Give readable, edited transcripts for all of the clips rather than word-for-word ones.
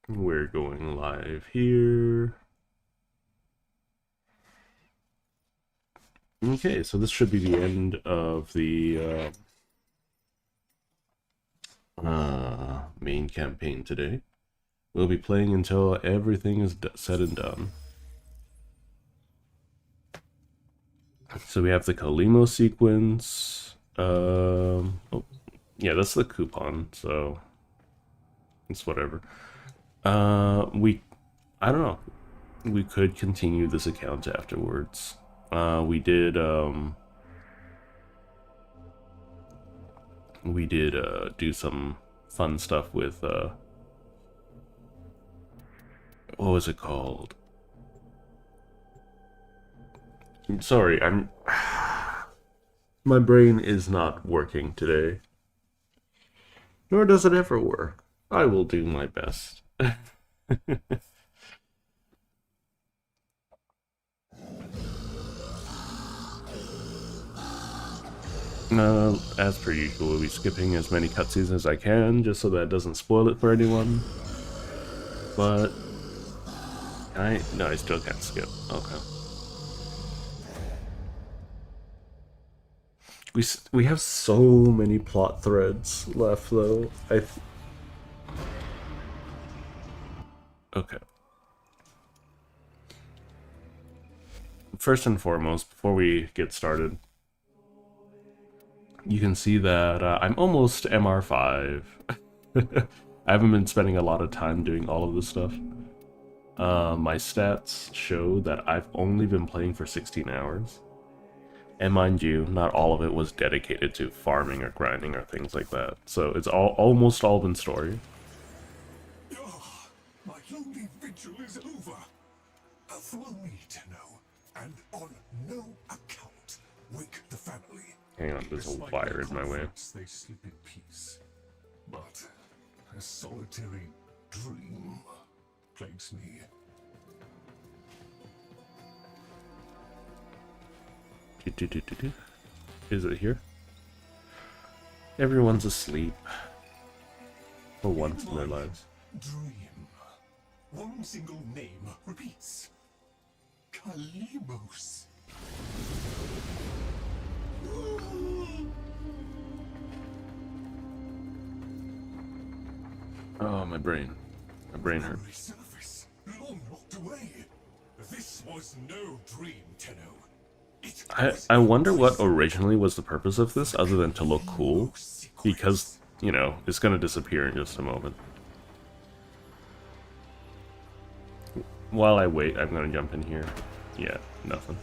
We're going live here. Okay, so this should be the end of the main campaign today. We'll be playing until everything is said and done. So we have the Kalimo sequence. Oh, yeah, that's the coupon, so it's whatever. I don't know. We could continue this account afterwards. We did do some fun stuff with what was it called? I'm sorry, my brain is not working today. Nor does it ever work. I will do my best. As per usual, we'll be skipping as many cutscenes as I can, just so that it doesn't spoil it for anyone. But no, I still can't skip. Okay. We have so many plot threads left, though. Okay. First and foremost, before we get started, you can see that I'm almost MR5. I haven't been spending a lot of time doing all of this stuff. My stats show that I've only been playing for 16 hours. And mind you, not all of it was dedicated to farming or grinding or things like that. So it's almost all been story. Oh, my lonely vigil is over. Thrill me to know, and on no account wake the family. Hang on, there's a wire in my way. They sleep in peace, but a solitary dream plagues me. Is it here? Everyone's asleep. For once in their lives. Dream. One single name repeats. Kalimos. Oh, my brain. My brain hurts. Surface, long locked away. This was no dream, Tenno. I wonder what originally was the purpose of this, other than to look cool. Because, you know, it's gonna disappear in just a moment. While I wait, I'm gonna jump in here. Yeah, nothing.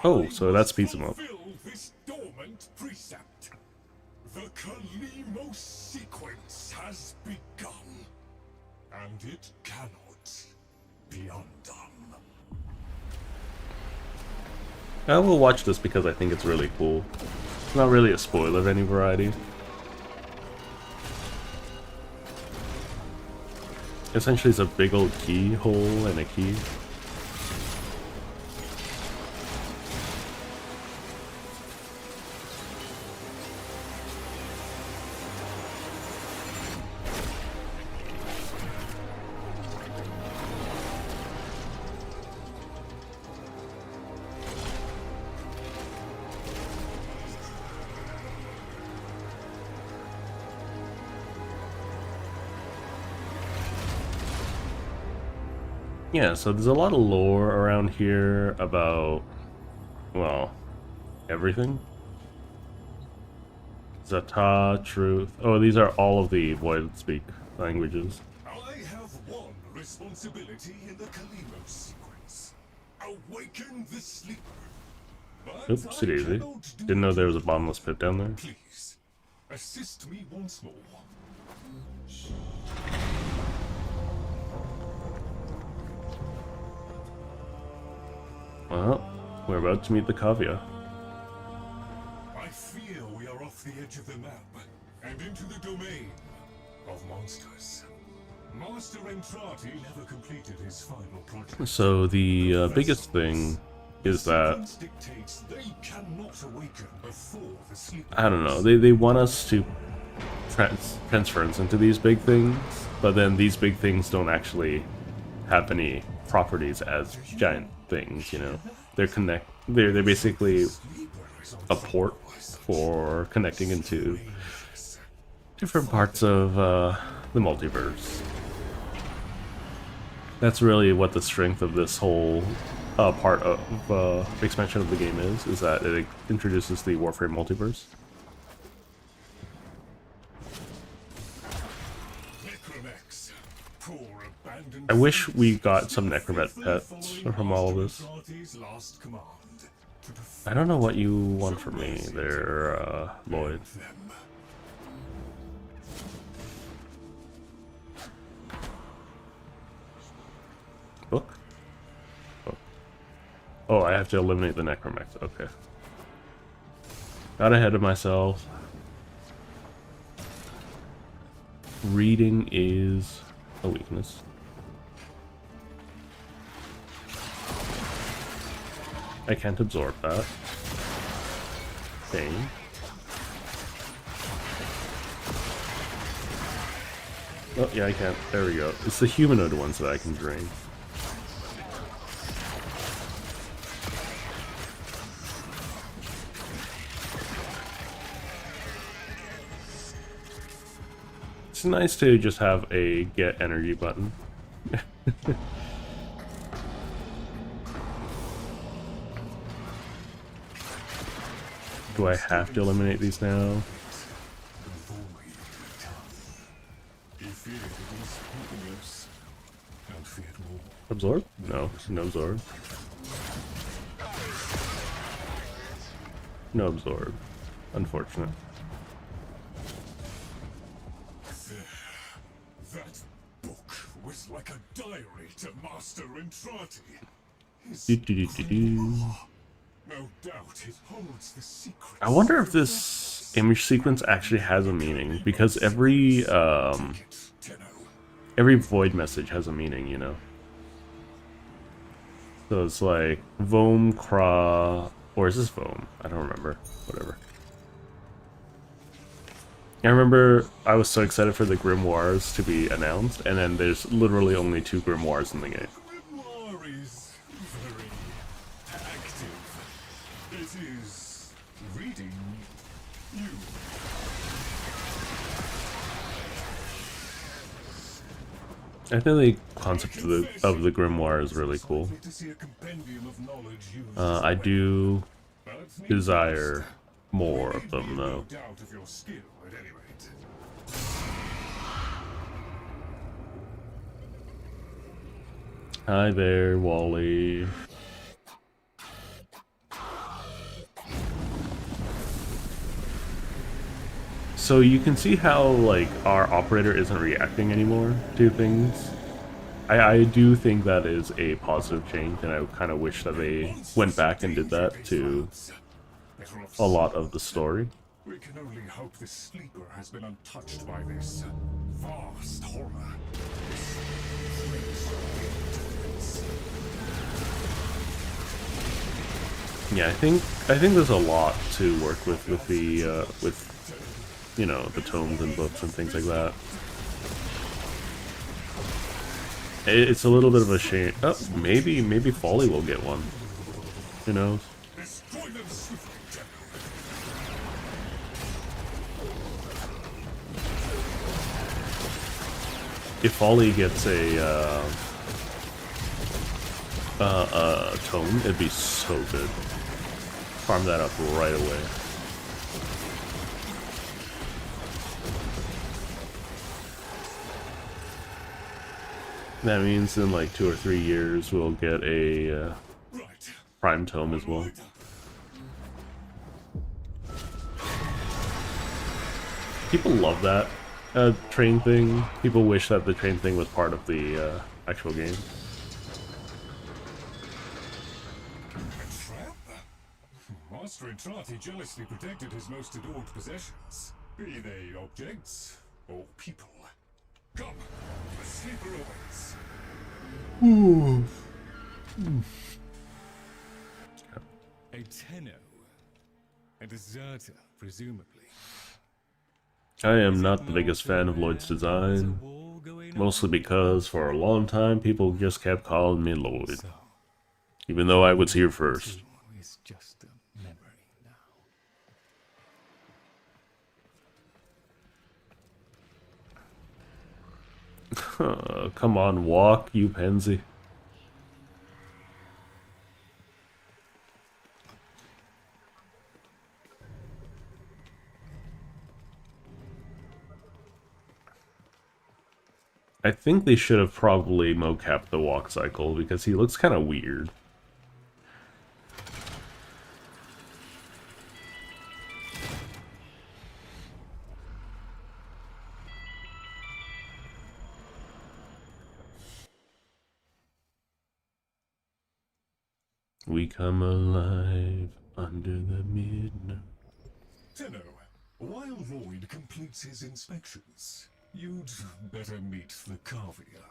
Oh, so that's pizza mode. This dormant precept. The Kalimos sequence has begun, and it cannot be undone. I will watch this because I think it's really cool. It's not really a spoiler of any variety. Essentially, it's a big old keyhole and a key. Yeah, so there's a lot of lore around here about, well, everything. Zata, truth. Oh, these are all of the Void Speak languages. I have one responsibility in the Kalimos sequence. Awaken the sleeper. But Oops, daisy. Didn't know there was a bottomless pit down there. Please, assist me once more. Well, we're about to meet the Kavya. I fear we are off the edge of the map and into the domain of monsters. Master Entrati never completed his final project. So the biggest thing is that, they cannot awaken before the sleep. I don't know, they want us to transference into these big things, but then these big things don't actually have any properties as giant things, you know. They're basically a port for connecting into different parts of the multiverse. That's really what the strength of this whole part of expansion of the game is that it introduces the Warframe multiverse. I wish we got some Necromet pets from all of this. I don't know what you want from me there, Lloyd. Book? Oh, I have to eliminate the Necromex. Okay. Got ahead of myself. Reading is a weakness. I can't absorb that. Thing. Oh, yeah, I can't. There we go. It's the humanoid ones that I can drain. It's nice to just have a get energy button. Do I have to eliminate these now? Absorb? No, no absorb. No absorb. Unfortunate. That book was like a diary to Master Entrati. No doubt it holds the secret. I wonder if this image sequence actually has a meaning, because every void message has a meaning, you know. So it's like Vom Kra, or is this Vom? I don't remember. Whatever. I remember I was so excited for the Grimoires to be announced, and then there's literally only 2 Grimoires in the game. Grimoire is very active. It is reading you. I think the concept of the Grimoire is really cool. I do desire more of them, though. Hi there, Wally. So you can see how, like, our operator isn't reacting anymore to things. I do think that is a positive change, and I kind of wish that they went back and did that to a lot of the story. We can only hope the sleeper has been untouched by this vast horror. Yeah, I think there's a lot to work with the you know, the tomes and books and things like that. It's a little bit of a shame. Oh, maybe Folly will get one. Who knows? If Folly gets a tome, it'd be so good. Farm that up right away. That means in like 2 or 3 years we'll get a prime tome as well. People love that train thing. People wish that the train thing was part of the actual game. Master Entrati jealously protected his most adored possessions, be they objects or people. Come, the sleeper awaits. A Tenno. A deserter, presumably. I am Is it not the more biggest to fan of where Lloyd's there's a design, war going mostly on? because for a long time people just kept calling me Lloyd, So, even though I was here World War first. II is just a memory now. Come on, walk, you pansy. I think they should have probably mocapped the walk cycle because he looks kind of weird. We come alive under the midnight. Tenno, while Lloyd completes his inspections, you'd better meet the Carvia,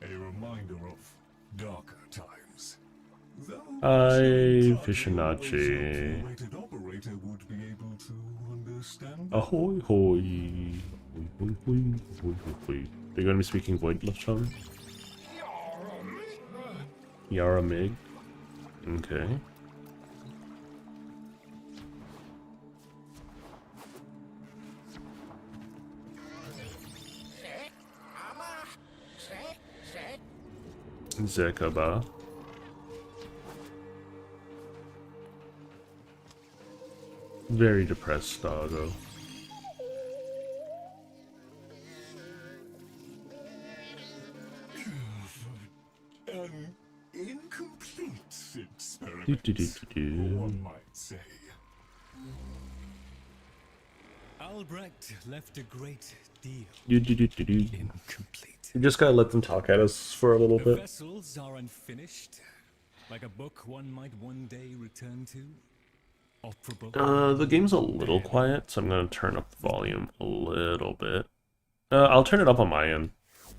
a reminder of darker times. Though Hi, Master Entrati always hoped Fishinachi. the rated operator would be able to understand them. Ahoy hoy. Hoy hoy hoy. Hoy hoy hoy. They're gonna be speaking Voidless tongue? Yara Mig. Okay. Zekaba. Very depressed doggo. An incomplete Do, experiment, do, do, do, do. one might say. Albrecht left a great deal Do, do, do, do, do. incomplete. You just gotta let them talk at us for a little The bit. vessels are unfinished, like a book one might one day return to. Opera book. The game's a little quiet, so I'm gonna turn up the volume a little bit. I'll turn it up on my end,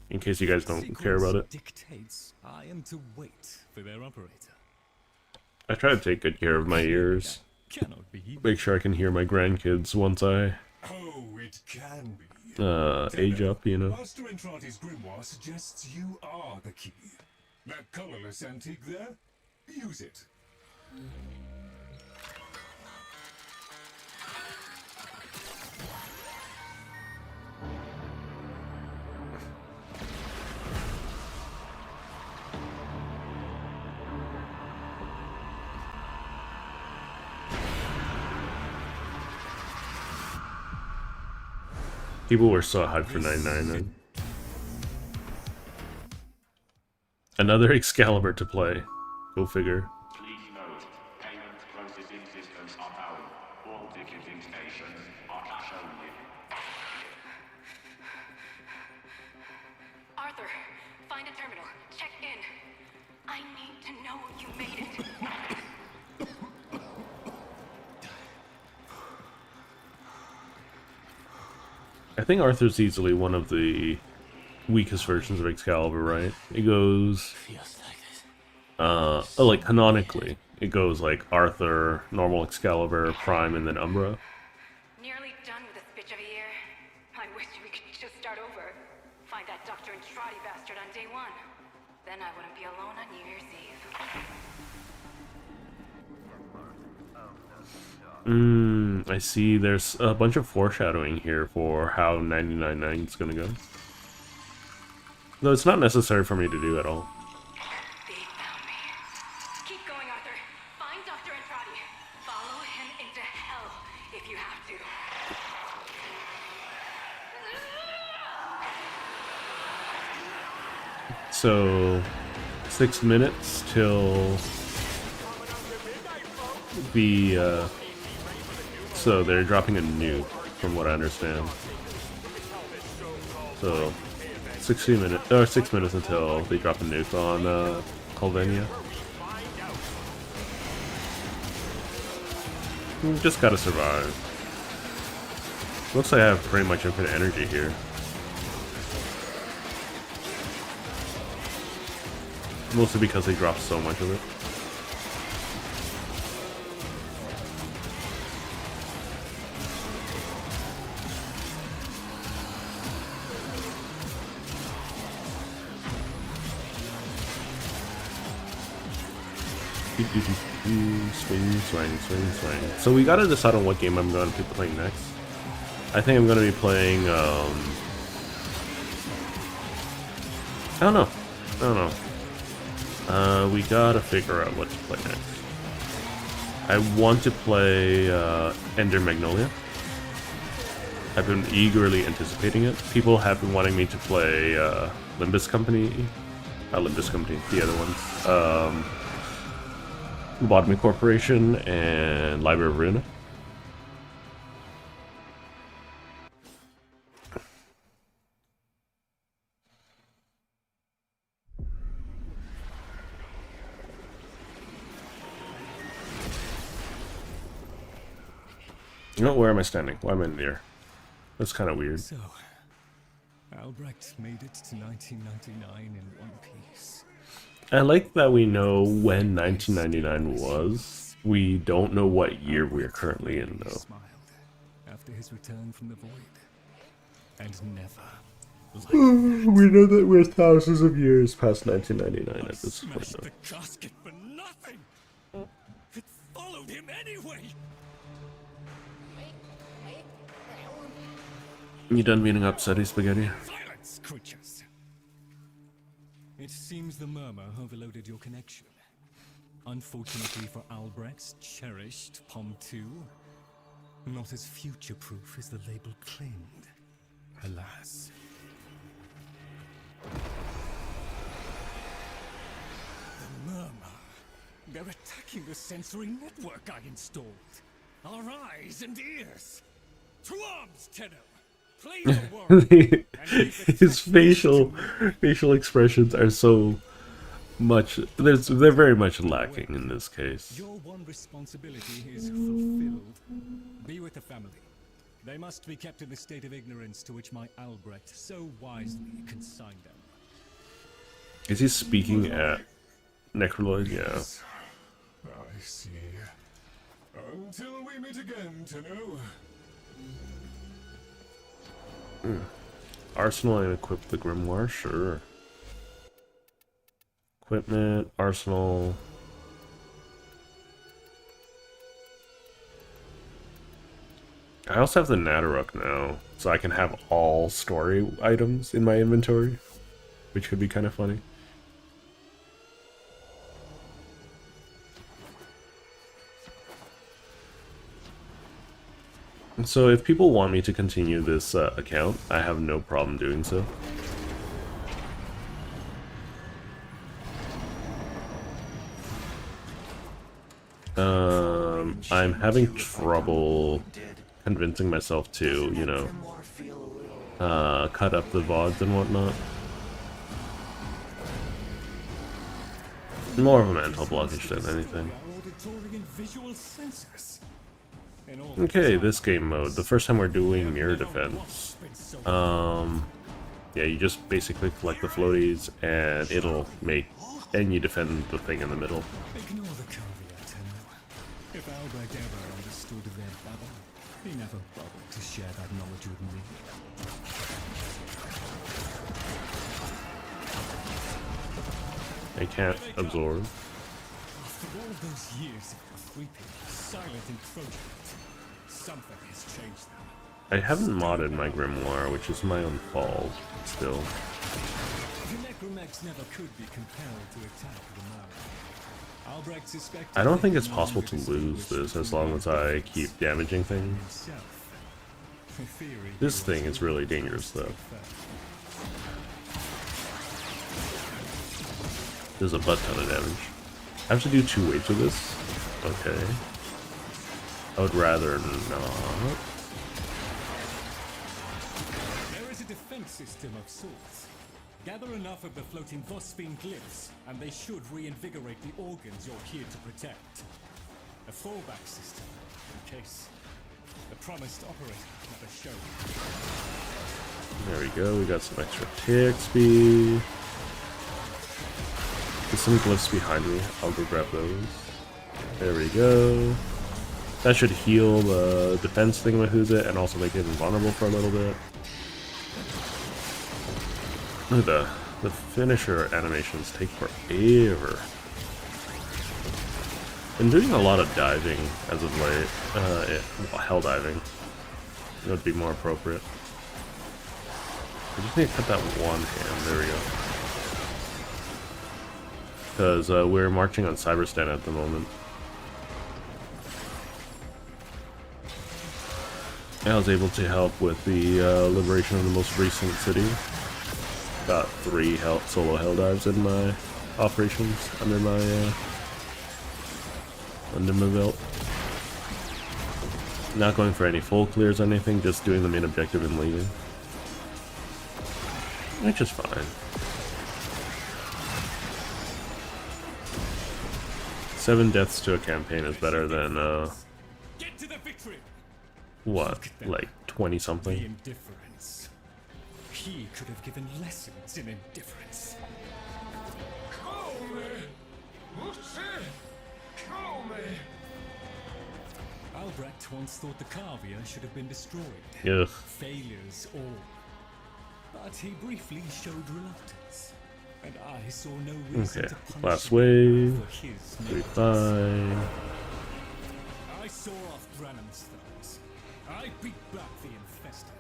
in case you guys don't care about it. Dictates I am to wait for their operator. I try to take good care of my ears. Cannot be easy. Make sure I can hear my grandkids once I, Oh, it can be. age up, you know. Master Entrati's grimoire suggests you are the key. That colorless antique there? Use it. People were so hyped for 999. Another Excalibur to play. Go figure. Please note, payment processing systems are down. All ticketing stations are cash only. Arthur, find a terminal. Check in. I need to know you made it. I think Arthur's easily one of the weakest versions of Excalibur, right? It goes, like canonically, it goes like Arthur, normal Excalibur, Prime, and then Umbra. Nearly done with this bitch of a year. I wish we could just start over. Find that Dr. Entrati bastard on day one. Then I wouldn't be alone on New Year's Eve. I see there's a bunch of foreshadowing here for how 999 is gonna go. Though it's not necessary for me to do at all. They found me. Keep going, Arthur. Find Dr. Entrati. Follow him into hell if you have to. So, 6 minutes till the, so they're dropping a nuke, from what I understand. So, 60 minutes, or 6 minutes until they drop a nuke on, Calvenia. You just gotta survive. Looks like I have pretty much infinite energy here. Mostly because they dropped so much of it. Swing, swing, swing, swing. So we gotta decide on what game I'm going to be playing next. I think I'm going to be playing, I don't know. I don't know. We gotta figure out what to play next. I want to play, Ender Magnolia. I've been eagerly anticipating it. People have been wanting me to play, Limbus Company. Not Limbus Company, the other ones. Lobotomy Corporation and Library of Ruina. Oh, where am I standing? Why am I in the air? That's kind of weird. So, Albrecht made it to 1999 in one piece. I like that we know when 1999 was. We don't know what year we're currently in, though. Smiled after his return from the void, and never. We know that we're thousands of years past 1999 at this point, Smashed though. the casket for nothing. It followed him anyway. You done beating up Seti Spaghetti? Silence, creatures. It seems the murmur overloaded your connection. Unfortunately for Albrecht's cherished POM 2, not as future-proof as the label claimed. Alas. The murmur. They're attacking the sensory network I installed. Our eyes and ears. To arms, Tenno. Play the world. His facial expressions are so much. They're very much lacking in this case. Your one responsibility is fulfilled. Be with the family. They must be kept in the state of ignorance to which my Albrecht so wisely consigned them. Is he speaking at Necroloid? Yeah. I see. Until we meet again, Tenno. Arsenal and equip the Grimoire? Sure. Equipment, arsenal. I also have the Nadaruk now, so I can have all story items in my inventory, which could be kind of funny. So if people want me to continue this account, I have no problem doing so. I'm having trouble convincing myself to, you know, cut up the VODs and whatnot. More of a mental blockage than anything. Okay, this game mode. The first time we're doing mirror defense. Yeah, you just basically collect the floaties and it'll make, and you defend the thing in the middle. Ignore the caveat, Tenno. If Albrecht ever understood their babble, he never bothered to share that knowledge with me. I can't absorb. After all those years of creeping, silent encroachment, something has changed them. I haven't modded my Grimoire, which is my own fault, still. The necromechs never could be compelled to attack the murder. Albrecht suspected I don't think they it's no possible longer to lose distinguished this as between long as I Albrecht's keep damaging things. himself. In theory, This he thing was is really always dangerous, though. fair. There's a butt ton of damage. I have to do 2 waves of this? Okay. I would rather not. There is a defense system of sorts. Gather enough of the floating phosphine glyphs, and they should reinvigorate the organs you're here to protect. A fallback system, in case the promised operator never showed. There we go, we got some extra tick speed. There's some glyphs behind me. I'll go grab those. There we go. That should heal the defense thing with who's it and also make it invulnerable for a little bit. Look at the finisher animations take forever. Been doing a lot of diving as of late. Hell diving. It would be more appropriate. I just need to cut that one hand. There we go. Because we're marching on Cyberstan at the moment. I was able to help with the liberation of the most recent city. Got 3 solo hell dives in my operations under my belt. Not going for any full clears or anything, just doing the main objective and leaving. Which is fine. 7 deaths to a campaign is better than Get to the victory. what, like 20 something? The indifference. He could have given lessons in indifference. Albrecht once thought the Carvia should have been destroyed. Ugh. Failures all. But he briefly showed reluctance. And I saw no reason Okay, to punish last him wave. for his We negligence. fine. I saw off Branham's thugs. I beat back the infested.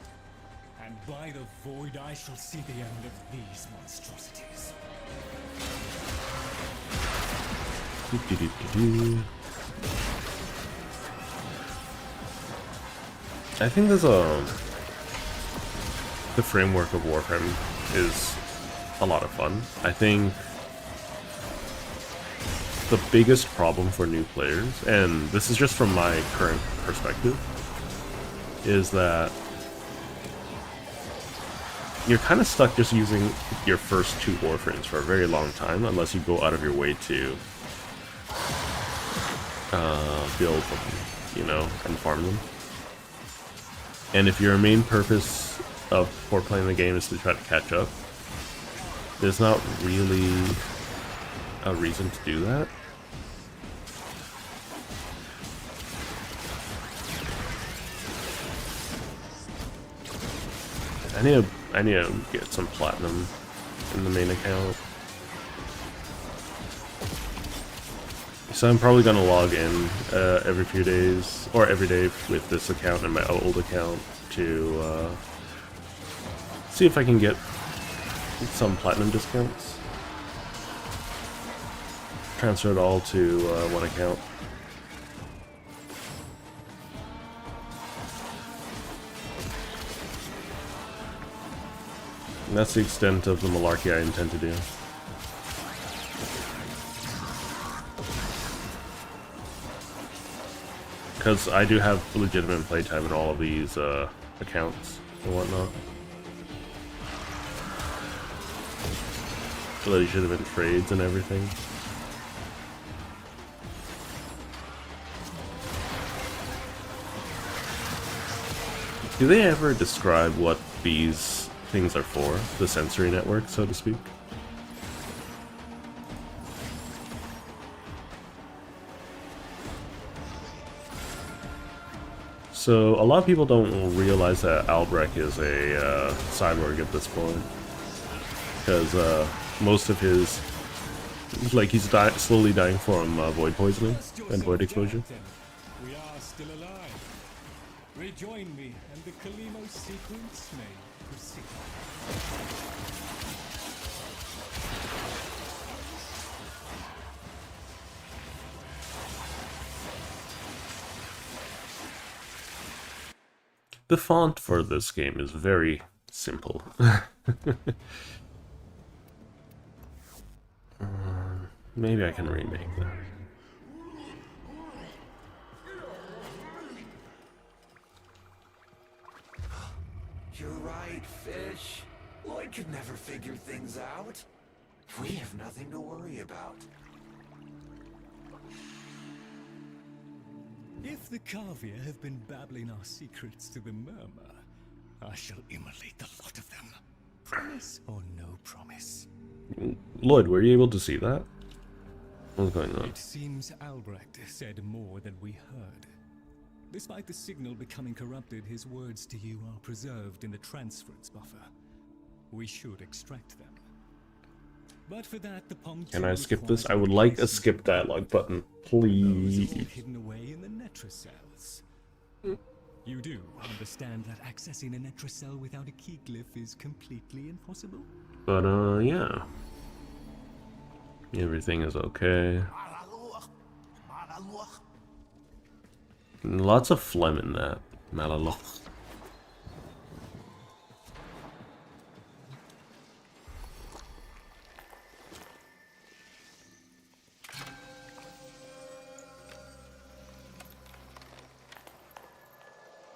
And by the void I shall see the end of these monstrosities. Do-do-do-do-do. I think there's the framework of Warframe is a lot of fun. I think the biggest problem for new players, and this is just from my current perspective, is that you're kind of stuck just using your first 2 Warframes for a very long time, unless you go out of your way to build them, you know, and farm them. And if your main purpose for playing the game is to try to catch up, there's not really a reason to do that. I need to get some platinum in the main account. So I'm probably gonna log in every few days, or every day with this account and my old account to see if I can get some platinum discounts. Transfer it all to one account. And that's the extent of the malarkey I intend to do. Because I do have legitimate playtime in all of these accounts and whatnot. Legitimate trades and everything. Do they ever describe what these things are for? The sensory network, so to speak? So, a lot of people don't realize that Albrecht is a cyborg at this point. Because most of his... like, he's slowly dying from void poisoning and void exposure. We are still alive. Rejoin me, and the Kalimo sequence may proceed. The font for this game is very simple. Maybe I can remake that. You're right, Fish. Lloyd could never figure things out. We have nothing to worry about. If the Carvia have been babbling our secrets to the Murmur, I shall immolate the lot of them. Promise or no promise? Lloyd, were you able to see that? What's going on? It seems Albrecht said more than we heard. Despite the signal becoming corrupted, his words to you are preserved in the transference buffer. We should extract them. But for that, the POM Can 2 I skip this? requires I would like a replacement skip dialogue button, Those are all please. hidden away in the Netracells. You do understand that accessing a Netracell without a key glyph is completely impossible? But, yeah. Everything is okay. Lots of phlegm in that. Malaloch.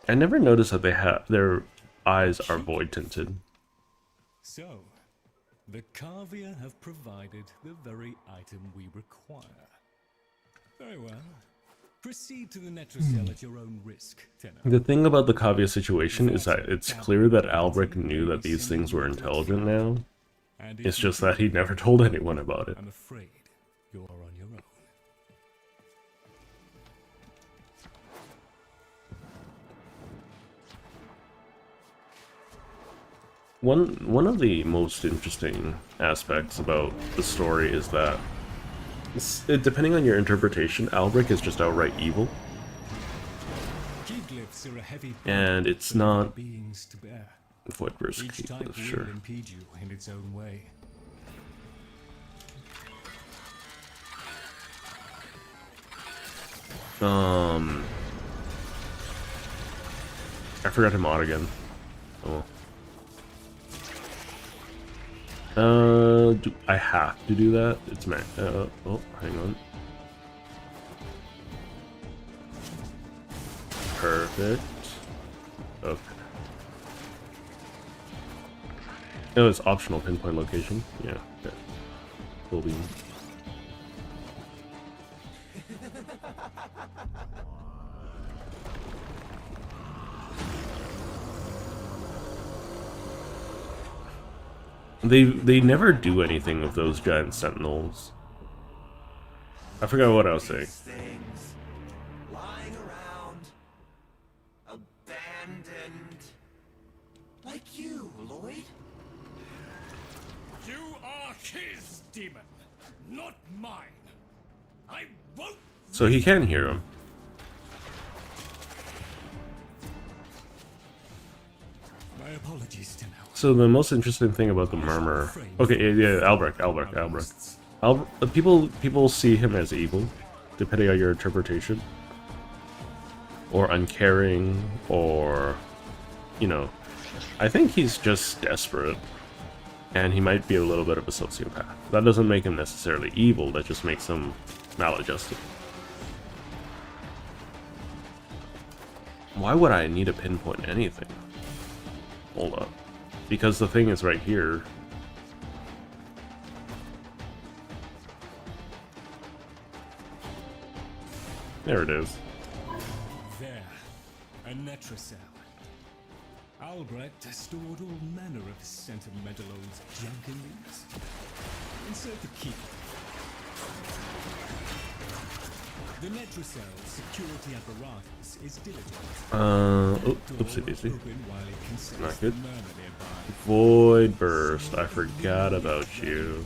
I never noticed that they have their eyes are void tinted. So, the Carvia have provided the very item we require. Very well. Proceed to the Netracell at your own risk, Tenor. The thing about the Kavya situation is that it's clear that Albrecht knew that these things were intelligent now. And if It's you just that he never told anyone about it. I'm afraid you're on your own. One of the most interesting aspects about the story is that, depending on your interpretation, Albrecht is just outright evil, Key glyphs are a heavy and burden it's for not living beings to bear. void burst Each type will sure. impede you in its own way. I forgot to mod again. Oh. Do I have to do that? It's my. Oh, hang on. Perfect. Okay. Oh, it's optional pinpoint location. Yeah. Okay. Cool bean. They never do anything with those giant sentinels. I forgot what I was saying. Things lying around, abandoned, like you, Lloyd. You are his demon, not mine. I won't. So he can hear him. My apologies, Tenno. So the most interesting thing about the murmur. Okay, yeah, Albrecht. People see him as evil, depending on your interpretation, or uncaring, or, you know, I think he's just desperate, and he might be a little bit of a sociopath. That doesn't make him necessarily evil. That just makes him maladjusted. Why would I need to pinpoint anything? Hold up. Because the thing is right here. There it is. There, a Netracell. Albrecht has stored all manner of sentimental old junk in these. Insert the key. The Netracell security apparatus is diligent. Oopsie daisy. Open while it considers Not good. the murmur nearby. Void burst. I forgot about you.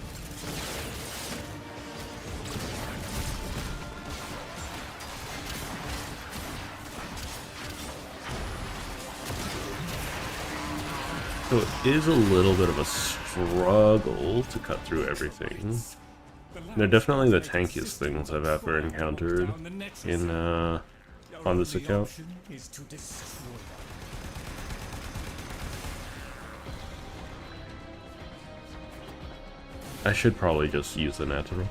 So it is a little bit of a struggle to cut through everything. They're definitely the tankiest things I've ever encountered in on this account. Is to destroy them. I should probably just use the natural.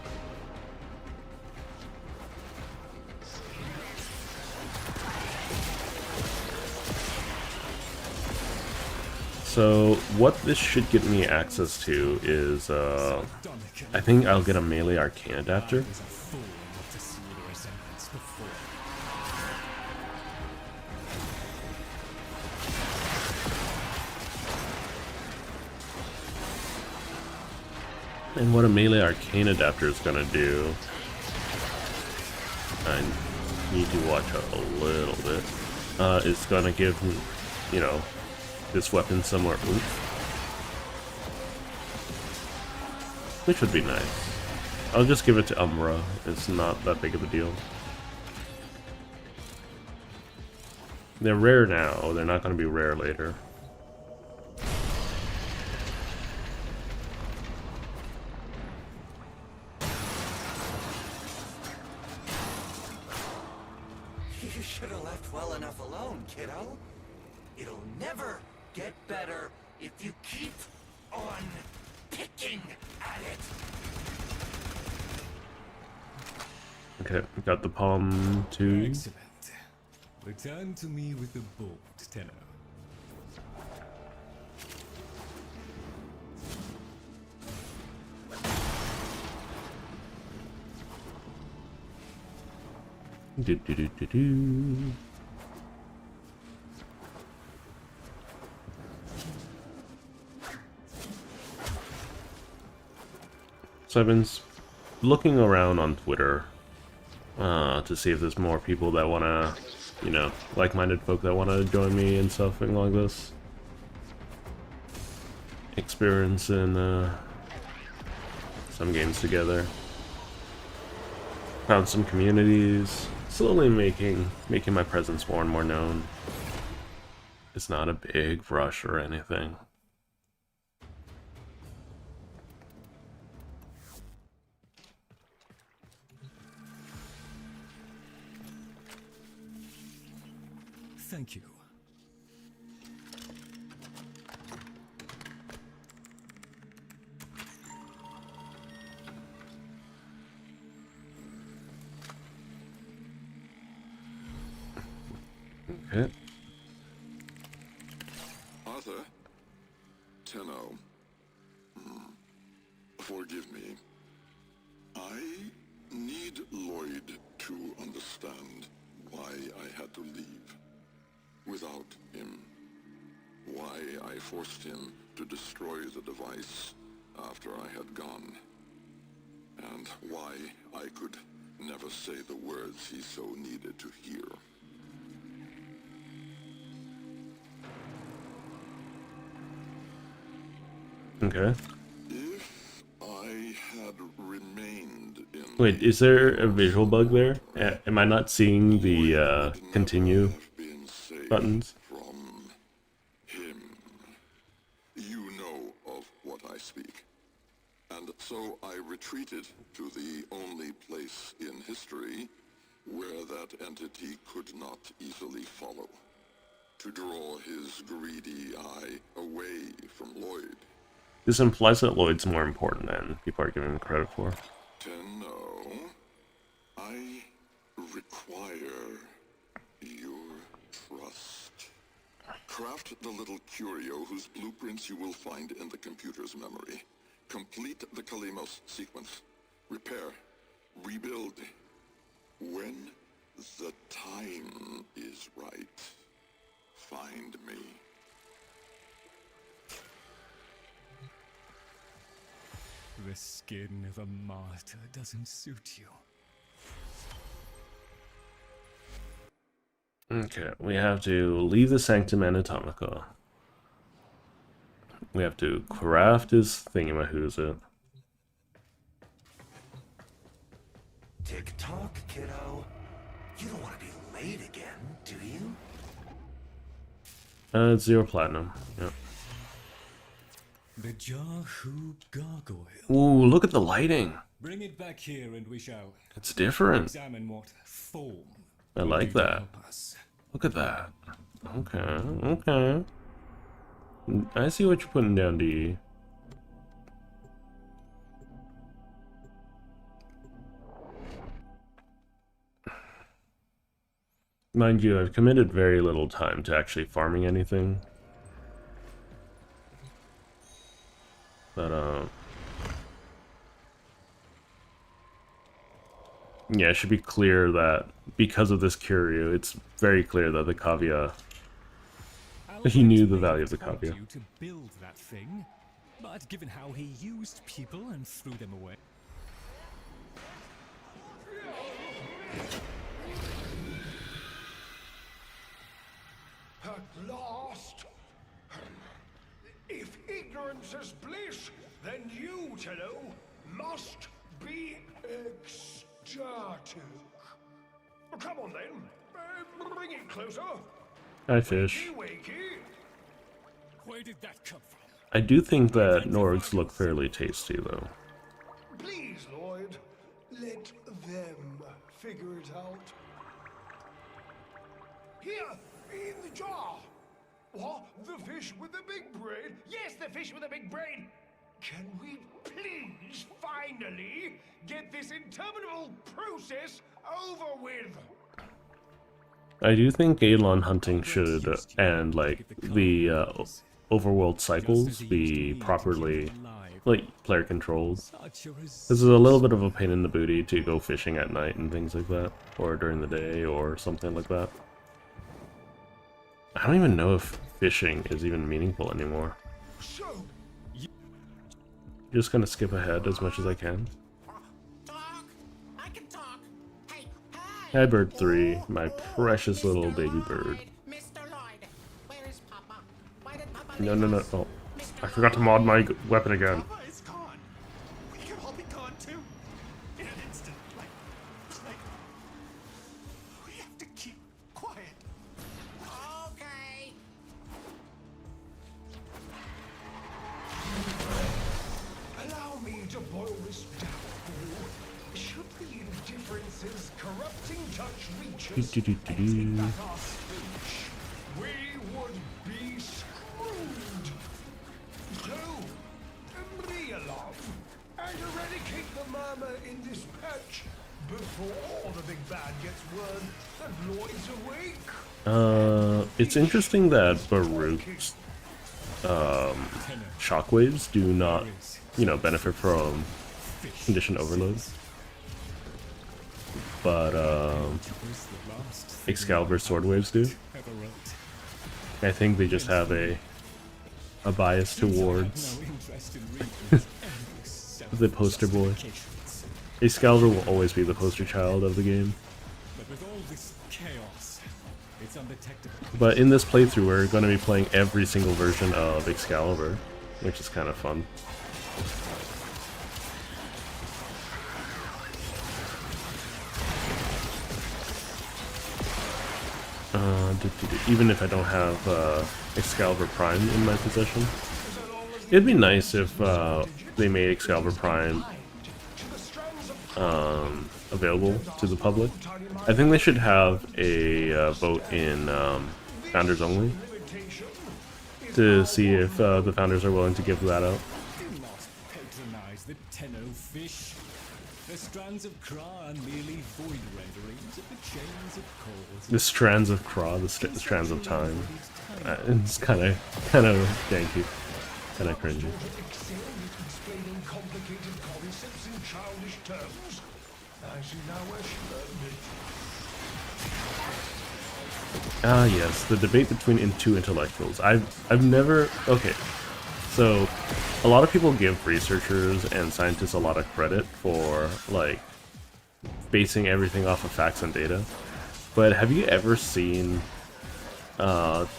So what this should get me access to is, I think I'll get a melee arcane adapter. I was a fool not to see the resemblance before. And what a melee arcane adapter is gonna do, I need to watch out a little bit. It's gonna give, you know, this weapon somewhere oomph. which would be nice. I'll just give it to Umbra. It's not that big of a deal. They're rare now. They're not going to be rare later. You should have left well enough alone, kiddo. It'll never get better if you keep on picking at it. Okay, we got the palm too. Excellent. Return to me with the bolt, Tenno. Do do do do do. So I've been looking around on Twitter to see if there's more people that want to, you know, like-minded folk that want to join me and stuff like this. Experiencing some games together. Found some communities. Slowly making my presence more and more known. It's not a big rush or anything. Thank you. Okay. Arthur, Tenno, forgive me. I need Lloyd to understand why I had to leave without him. Why I forced him to destroy the device after I had gone. And why I could never say the words he so needed to hear. Okay. If I had remained in Wait, is there a visual bug there? Am I not seeing the continue buttons? from him, you know of what I speak. And so I retreated to the only place in history where that entity could not easily follow, to draw his greedy eye away from Lloyd. This implies that Lloyd's more important than people are giving him credit for. Tenno, I require your trust. Craft the little curio whose blueprints you will find in the computer's memory. Complete the Kalimos sequence. Repair. Rebuild. When the time is right, find me. The skin of a martyr doesn't suit you. Okay, we have to leave the Sanctum Anatomica. We have to craft his thingamahooza. Tick-tock, kiddo. You don't want to be late again, do you? It's 0 platinum. Yep. The Jahu gargoyle. Ooh, look at the lighting. Bring it back here and we shall It's different. examine what form I will like do to that. help us. Look at that. Okay, okay. I see what you're putting down, D. Mind you, I've committed very little time to actually farming anything. But, yeah, it should be clear that because of this curio, it's very clear that the cavia, he knew the value of the Albert cavia. told you to build that thing, but given how he used people and threw them away, At last! If ignorance is bliss, then you, Tenno, must be ecstatic. Come on then, bring it closer. Hi, fish. Wakey. Where did that come from? I do think that Norgs look fairly tasty, though. Please, Lloyd, let them figure it out. Here, in the jar. What? The fish with the big brain? Yes, the fish with the big brain. Can we please finally get this interminable process over with? I do think Gaelon hunting should, and like the overworld cycles, be properly like player controlled. This is a little bit of a pain in the booty to go fishing at night and things like that, or during the day or something like that. I don't even know if fishing is even meaningful anymore. Just gonna skip ahead as much as I can. Hi, Bird 3, my precious little baby bird. No, no, no. Oh, I forgot to mod my weapon again. Papa is gone. We could all be gone too. In an instant. Like, we have to keep quiet. Okay. Allow me to boil this down for you. Should the indifferences corrupting touch reaches and take back our speech, we would be screwed. So, bring along and eradicate the murmur in this patch before the big bad gets word that Lloyd's awake. It's interesting that Baruch's shockwaves do not, you know, benefit from condition overload. But Excalibur sword waves do. I think they just have a bias towards the poster boy. Excalibur will always be the poster child of the game. But with all this chaos, it's undetectable. But in this playthrough, we're going to be playing every single version of Excalibur, which is kind of fun. Even if I don't have Excalibur Prime in my possession. It'd be nice if they made Excalibur Prime available to the public. I think they should have a vote in Founders Only to see if the Founders are willing to give that out. Do not patronize the Tenno fish. The strands of Kra are merely void renderings of the chains of cause. The strands of Kra, the strands of time. It's kind of danky, kind of cringy. Explaining complicated concepts in childish terms. I see now where she learned it. Ah, yes, the debate between two intellectuals. I've never. Okay, so a lot of people give researchers and scientists a lot of credit for like basing everything off of facts and data. But have you ever seen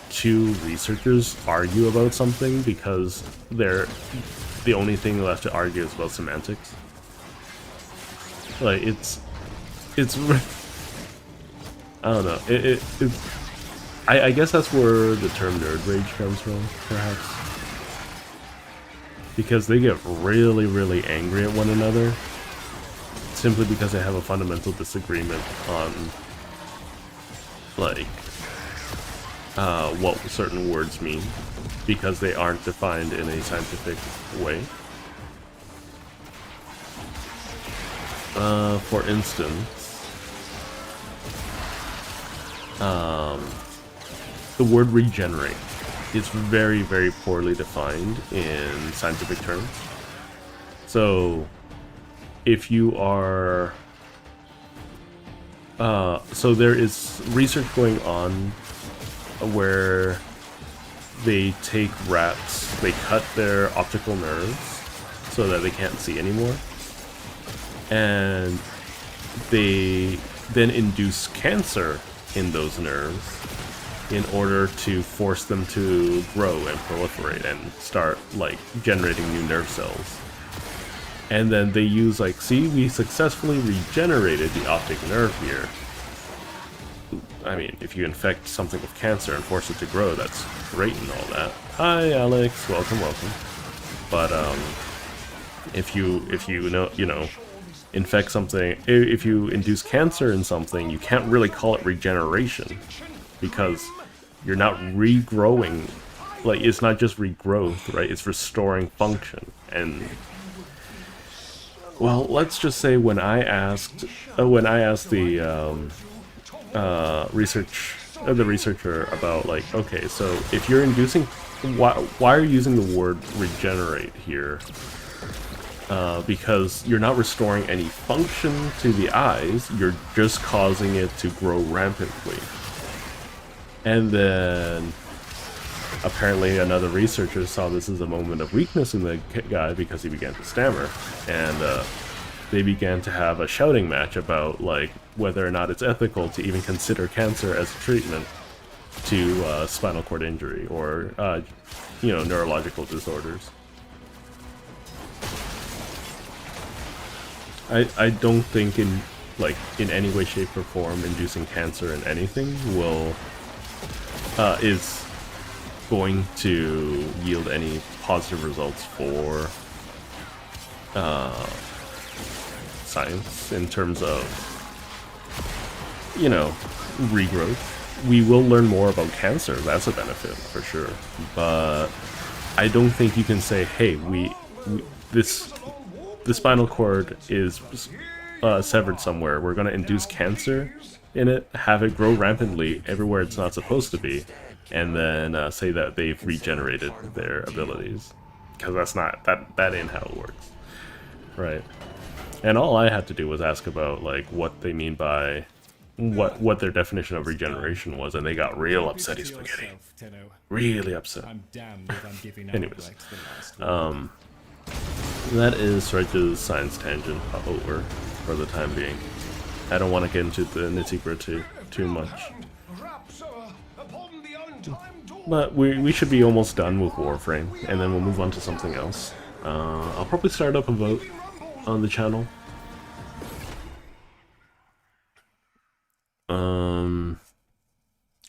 two researchers argue about something because they're the only thing left to argue is about semantics? Like it's I don't know. I guess that's where the term nerd rage comes from, perhaps. Because they get really, really angry at one another simply because they have a fundamental disagreement on, like, what certain words mean, because they aren't defined in a scientific way. For instance, the word regenerate is very, very poorly defined in scientific terms. So, if you are... so there is research going on where they take rats, they cut their optical nerves so that they can't see anymore, and they then induce cancer in those nerves in order to force them to grow and proliferate and start, like, generating new nerve cells. And then they use like, see, we successfully regenerated the optic nerve here. I mean, if you infect something with cancer and force it to grow, that's great and all that. Hi, Alex. Welcome, welcome. But if you infect something, if you induce cancer in something, you can't really call it regeneration because you're not regrowing. Like, it's not just regrowth, right? It's restoring function. And well, let's just say when I asked the researcher about, like, okay, so if you're inducing, why are you using the word regenerate here? Because you're not restoring any function to the eyes, you're just causing it to grow rampantly. And then apparently another researcher saw this as a moment of weakness in the guy because he began to stammer, and they began to have a shouting match about, like, whether or not it's ethical to even consider cancer as a treatment to spinal cord injury or neurological disorders. I don't think in any way, shape, or form inducing cancer in anything is going to yield any positive results for science in terms of, regrowth. We will learn more about cancer, that's a benefit for sure, but I don't think you can say, hey, the spinal cord is severed somewhere, we're going to induce cancer in it, have it grow rampantly everywhere it's not supposed to be, and then say that they've regenerated their abilities, because that's not, that ain't how it works, right? And all I had to do was ask about, like, what they mean by what their definition of regeneration was, and they got real upsetty spaghetti. Really upset. Anyways, that is Stretch's science tangent over for the time being. I don't want to get into the nitty-gritty too much. But we should be almost done with Warframe, and then we'll move on to something else. I'll probably start up a vote on the channel.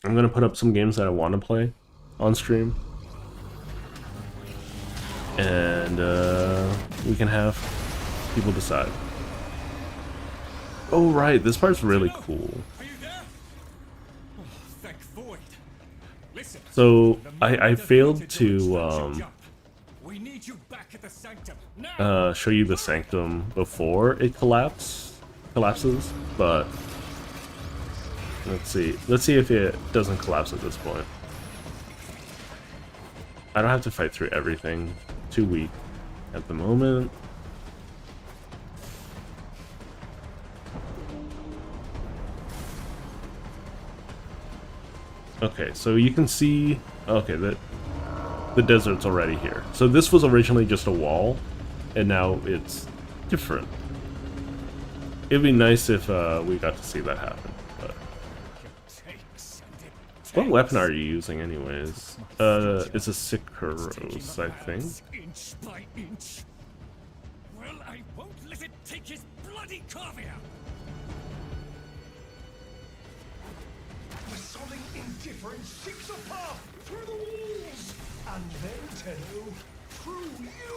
I'm gonna put up some games that I want to play on stream, and we can have people decide. Oh right, this part's really cool. So I failed to show you the sanctum before it collapses, but let's see if it doesn't collapse at this point. I don't have to fight through everything. Too weak at the moment. Okay, so you can see, okay, that the desert's already here. So this was originally just a wall, and now it's different. It'd be nice if we got to see that happen. But what weapon are you using, anyways? It's a Sikaros, I think. Inch by inch. Well, I won't let it take his bloody caviar. The solid indifference seeks a path through the walls, and then Tenno, through you.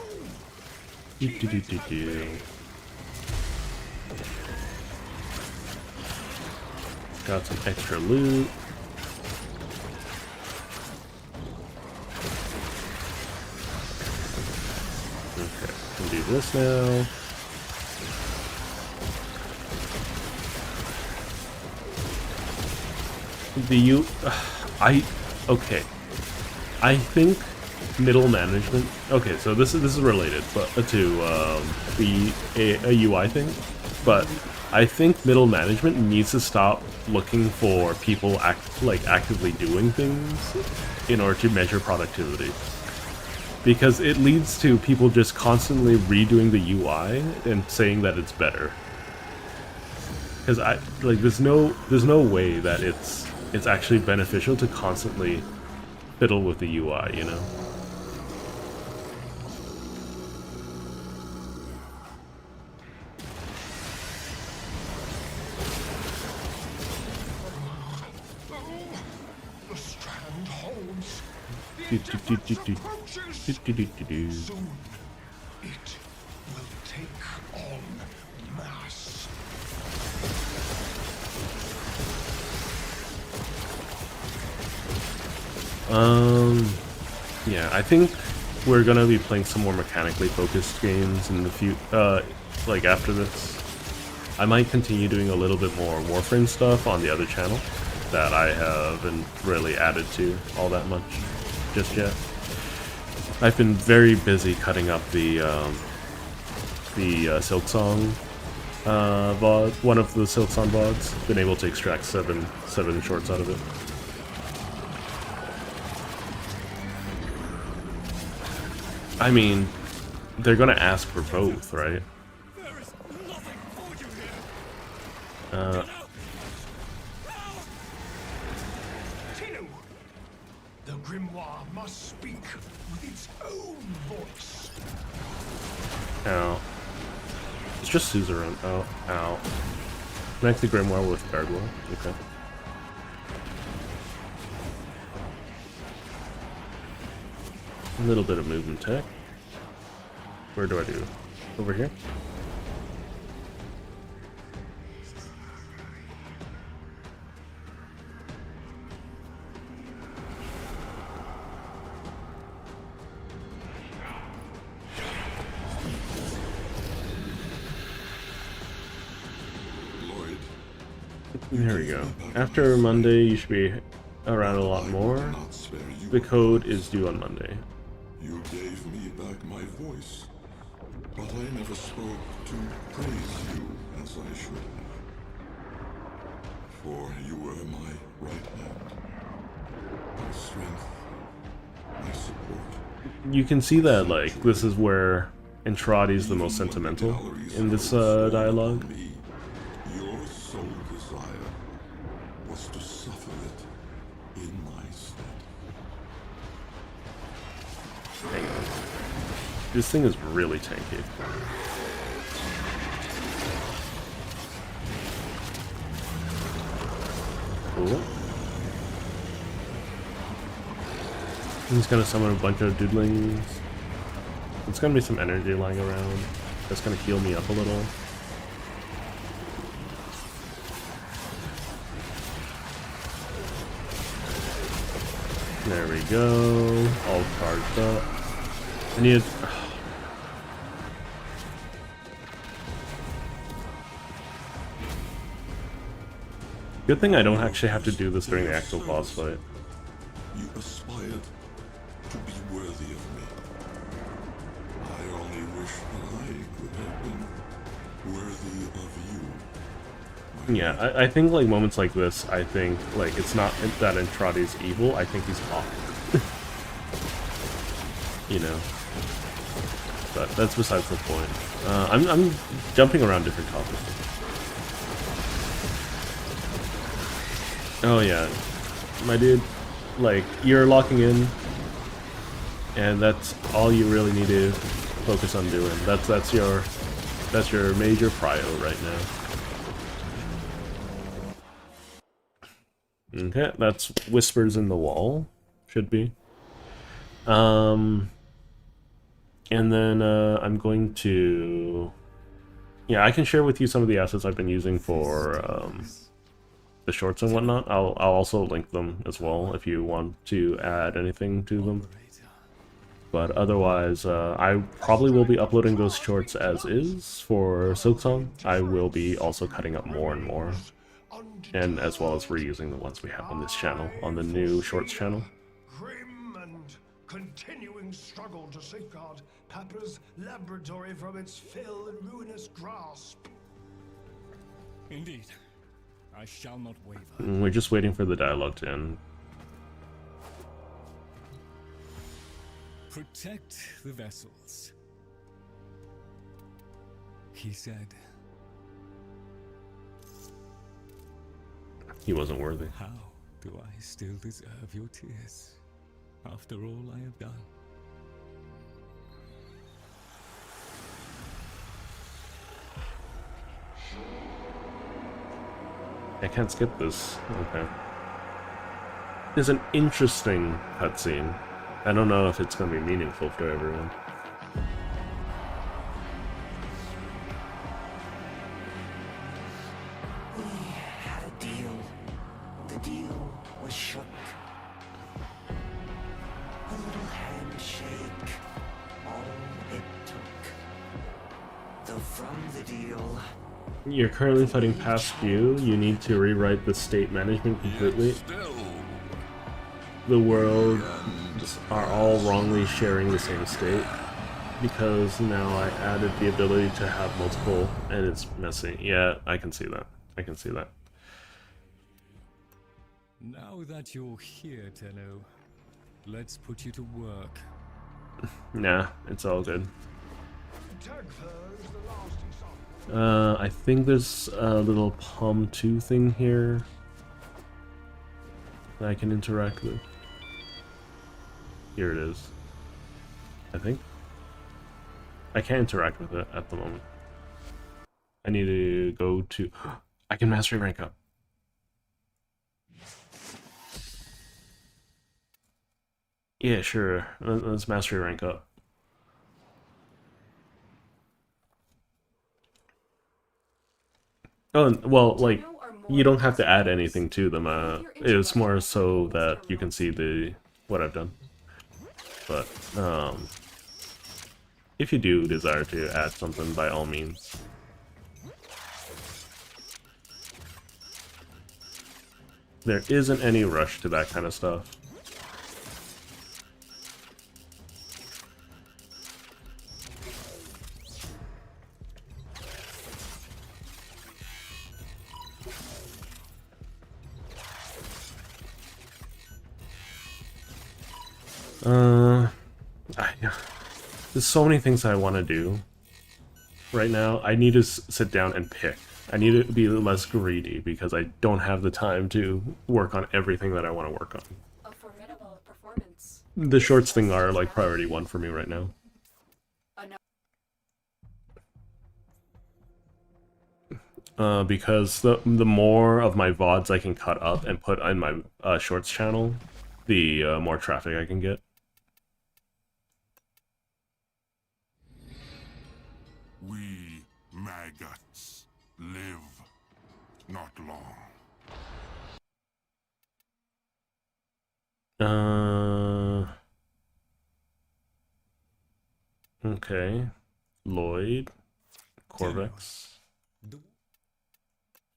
Got some extra loot. Okay, can do this now. Okay. I think middle management. Okay, so this is related, but to a UI thing. But I think middle management needs to stop looking for people actively doing things in order to measure productivity, because it leads to people just constantly redoing the UI and saying that it's better. Because there's no way that it's actually beneficial to constantly fiddle with the UI, you know? Do, do, do, do, do. Do, do, do, do, do. Soon, it will take on mass. Yeah, I think we're gonna be playing some more mechanically focused games in the like after this. I might continue doing a little bit more Warframe stuff on the other channel that I haven't really added to all that much just yet. I've been very busy cutting up the Silksong VOD, one of the Silksong VODs. Been able to extract seven shorts out of it. I mean, they're gonna ask for both, right? There is nothing for you here. Tinu! The grimoire must speak with its own voice. Ow. It's just Suzerain. Oh, ow. Connect the grimoire with Guardwell. Okay. A little bit of movement tech. Where do I do? Over here? Lloyd, There we go. After Monday, you should be around a lot more. not spare you. The code is due on Monday. You gave me back my voice, but I never spoke to praise you as I should have. For you were my right hand, my strength, my support. You can see that, like, this is where Entradi's the most sentimental in this dialogue. Me, your sole desire was to suffer it in my stead. Hang on. This thing is really tanky. Cool. He's gonna summon a bunch of doodlings. There's gonna be some energy lying around. That's gonna heal me up a little. There we go. All cards up. I need. Good thing I don't actually have to do this during the actual boss fight. You aspired to be worthy of me. I only wish that I could have been worthy of you. Yeah, I think like moments like this, I think like it's not that Entradi's evil. I think he's off. You know. But that's besides the point. I'm jumping around different topics. Oh yeah, my dude, like, you're locking in, and that's all you really need to focus on doing. That's your major prio right now. Okay, that's whispers in the wall, should be. And then I'm going to, yeah, I can share with you some of the assets I've been using for the shorts and whatnot. I'll also link them as well if you want to add anything to them. But otherwise, I probably will be uploading those shorts as is for Silksong. I will be also cutting up more and more, and as well as reusing the ones we have on this channel, on the new shorts channel. Grim and continuing struggle to safeguard Papa's laboratory from its fell and ruinous grasp. Indeed. I shall not waver. We're just waiting for the dialogue to end. Protect the vessels. He said. He wasn't worthy. How do I still deserve your tears after all I have done? I can't skip this. Okay. There's an interesting cutscene I don't know if it's going to be meaningful for everyone. We had a deal. The deal was shook. A little handshake. All it took. Though from the deal, You're currently fighting past you. You need to rewrite the state management completely. The world are all wrongly sharing the same state because now I added the ability to have multiple and it's messy. Yeah, I can see that. I can see that. Now that you're here, Tenno, let's put you to work. Nah, it's all good. I think there's a little Palm 2 thing here that I can interact with. Here it is. I think. I can't interact with it at the moment. I need to go to... I can mastery rank up. Yeah, sure. Let's mastery rank up. Oh, well, like, you don't have to add anything to them. It's more so that you can see what I've done. But, if you do desire to add something, by all means. There isn't any rush to that kind of stuff. There's so many things I want to do right now. I need to sit down and pick. I need to be less greedy because I don't have the time to work on everything that I want to work on. A formidable performance. The shorts thing are like priority 1 for me right now. Because the more of my VODs I can cut up and put on my shorts channel, the more traffic I can get. We maggots live not long. Okay. Lloyd. Corvex.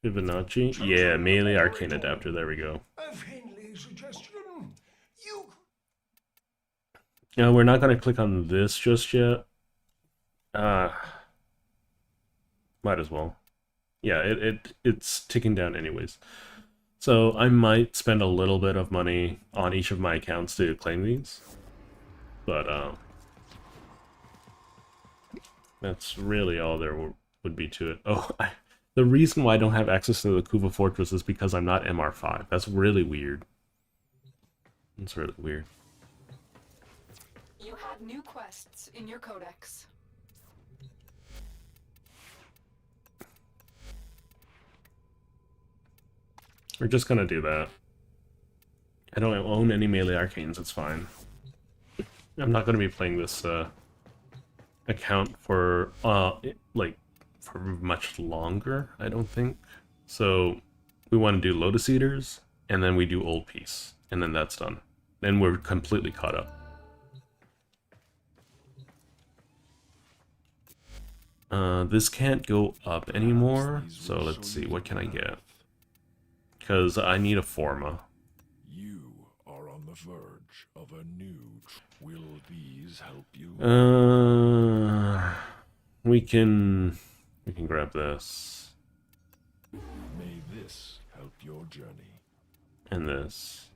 Fibonacci. Yeah, melee arcane adapter. There we go. A friendly suggestion. You No, we're not gonna click on this just yet. Might as well. Yeah, it's ticking down anyways. So I might spend a little bit of money on each of my accounts to claim these. But that's really all there would be to it. Oh, the reason why I don't have access to the Kuva Fortress is because I'm not MR5. That's really weird. It's really weird. You have new quests in your codex. We're just gonna do that. I don't own any melee arcanes, it's fine. I'm not gonna be playing this account for like for much longer, I don't think. So we want to do Lotus Eaters, and then we do Old Peace, and then that's done. Then we're completely caught up. This can't go up anymore, so let's see, what can I get? Because I need a Forma. You are on the verge of a new. Will these help you? We can grab this. May this help your journey. And this.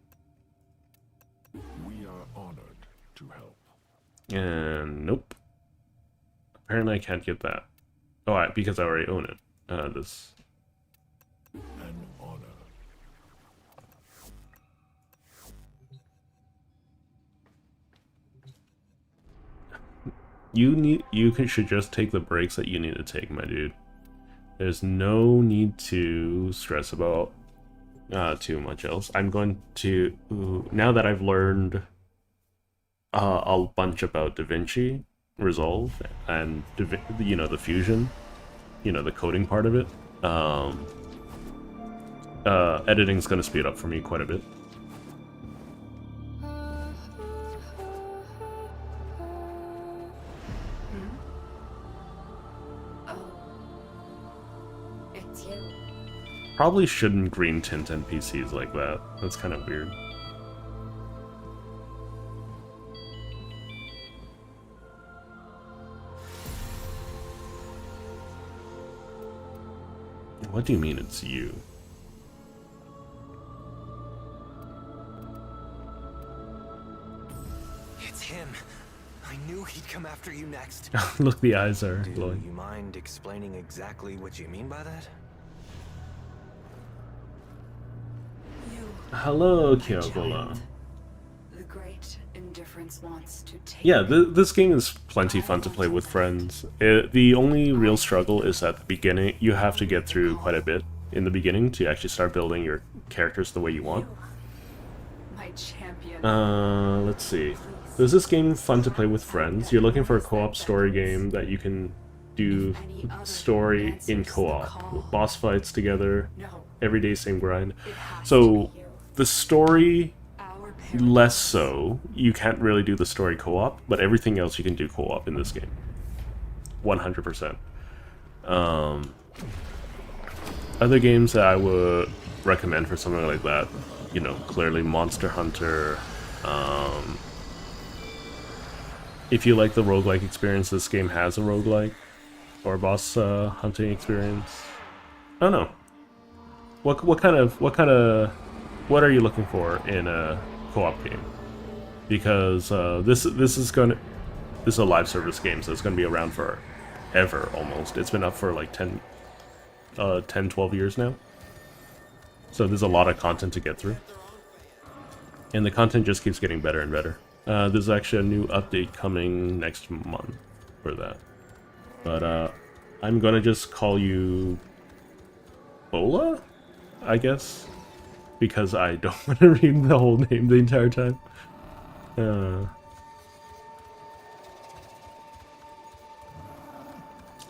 We are honored to help. And nope. Apparently I can't get that. Oh, because I already own it. This. An honor. You should just take the breaks that you need to take, my dude. There's no need to stress about too much else. I'm going to, now that I've learned a bunch about DaVinci Resolve and the fusion, the coding part of it. Editing's gonna speed up for me quite a bit. It's you. Probably shouldn't green tint NPCs like that. That's kind of weird. What do you mean it's you? It's him. I knew he'd come after you next. Look, the eyes are Do glowing. you mind explaining exactly what you mean by that? You. Hello, my Kyogola. child. The great indifference wants to take Yeah, me. this game is plenty fun to play with friends. The only real struggle is at the beginning. You have to get through quite a bit in the beginning to actually start building your characters the way you want. My champion. Let's see. Is this game fun to play with friends? You're looking for a co-op story game that you can do story in co-op. Boss fights together, No, everyday same grind. it has So, to be you. the story, Our parents. less so. You can't really do the story co-op, but everything else you can do co-op in this game. 100%. Other games that I would recommend for something like that, clearly Monster Hunter. If you like the roguelike experience, this game has a roguelike or boss hunting experience. I don't know. What are you looking for in a co-op game? Because this is a live service game, so it's gonna be around for ever almost. It's been up for like 10, 12 years now. So there's a lot of content to get through. And the content just keeps getting better and better. There's actually a new update coming next month for that. But I'm gonna just call you Bola, I guess, because I don't want to read the whole name the entire time.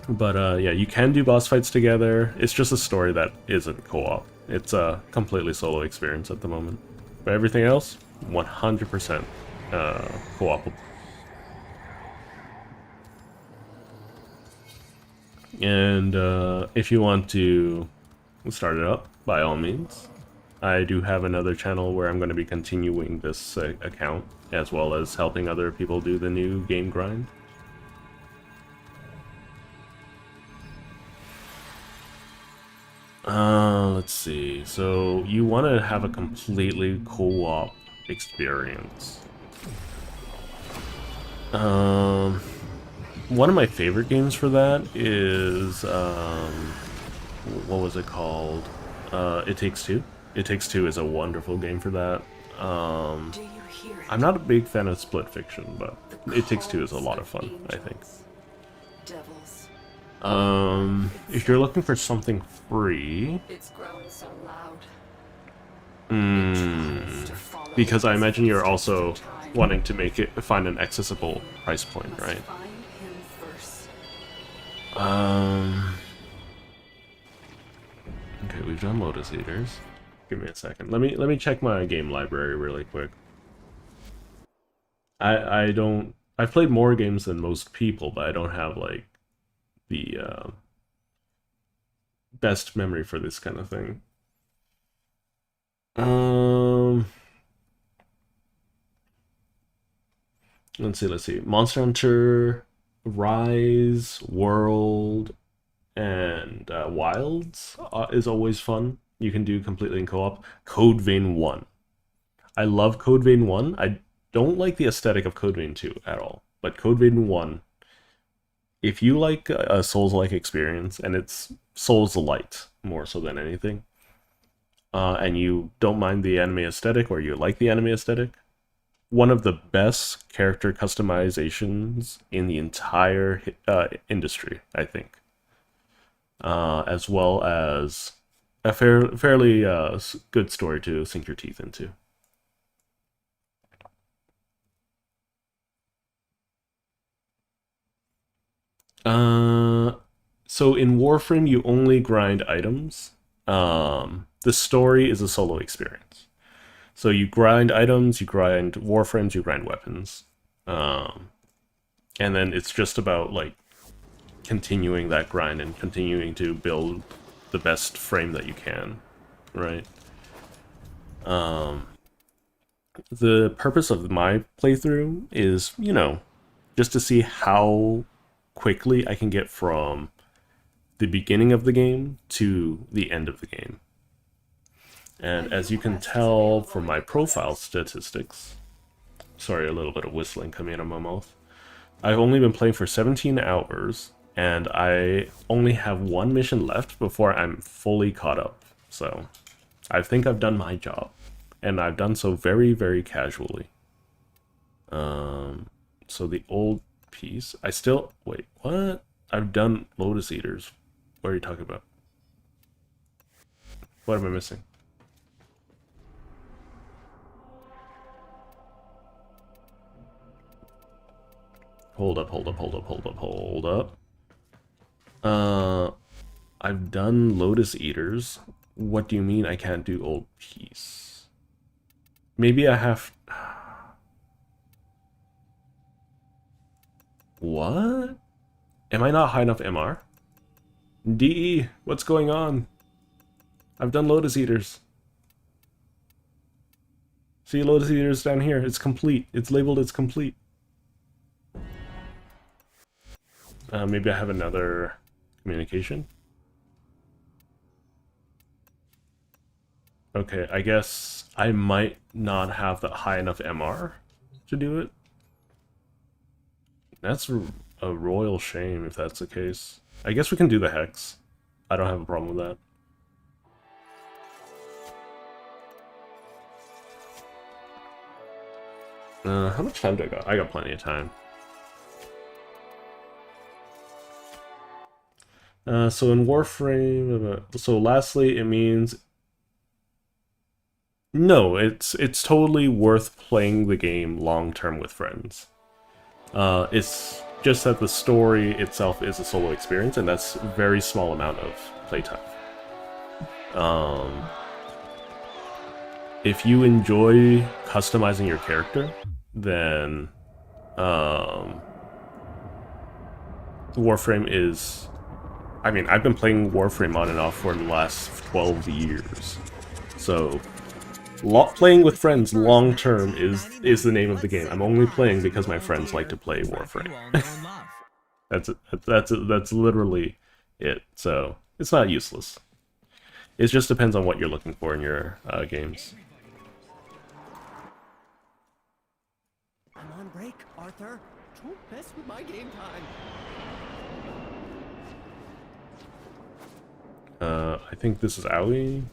But yeah, you can do boss fights together. It's just a story that isn't co-op. It's a completely solo experience at the moment. But everything else, 100% co-op. And if you want to start it up, by all means. I do have another channel where I'm going to be continuing this account, as well as helping other people do the new game grind. Let's see. So you want to have a completely co-op experience. One of my favorite games for that is what was it called? It Takes Two. It Takes Two is a wonderful game for that. Do you hear it? I'm not a big fan of split fiction, but The It Takes Two is a calls lot of fun, I think. angels. Devils. If you're looking for something free, It's grown so loud. because I imagine you're also wanting to find an accessible price point, right? Find him first. Okay, we've done Lotus Eaters. Give me a second. Let me check my game library really quick. I've played more games than most people, but I don't have like the best memory for this kind of thing. Let's see. Monster Hunter, Rise, World, and Wilds is always fun. You can do completely in co-op. Code Vein 1. I love Code Vein 1. I don't like the aesthetic of Code Vein 2 at all. But Code Vein 1, if you like a Souls-like experience, and it's Souls-light more so than anything, and you don't mind the anime aesthetic, or you like the anime aesthetic, one of the best character customizations in the entire industry, I think. As well as a fairly good story to sink your teeth into. So in Warframe, you only grind items. The story is a solo experience. So you grind items, you grind Warframes, you grind weapons. And then it's just about, like, continuing that grind and continuing to build the best frame that you can, right? The purpose of my playthrough is, you know, just to see how quickly I can get from the beginning of the game to the end of the game. And as you can tell from my profile statistics, sorry, a little bit of whistling coming out of my mouth, I've only been playing for 17 hours, and I only have one mission left before I'm fully caught up. So I think I've done my job, and I've done so very, very casually. So the old piece, I still, wait, what? I've done Lotus Eaters. What are you talking about? What am I missing? Hold up. I've done Lotus Eaters. What do you mean I can't do old piece? Maybe I have... What? Am I not high enough MR? DE, what's going on? I've done Lotus Eaters. See, Lotus Eaters down here. It's complete. It's labeled as complete. Maybe I have another communication. Okay, I guess I might not have the high enough MR to do it. That's a royal shame if that's the case. I guess we can do the Hex. I don't have a problem with that. How much time do I got? I got plenty of time. So in Warframe, so lastly, it means no, it's totally worth playing the game long-term with friends. It's just that the story itself is a solo experience, and that's a very small amount of playtime. If you enjoy customizing your character, then Warframe is... I mean, I've been playing Warframe on and off for the last 12 years. So, playing with friends long term is the name of the game. I'm only playing because my friends like to play Warframe. That's literally it. So, it's not useless. It just depends on what you're looking for in your games. I'm on break, Arthur. Don't mess with my game time. I think this is Owie.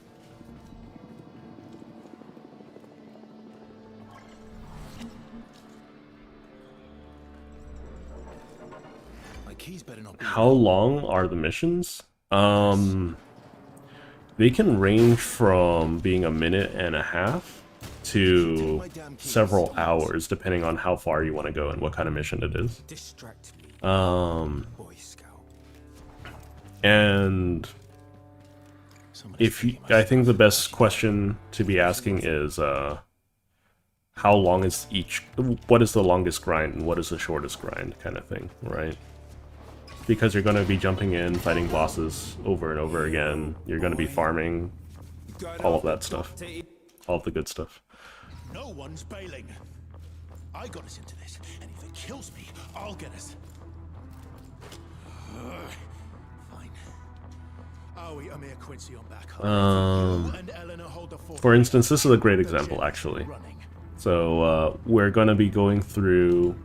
How long are the missions? They can range from being a minute and a half to several hours, depending on how far you want to go and what kind of mission it is. And I think the best question to be asking is how long is what is the longest grind and what is the shortest grind kind of thing, right? Because you're going to be jumping in, fighting bosses over and over again, you're going to be farming, all of that stuff, all of the good stuff. No one's bailing. I got us into this, and if it kills me, I'll get us. For instance, this is a great example, actually. So, we're going to be going through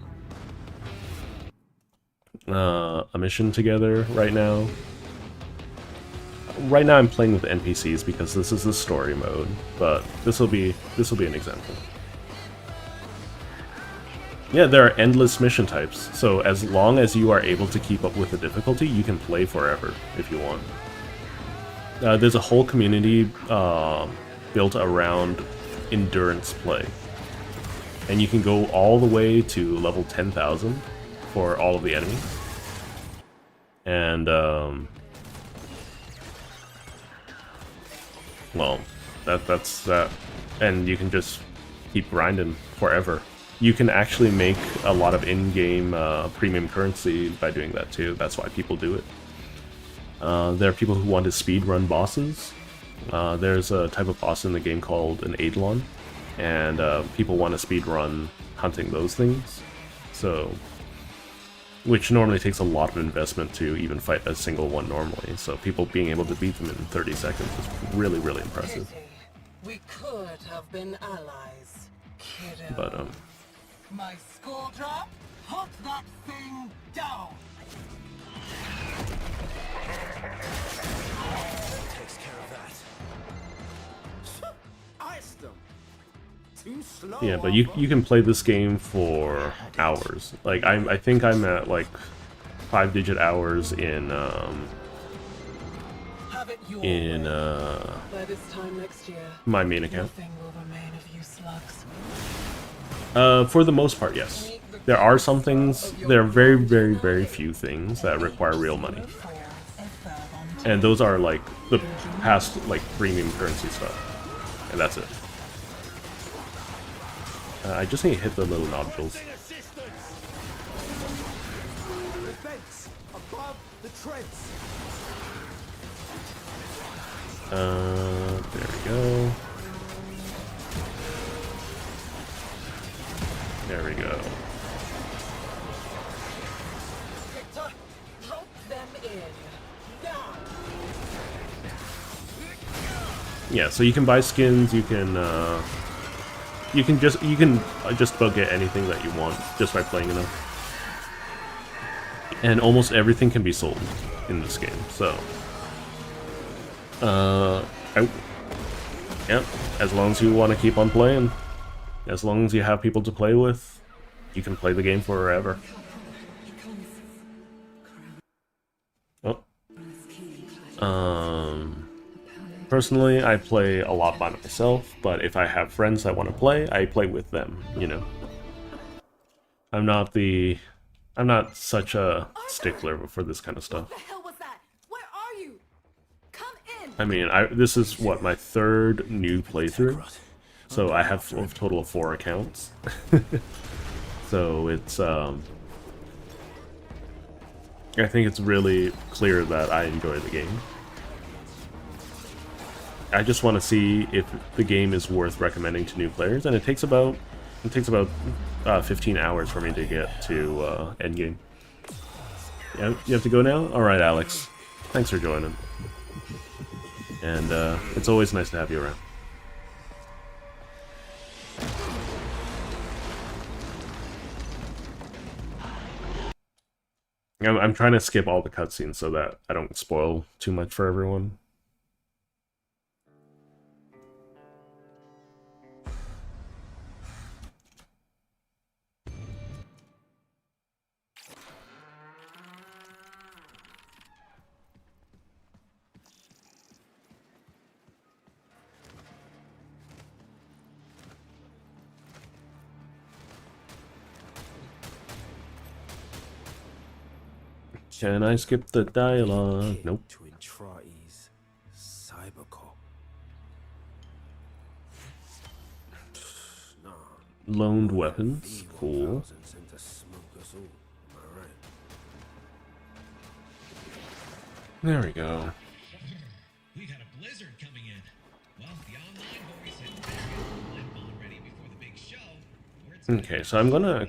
a mission together right now. Right now I'm playing with NPCs because this is the story mode, but this will be an example. Yeah, there are endless mission types, so as long as you are able to keep up with the difficulty, you can play forever if you want. There's a whole community built around endurance play. And you can go all the way to level 10,000 for all of the enemies. And well, that's that, and you can just keep grinding forever. You can actually make a lot of in-game premium currency by doing that too. That's why people do it. There are people who want to speedrun bosses. There's a type of boss in the game called an Eidolon, and people want to speedrun hunting those things. So, which normally takes a lot of investment to even fight a single one normally. So people being able to beat them in 30 seconds is really, really impressive. We could have been allies, kiddo. But My skull drop? Put that thing down! Takes care of that. Iced them. Too slow. yeah, but you can play this game for hours. Like I think I'm at like 5-digit hours in Have it your in way. By this time next year, my main account. nothing will remain of you slugs. For the most part, yes. There are some things, there are very, very, very few things that require real money. And those are like the past like premium currency stuff. And that's it. I just need to hit the little nodules. Defense above the treads. There we go. There we go. Victor, rope them in. Now! Yeah, so you can buy skins, you can just about get anything that you want just by playing enough. And almost everything can be sold in this game, so yeah, as long as you want to keep on playing, as long as you have people to play with, you can play the game forever. Oh. Personally, I play a lot by myself, but if I have friends that want to play, I play with them, you know. I'm not such a stickler for this kind of stuff. What the hell was that? Where are you? Come in. I mean, this is what, my third new playthrough, so I have a total of 4 accounts. So it's I think it's really clear that I enjoy the game. I just want to see if the game is worth recommending to new players, and it takes about 15 hours for me to get to endgame. Yeah, you have to go now? Alright, Alex. Thanks for joining. And it's always nice to have you around. I'm trying to skip all the cutscenes so that I don't spoil too much for everyone. Can I skip the dialogue? Nope. Loaned weapons. Cool. There we go. We got a blizzard coming in. Well, the online boys said better get the online ready before the big show. Okay, so I'm gonna,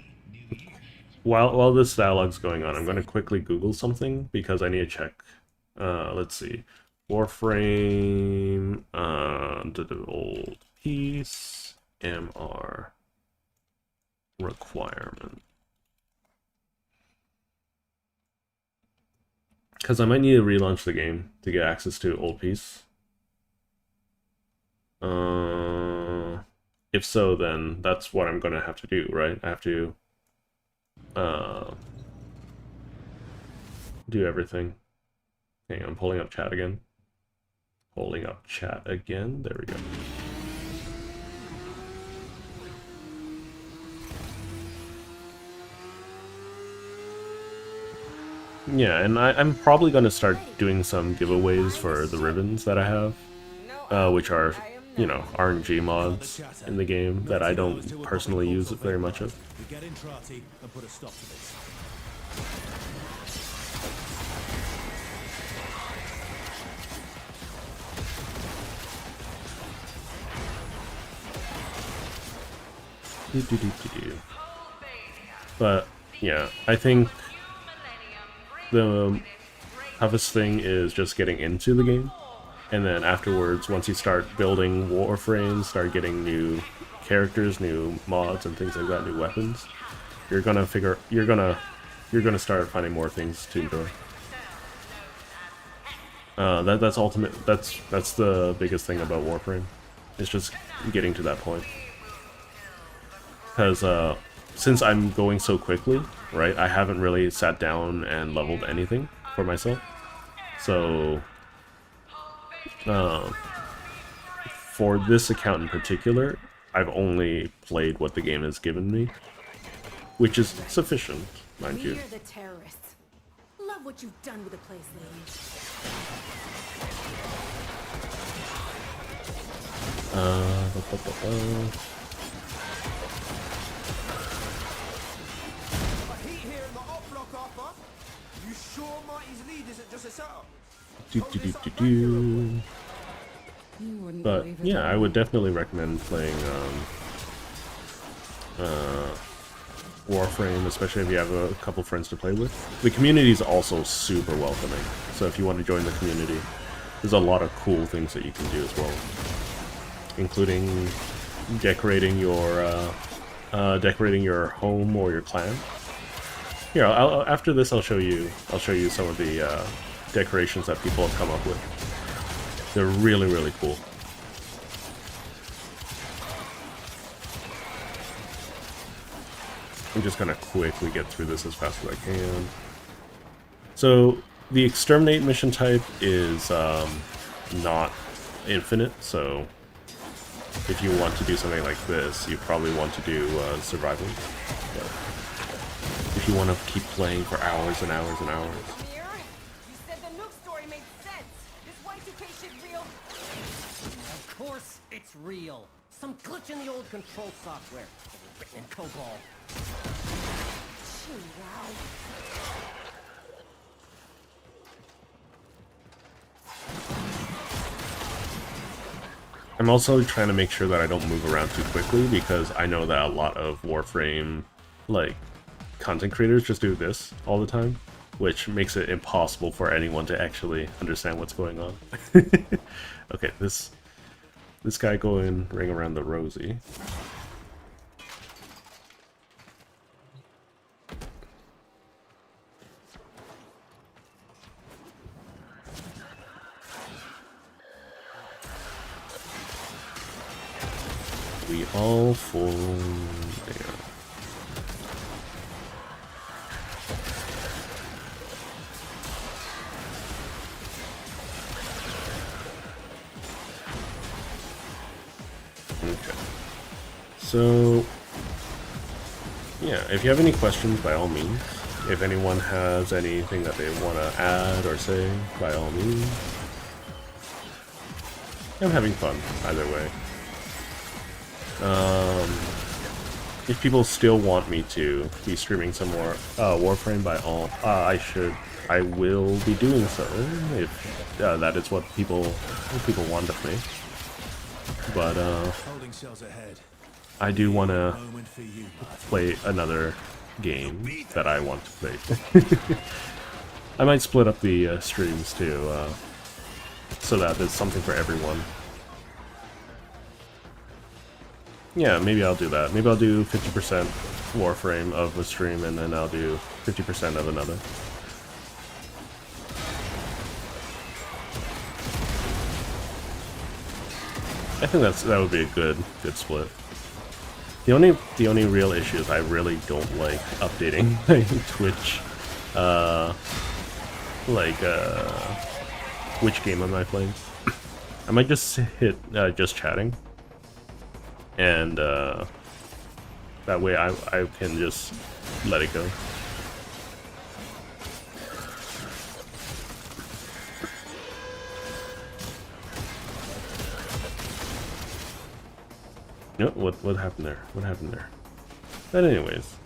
while this dialogue's going on, I'm gonna quickly Google something because I need to check. Let's see, Warframe, the old piece, MR requirement. Because I might need to relaunch the game to get access to old piece. If so, then that's what I'm gonna have to do, right? I have to do everything. Hang on, I'm pulling up chat again. Pulling up chat again. There we go. Yeah, and I'm probably going to start doing some giveaways for the ribbons that I have, which are, you know, RNG mods in the game that I don't personally use very much of. We get in Trati and put a stop to this. But yeah, I think the toughest thing is just getting into the game, and then afterwards, once you start building Warframes, start getting new characters, new mods, and things like that, new weapons, you're gonna start finding more things to enjoy. That's the biggest thing about Warframe. It's just getting to that point. Because since I'm going so quickly, right, I haven't really sat down and leveled anything for myself. So, for this account in particular, I've only played what the game has given me, which is sufficient, mind you. We're the terrorists. Love what you've done with the place lately. You sure Marty's lead isn't just a setup? But yeah, I would definitely recommend playing Warframe, especially if you have a couple friends to play with. The community is also super welcoming, so if you want to join the community, there's a lot of cool things that you can do as well, including decorating your home or your clan. Here, after this, I'll show you some of the decorations that people have come up with. They're really, really cool. I'm just gonna quickly get through this as fast as I can. So the exterminate mission type is not infinite, so if you want to do something like this, you probably want to do survival. But if you want to keep playing for hours and hours and hours. You said the Nook story made sense. This Y2K shit real? Of course it's real. Some glitch in the old control software. Written in COBOL. Wow. I'm also trying to make sure that I don't move around too quickly, because I know that a lot of Warframe, like, content creators just do this all the time, which makes it impossible for anyone to actually understand what's going on. Okay, this guy going ring around the rosy. We all fall down. Okay. So, yeah, if you have any questions, by all means. If anyone has anything that they want to add or say, by all means. I'm having fun, either way. If people still want me to be streaming some more Warframe, by all, I will be doing so if that is what people want of me. But I do want to play another game that I want to play. I might split up the streams too, so that there's something for everyone. Yeah, maybe I'll do that. Maybe I'll do 50% Warframe of a stream, and then I'll do 50% of another. I think that would be a good split. The only real issue is I really don't like updating my Twitch. Which game am I playing? I might just hit just chatting. And that way I can just let it go. No, what happened there? What happened there? But anyways,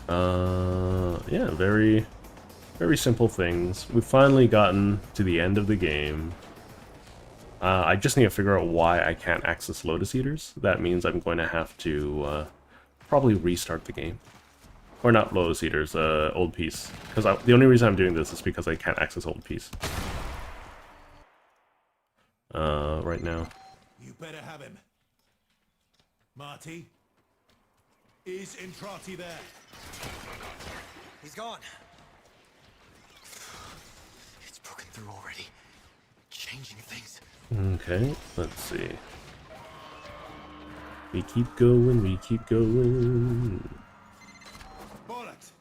yeah, very simple things. We've finally gotten to the end of the game. I just need to figure out why I can't access Lotus Eaters. That means I'm going to have to probably restart the game. Or not Lotus Eaters, Old Peace. Because the only reason I'm doing this is because I can't access Old Peace. Right now. You better have him. Marty? Is Entrati there? He's gone. It's broken through already. Changing things. Okay, let's see. We keep going, we keep going. Bollocks!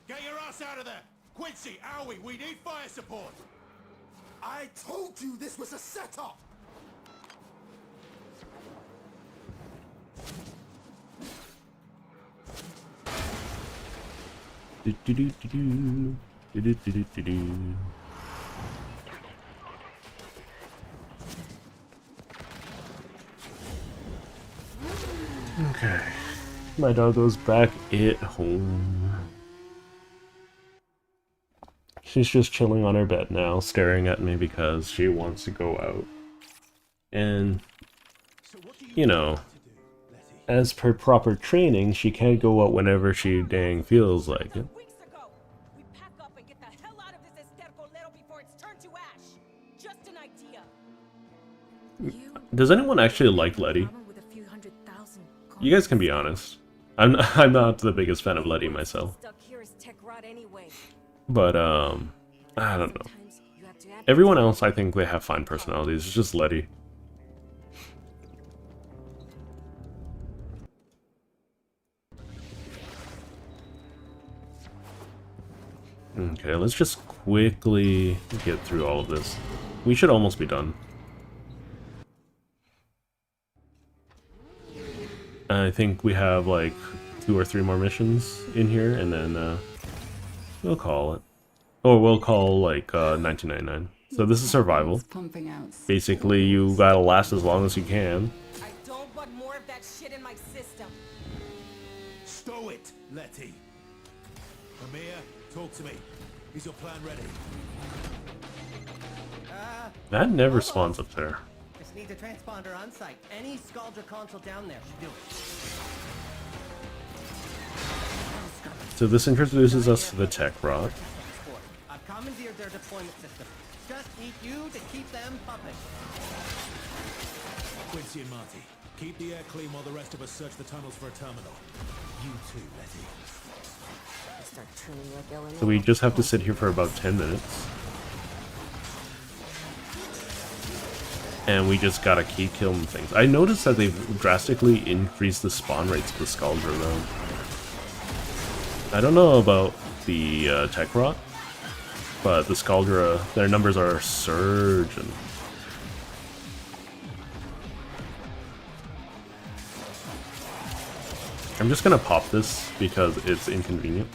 Get your ass out of there! Quincy, Owie, we need fire support! I told you this was a setup! Do do do do do do do do do do. Okay, my doggo's back at home. She's just chilling on her bed now, staring at me because she wants to go out. And, you know, as per proper training, she can't go out whenever she dang feels like it. Does anyone actually like Letty? You guys can be honest. I'm not the biggest fan of Letty myself. But, I don't know. Everyone else, I think they have fine personalities. It's just Letty. Okay, let's just quickly get through all of this. We should almost be done. I think we have like 2 or 3 more missions in here, and then we'll call it. Or we'll call like 1999. So this is survival. Basically, you gotta last as long as you can. I don't want more of that shit in my system. Stow it, Letty. Amir, talk to me. Is your plan ready? That never spawns up there. Just need the transponder on site. Any Scaldra console down there should do it. So this introduces us to the tech rod. I've commandeered their deployment system. Just need you to keep them pumping. Quincy and Marty, keep the air clean while the rest of us search the tunnels for a terminal. You too, Letty. So we just have to sit here for about 10 minutes. And we just gotta keep killing things. I noticed that they've drastically increased the spawn rates of the Scaldra though. I don't know about the tech rot, but the Scaldra, their numbers are surging. I'm just gonna pop this because it's inconvenient.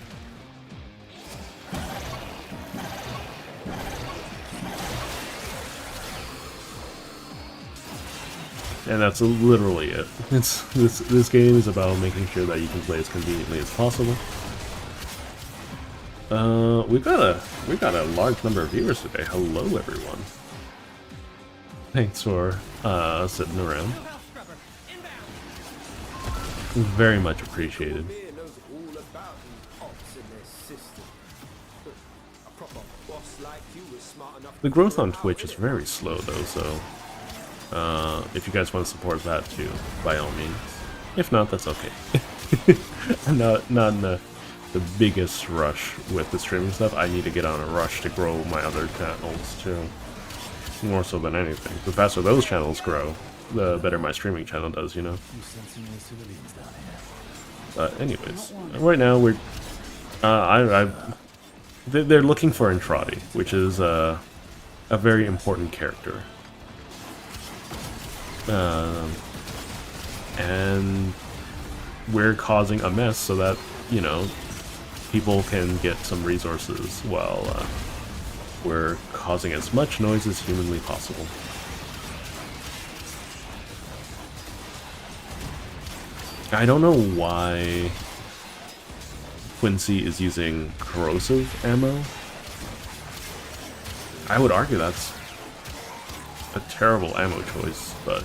And that's literally it. This game is about making sure that you can play as conveniently as possible. We got a large number of viewers today. Hello, everyone. Thanks for sitting around. Very much appreciated. The growth on Twitch is very slow though, so if you guys want to support that too, by all means. If not, that's okay. I'm not in the biggest rush with the streaming stuff. I need to get on a rush to grow my other channels too. More so than anything. The faster those channels grow, the better my streaming channel does, you know? But anyways, right now we're... they're looking for Entrati, which is a very important character. And we're causing a mess so that, you know, people can get some resources while we're causing as much noise as humanly possible. I don't know why Quincy is using corrosive ammo. I would argue that's a terrible ammo choice, but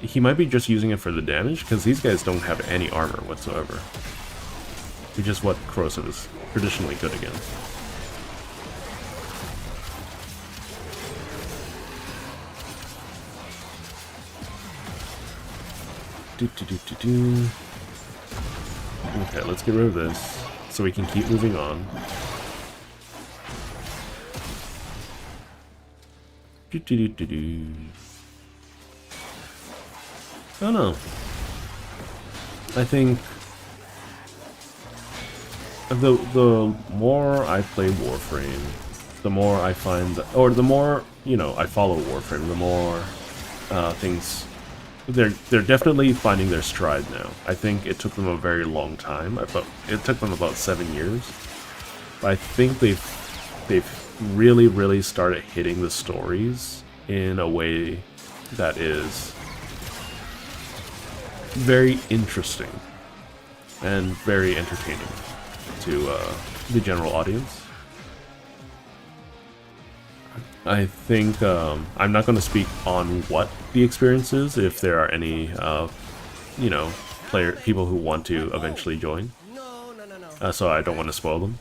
he might be just using it for the damage, because these guys don't have any armor whatsoever, which is what corrosive is traditionally good against. Okay, let's get rid of this so we can keep moving on. I don't know. I think the more I play Warframe, the more I find that, or the more, you know, I follow Warframe, the more things, they're definitely finding their stride now. I think it took them a very long time. It took them about 7 years. But I think they've really started hitting the stories in a way that is very interesting and very entertaining to the general audience. I think I'm not going to speak on what the experience is, if there are any, you know, people who want to eventually join. So I don't want to spoil them.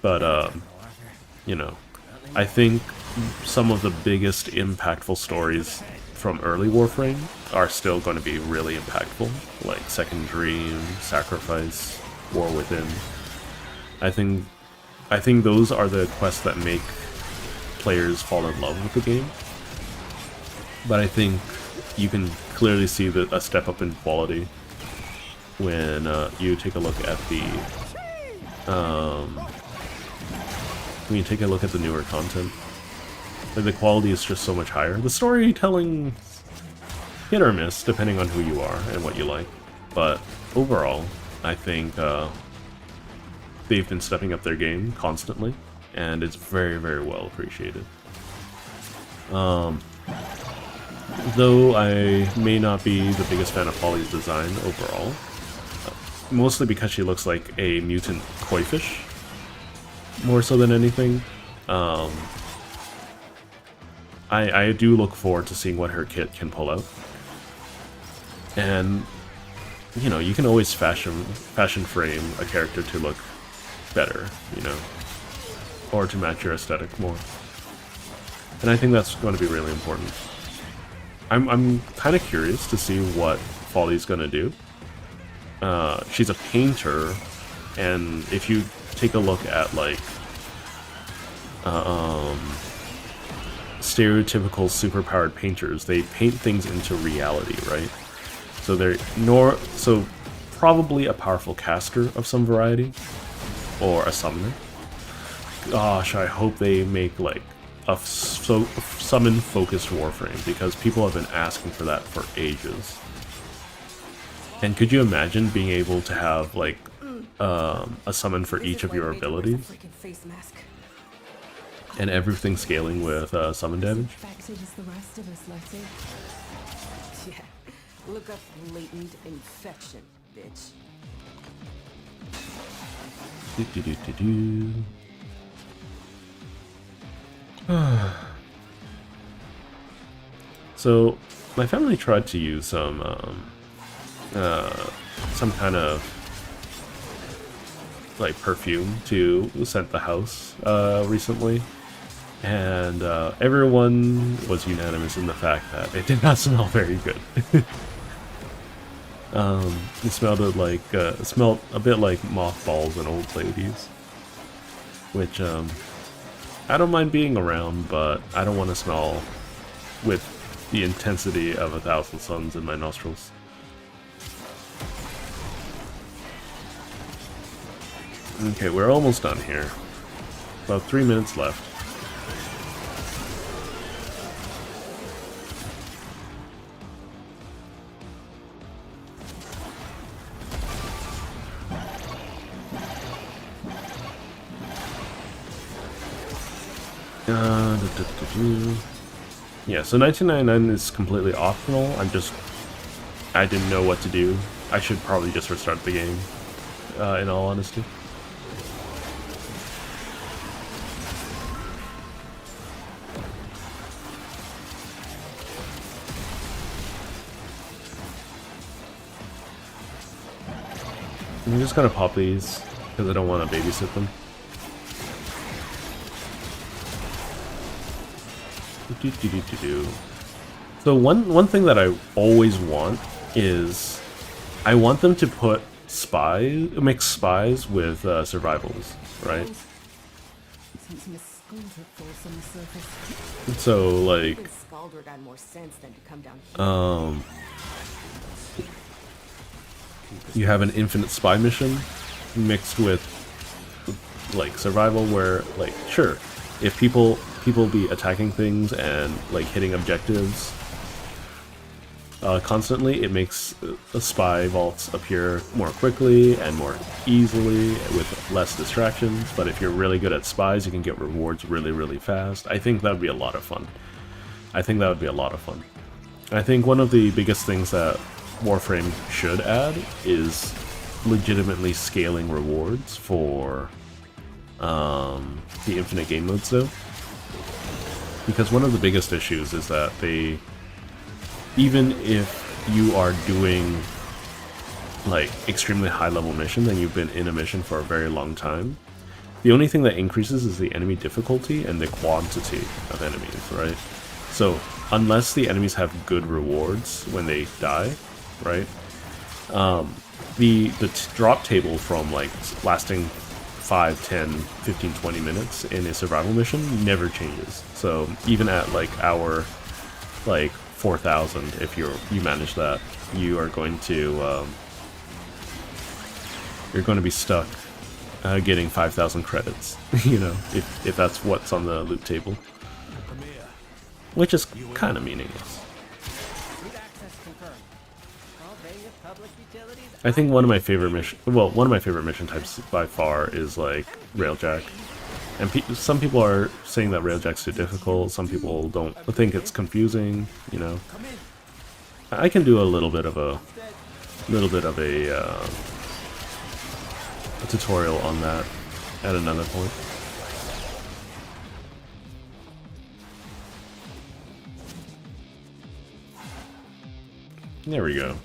But, you know, I think some of the biggest impactful stories from early Warframe are still going to be really impactful, like Second Dream, Sacrifice, War Within. I think those are the quests that make players fall in love with the game. But I think you can clearly see a step up in quality when you take a look at the newer content. Like, the quality is just so much higher. The storytelling, hit or miss, depending on who you are and what you like. But overall, I think they've been stepping up their game constantly, and it's very well appreciated. Though I may not be the biggest fan of Polly's design overall, mostly because she looks like a mutant koi fish, more so than anything. I do look forward to seeing what her kit can pull out. And, you know, you can always fashion frame a character to look better, you know, or to match your aesthetic more. And I think that's going to be really important. I'm kind of curious to see what Folly's going to do. She's a painter, and if you take a look at, like, stereotypical superpowered painters, they paint things into reality, right? So they're probably a powerful caster of some variety, or a summoner. Gosh, I hope they make like a summon focused Warframe, because people have been asking for that for ages. And could you imagine being able to have like a summon for each of your abilities? And everything scaling with summon damage? Yeah, look up latent infection, bitch. So, my family tried to use some kind of like perfume to scent the house recently, and everyone was unanimous in the fact that it did not smell very good. It smelled a bit like mothballs and old ladies, which I don't mind being around, but I don't want to smell with the intensity of 1,000 suns in my nostrils. Okay, we're almost done here. About 3 minutes left. Yeah, so 1999 is completely optional. I didn't know what to do. I should probably just restart the game, in all honesty. I'm just gonna pop these because I don't want to babysit them. So one thing that I always want is I want them to put mix spies with survivals, right? So like, you have an infinite spy mission mixed with like survival, where like sure, if people be attacking things and like hitting objectives constantly, it makes spy vaults appear more quickly and more easily with less distractions. But if you're really good at spies, you can get rewards really fast. I think that would be a lot of fun. I think one of the biggest things that Warframe should add is legitimately scaling rewards for the infinite game modes though. Because one of the biggest issues is that even if you are doing like extremely high level mission and you've been in a mission for a very long time, the only thing that increases is the enemy difficulty and the quantity of enemies, right? So unless the enemies have good rewards when they die, right? The drop table from like lasting 5, 10, 15, 20 minutes in a survival mission never changes. So even at like hour like 4,000, if you manage that, you are going to be stuck getting 5,000 credits, you know, if that's what's on the loot table, which is kind of meaningless. I think one of my favorite mission types by far is like Railjack, and some people are saying that Railjack's too difficult. Some people don't think it's confusing. You know, I can do a little bit of a tutorial on that at another point. There we go.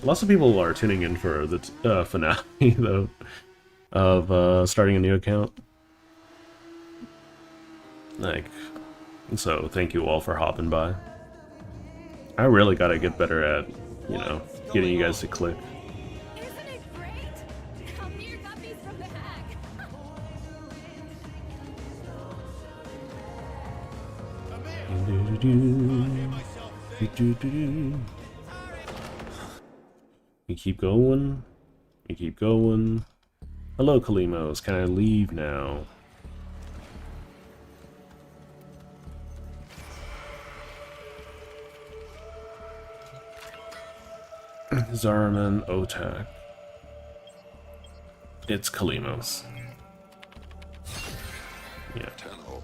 Lots of people are tuning in for the finale, though, of starting a new account. Like, so thank you all for hopping by. I really gotta get better at, you know, getting you guys to click. Isn't it great? Come here, guppies from the hack. We keep going. We keep going. Hello, Kalimos. Can I leave now? Zaraman Otak. It's Kalimos. Yeah. Tenno,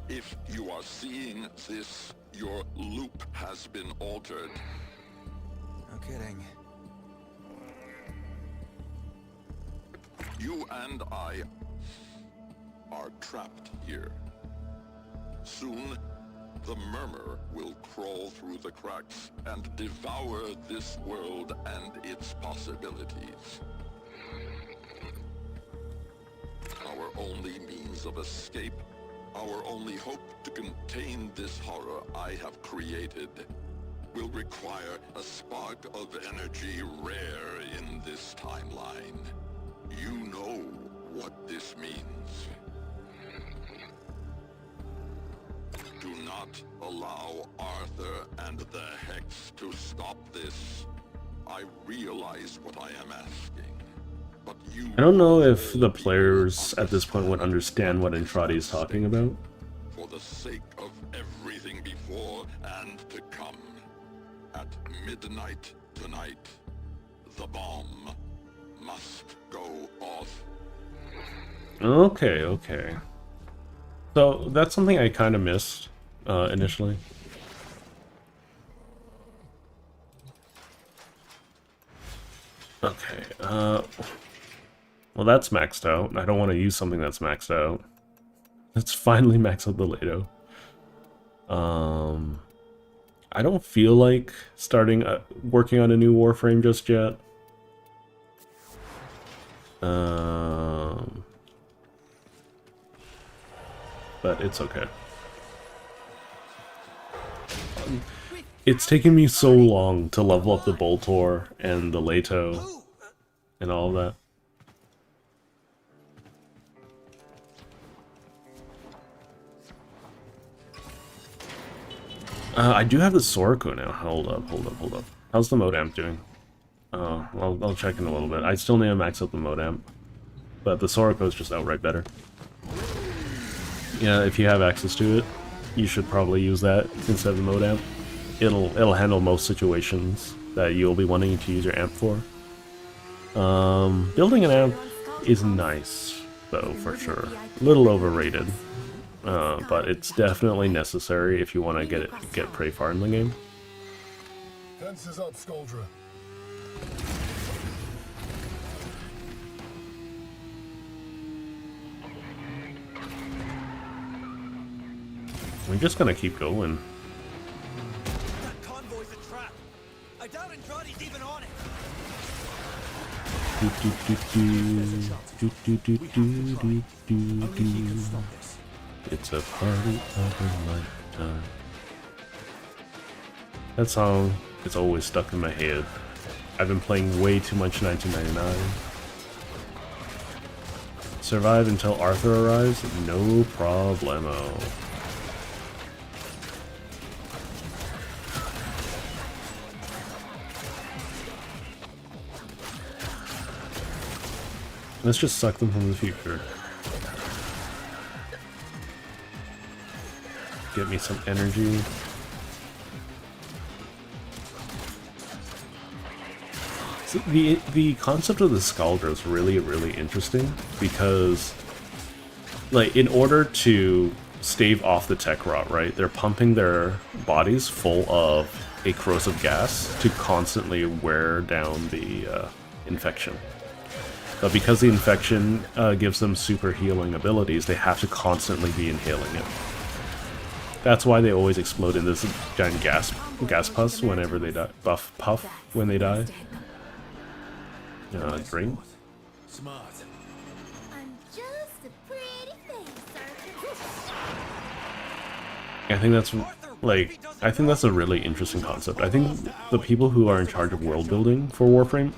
if you are seeing this, your loop has been altered. No kidding. You and I are trapped here. Soon, the Murmur will crawl through the cracks and devour this world and its possibilities. Our only means of escape, our only hope to contain this horror I have created, will require a spark of energy rare in this timeline. You know what this means. Do not allow Arthur and the Hex to stop this. I realize what I am asking, but you... I don't know if the players at this point would understand what Entrati is talking about. For the sake of everything before and to come, at midnight tonight, the bomb must go off. Okay, okay. So that's something I kind of missed initially. Okay, well that's maxed out. I don't want to use something that's maxed out. Let's finally max out the Lado. I don't feel like starting working on a new Warframe just yet. But it's okay. It's taken me so long to level up the Boltor and the Leto and all of that. I do have the Sorako now. Hold up. How's the Modamp doing? Oh, well, I'll check in a little bit. I still need to max out the Modamp, but the Sorako is just outright better. Yeah, if you have access to it, you should probably use that instead of the Modamp. It'll handle most situations that you'll be wanting to use your amp for. Building an amp is nice, though, for sure. A little overrated. But it's definitely necessary if you want to get pretty far in the game. Fences up, Skuldra. We're just gonna keep going. That convoy's a trap. I doubt Andrade's even on it. It's a party of a lifetime. That song is always stuck in my head. I've been playing way too much 1999. Survive until Arthur arrives? No problemo. Let's just suck them from the future. Get me some energy. So the concept of the Skaldra is really interesting because, like, in order to stave off the tech rot, right, they're pumping their bodies full of a corrosive gas to constantly wear down the infection. But because the infection gives them super healing abilities, they have to constantly be inhaling it. That's why they always explode in this giant gas puffs whenever they die. Puff when they die. Drink. Smart. I'm just a pretty face, I think that's a really interesting concept. I think the people who are in charge of world building for Warframe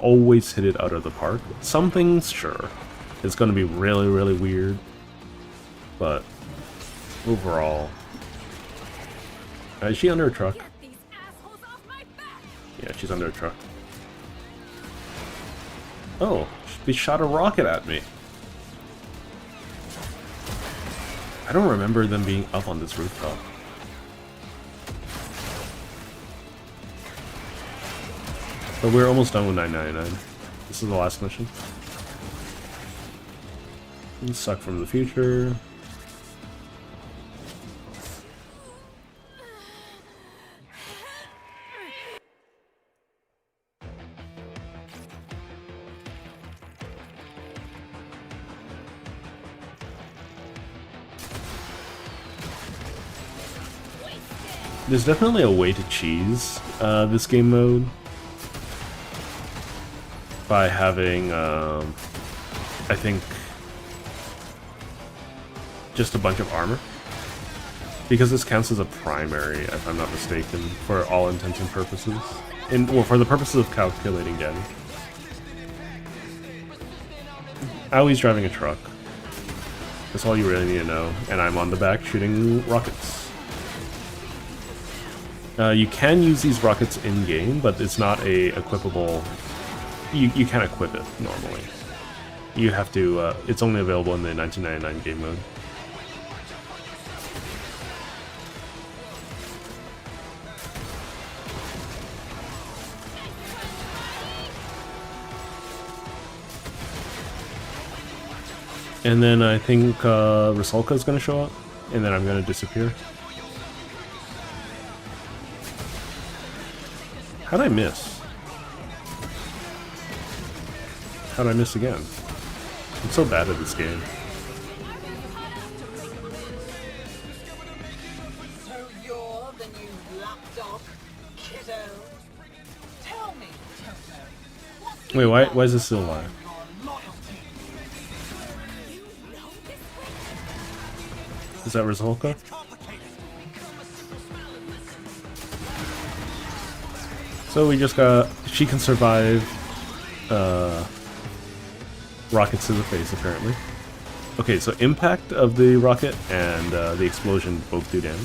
always hit it out of the park. Some things, sure, it's going to be really weird, but overall, is she under a truck? Yeah, she's under a truck. Oh, they shot a rocket at me. I don't remember them being up on this rooftop. But we're almost done with 999. This is the last mission. Suck from the future. There's definitely a way to cheese this game mode by having, I think, just a bunch of armor. Because this counts as a primary, if I'm not mistaken, for all intents and purposes. Well, for the purposes of calculating damage. Aui's driving a truck. That's all you really need to know. And I'm on the back shooting rockets. You can use these rockets in-game, but it's not a equipable... You can't equip it, normally. You have to... it's only available in the 1999 game mode. And then I think Rusalka is going to show up, and then I'm going to disappear. How'd I miss? How'd I miss again? I'm so bad at this game. So you're the new lapdog, kiddo? Tell me, Toto. Wait, why is this still alive? Is that Rusalka? So we just got... She can survive rockets to the face, apparently. Okay, so impact of the rocket and the explosion both do damage.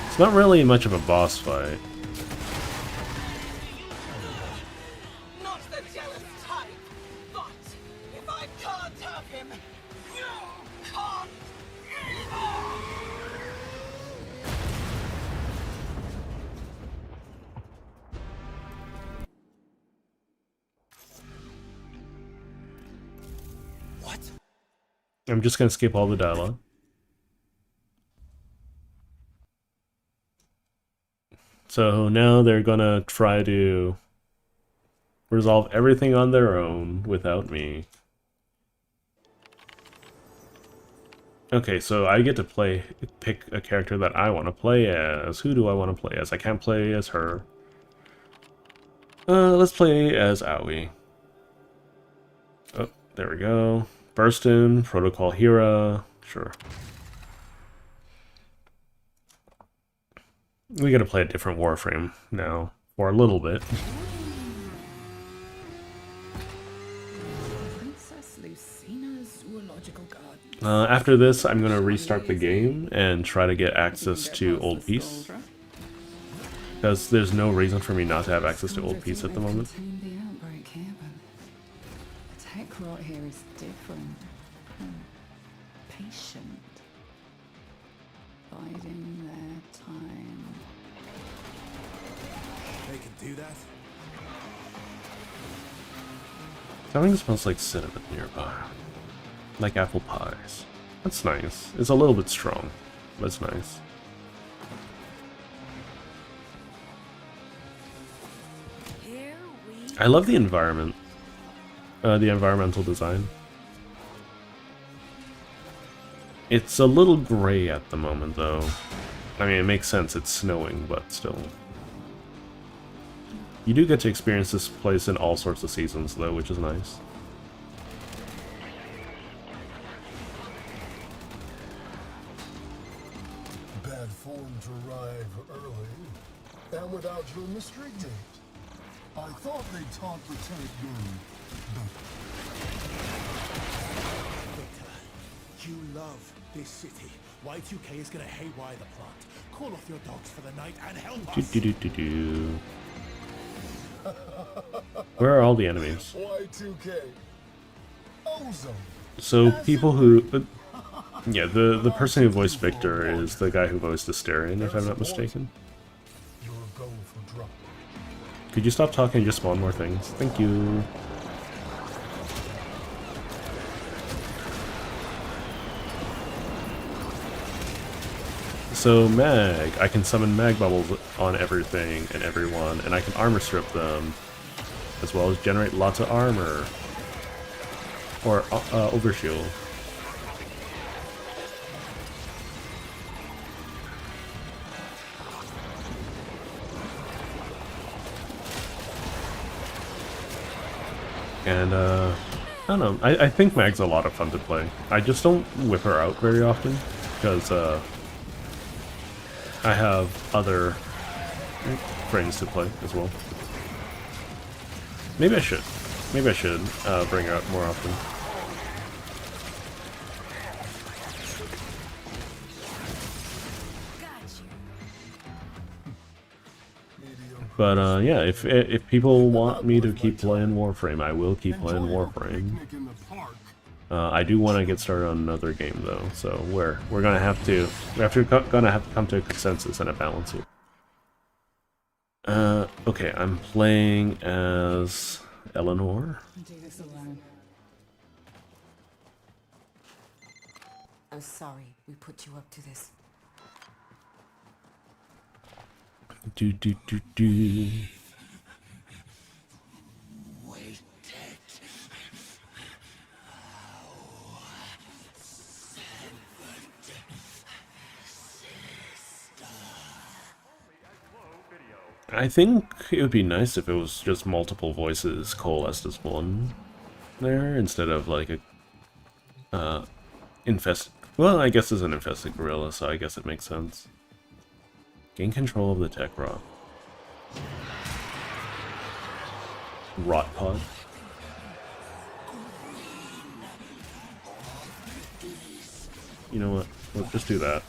It's not really much of a boss fight. Not the jealous type, but if I can't have him, you can't either! What? I'm just gonna skip all the dialogue. So now they're gonna try to resolve everything on their own without me. Okay, so I get to pick a character that I want to play as. Who do I want to play as? I can't play as her. Let's play as Aoi. Oh, there we go. Burstin, Protocol Hera, sure. We gotta play a different Warframe now, for a little bit. Princess Lucina's zoological garden. After this, I'm gonna restart the game and try to get access to Old Peace. Because there's no reason for me not to have access to Old Peace at the moment. The outbreak here, but the tech rot here is different. Patient. Biding their time. They can do that? Something smells like cinnamon nearby. Like apple pies. That's nice. It's a little bit strong, but it's nice. I love the environment. The environmental design. It's a little gray at the moment, though. I mean, it makes sense, it's snowing, but still. You do get to experience this place in all sorts of seasons, though, which is nice. Bad form to arrive early, and without your mystery date. I thought they taught Lieutenant Yoon better. Victor, you love this city. Y2K is gonna haywire the plot. Call off your dogs for the night and help us. Where are all the enemies? Y2K. Ozone. So people who... yeah, the person who voiced Victor is the guy who voiced Asterion, if I'm not mistaken. You're a go for drop. Could you stop talking and just spawn more things? Thank you. So mag, I can summon mag bubbles on everything and everyone, and I can armor strip them, as well as generate lots of armor. Or overshield. And I don't know, I think Mag's a lot of fun to play. I just don't whip her out very often, because I have other friends to play as well. Maybe I should. Maybe I should bring her up more often. But yeah, if people want me to keep playing Warframe, I will keep playing Warframe. I do want to get started on another game though, so we're gonna have to come to a consensus and a balance here. Okay, I'm playing as Eleanor. Do this alone. I'm sorry we put you up to this. Do do do do. I think it would be nice if it was just multiple voices coalesced as one there, instead of like a infested. Well, I guess it's an infested gorilla, so I guess it makes sense. Gain control of the tech rot. Rot pod. You know what? Let's just do that.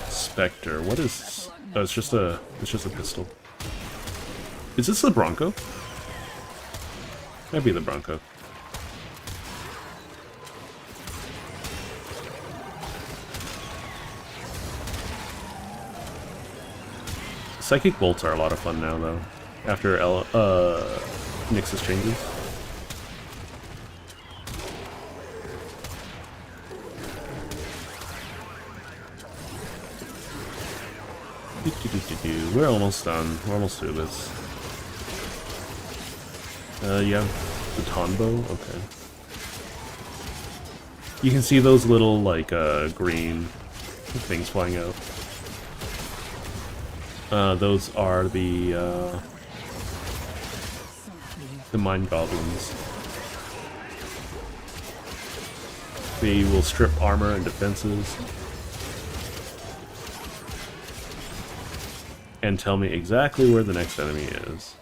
Spectre. What is? Oh, it's just a pistol. Is this the Bronco? Might be the Bronco. Psychic bolts are a lot of fun now, though. After Nyx's changes. We're almost done. We're almost through this. You have the Tonbo? Okay. You can see those little, like, green things flying out. Those are the Mind Goblins. They will strip armor and defenses. And tell me exactly where the next enemy is.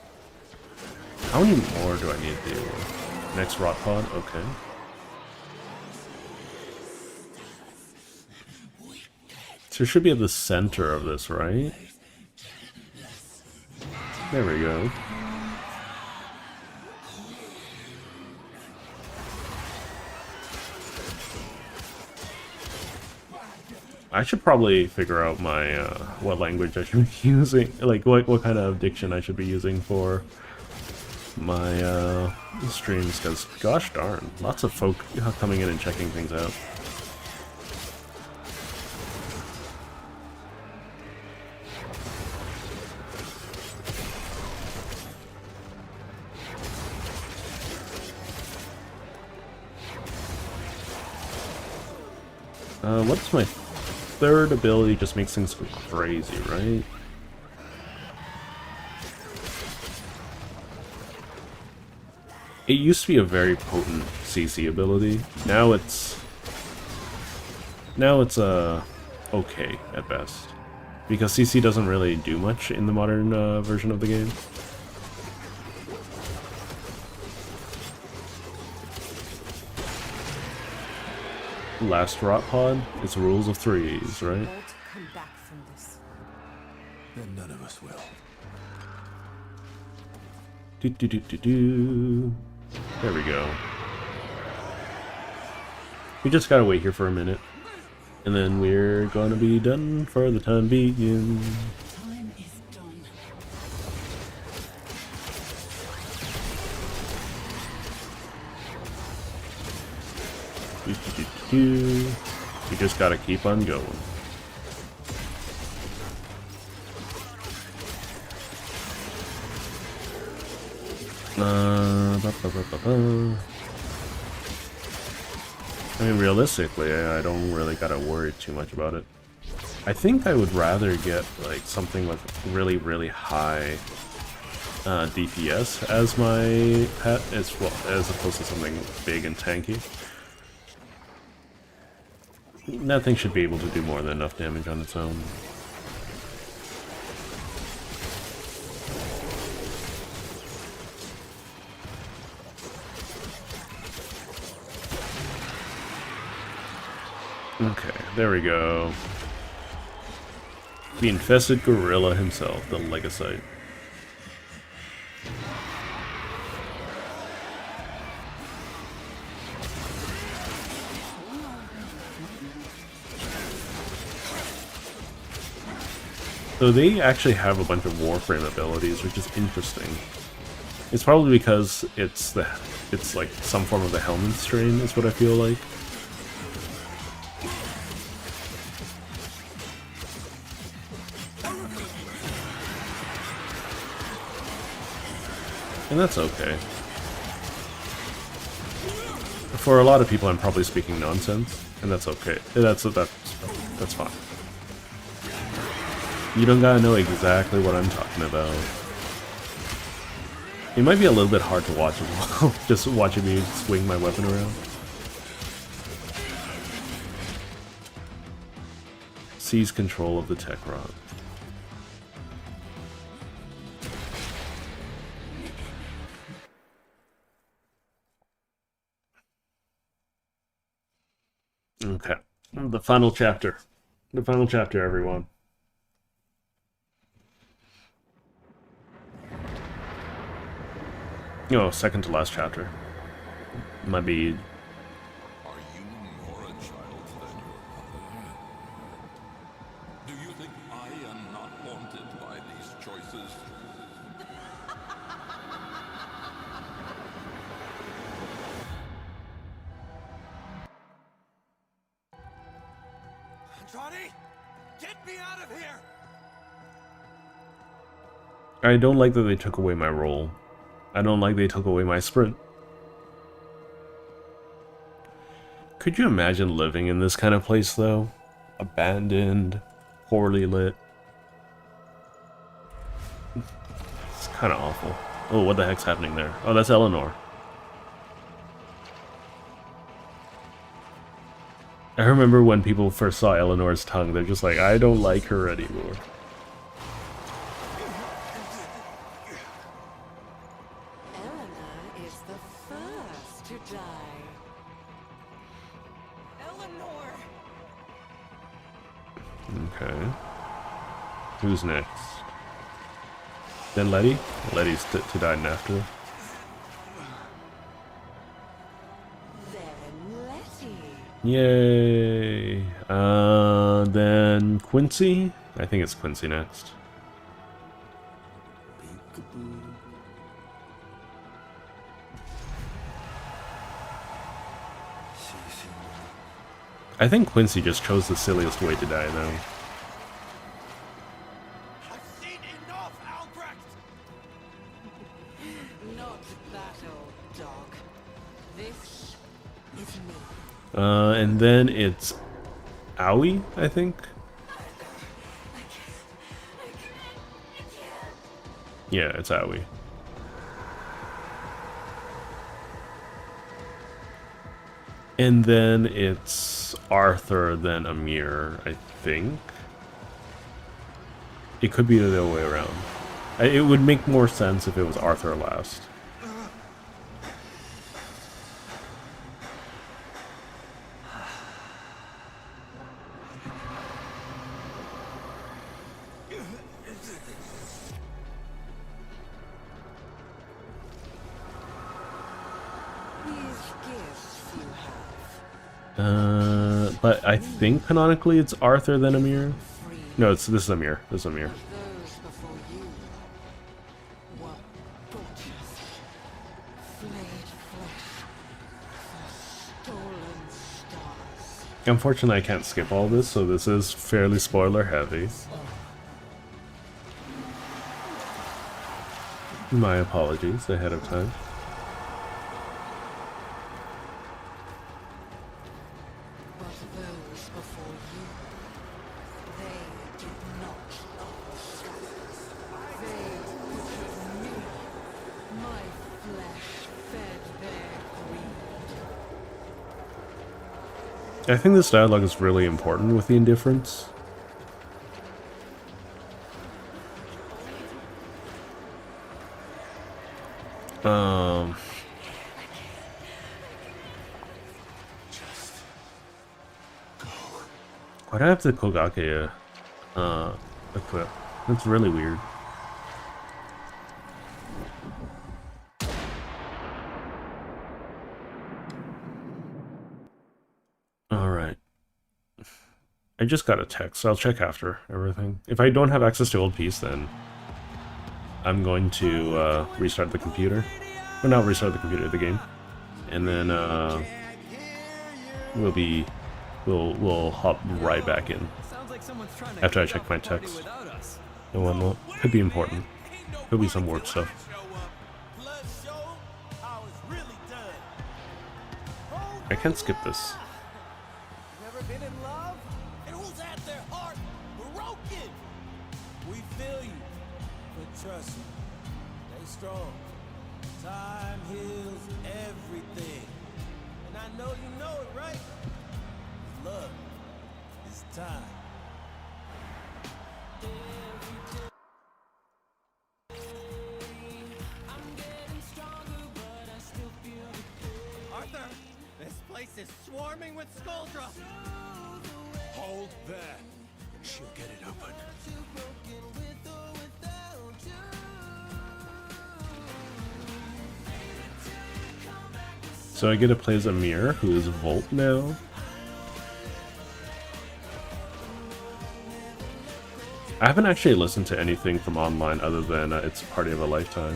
How many more do I need to do? Next rot pod? Okay. So it should be at the center of this, right? There we go. I should probably figure out my what language I should be using, like what kind of diction I should be using for my streams, because gosh darn, lots of folk coming in and checking things out. What's my third ability? Just makes things go crazy, right? It used to be a very potent CC ability. Now it's okay at best, because CC doesn't really do much in the modern version of the game. Last rot pod. It's rules of threes, right? Come back from this. Then none of us will. Do do do do do. There we go. We just gotta wait here for a minute, and then we're gonna be done for the time being. Time is done. Do, do, do, do. You just gotta keep on going. I mean, realistically, I don't really gotta worry too much about it. I think I would rather get like something with really, really high DPS as my pet, as well, as opposed to something big and tanky. That thing should be able to do more than enough damage on its own. Okay, there we go. The infested gorilla himself, the Legocyte. So they actually have a bunch of Warframe abilities, which is interesting. It's probably because it's like some form of the Helmet strain, is what I feel like. And that's okay. For a lot of people, I'm probably speaking nonsense, and that's okay. That's fine. You don't gotta know exactly what I'm talking about. It might be a little bit hard to watch as well, just watching me swing my weapon around. Seize control of the tech rod. Okay, the final chapter. The final chapter, everyone. Oh, second to last chapter. Might be... Are you more a child than your mother? Do you think I am not wanted by these choices? Andrade, get me out of here! I don't like that they took away my role. I don't like they took away my sprint. Could you imagine living in this kind of place, though? Abandoned, poorly lit. It's kind of awful. Oh, what the heck's happening there? Oh, that's Eleanor. I remember when people first saw Eleanor's tongue, they're just like, I don't like her anymore. Eleanor is the first to die. Eleanor! Okay. Who's next? Then Letty? Letty's to die after. Then Letty. Yay! Then Quincy? I think it's Quincy next. I think Quincy just chose the silliest way to die, though. I've seen enough, Albrecht! Not that old dog. This is me. And then it's Owie, I think? Yeah, it's Owie. And then it's Arthur, then Amir, I think. It could be the other way around. It would make more sense if it was Arthur last. But I think canonically it's Arthur then Amir. No, this is Amir. This is Amir. Unfortunately, I can't skip all this, so this is fairly spoiler heavy. My apologies ahead of time. I think this dialogue is really important with the indifference. Why do I have the Kogake equip? That's really weird. Alright. I just got a text. I'll check after everything. If I don't have access to Old Peace, then I'm going to restart the computer. Or not restart the computer, the game. And then we'll hop right back in after I check my text and whatnot. Could be important. Could be some work stuff. I can't skip this. Never been in love? And who's at their heart broken? We feel you, but trust me, stay strong. Time heals everything. And I know you know it, right? Love is time. Arthur, this place is swarming with Skuldra. Hold there. She'll get it open. So I get to play as Amir, who is Volt now. I haven't actually listened to anything from online other than It's a Party of a Lifetime.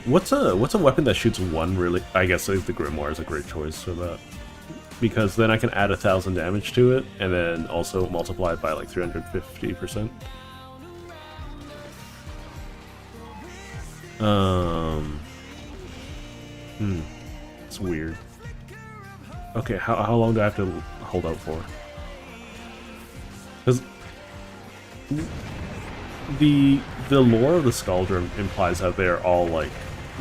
What's a weapon that shoots one really? I guess the Grimoire is a great choice for that. Because then I can add 1,000 damage to it, and then also multiply it by like 350%. It's weird. Okay, how long do I have to hold out for? Because the lore of the Skaldra implies that they're all like,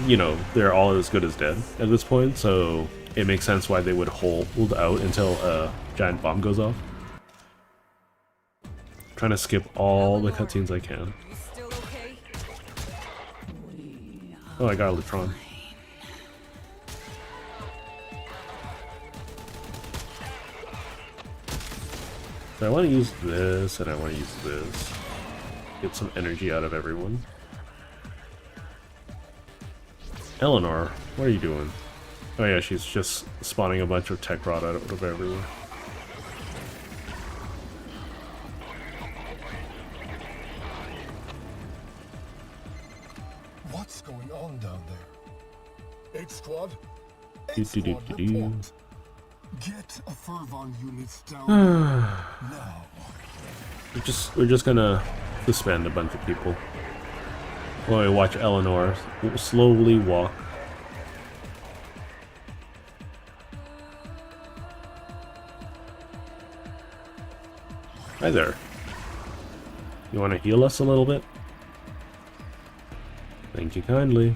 you know, they're all as good as dead at this point, so it makes sense why they would hold out until a giant bomb goes off. Trying to skip all the cutscenes I can. Oh, I got Electron. So I want to use this, and I want to use this. Get some energy out of everyone. Eleanor, what are you doing? Oh yeah, she's just spawning a bunch of tech rod out of everywhere. What's going on down there? 8 squad? Do, do, do, do, do. Get a Fervon units down now. We're just gonna suspend a bunch of people. While we watch Eleanor slowly walk. Hi there. You want to heal us a little bit? Thank you kindly.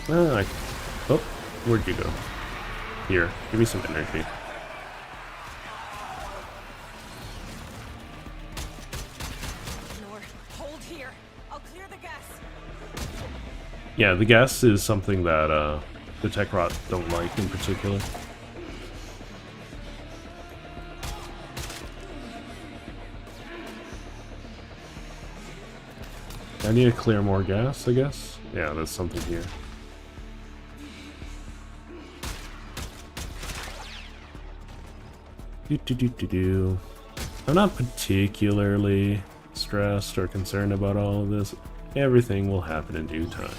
Oh, where'd you go? Here, give me some energy. Hold here. I'll clear the gas. Yeah, the gas is something that the tech rot don't like in particular. I need to clear more gas, I guess. Yeah, there's something here. I'm not particularly stressed or concerned about all of this. Everything will happen in due time.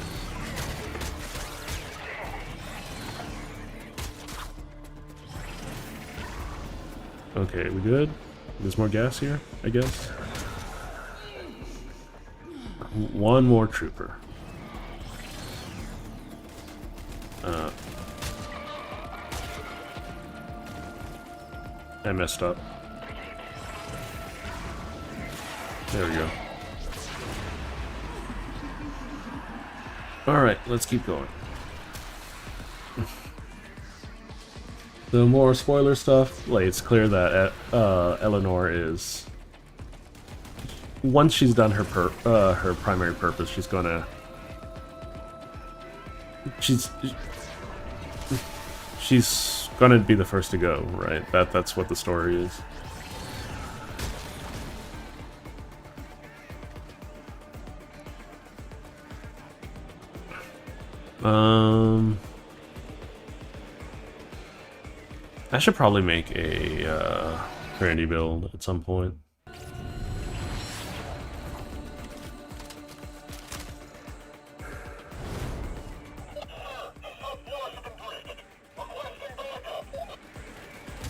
Okay, we good? There's more gas here, I guess. One more trooper. I messed up. There we go. Alright, let's keep going. The more spoiler stuff, like, it's clear that Eleanor is... Once she's done her primary purpose, she's gonna... She's gonna be the first to go, right? That's what the story is. I should probably make a Grandy build at some point.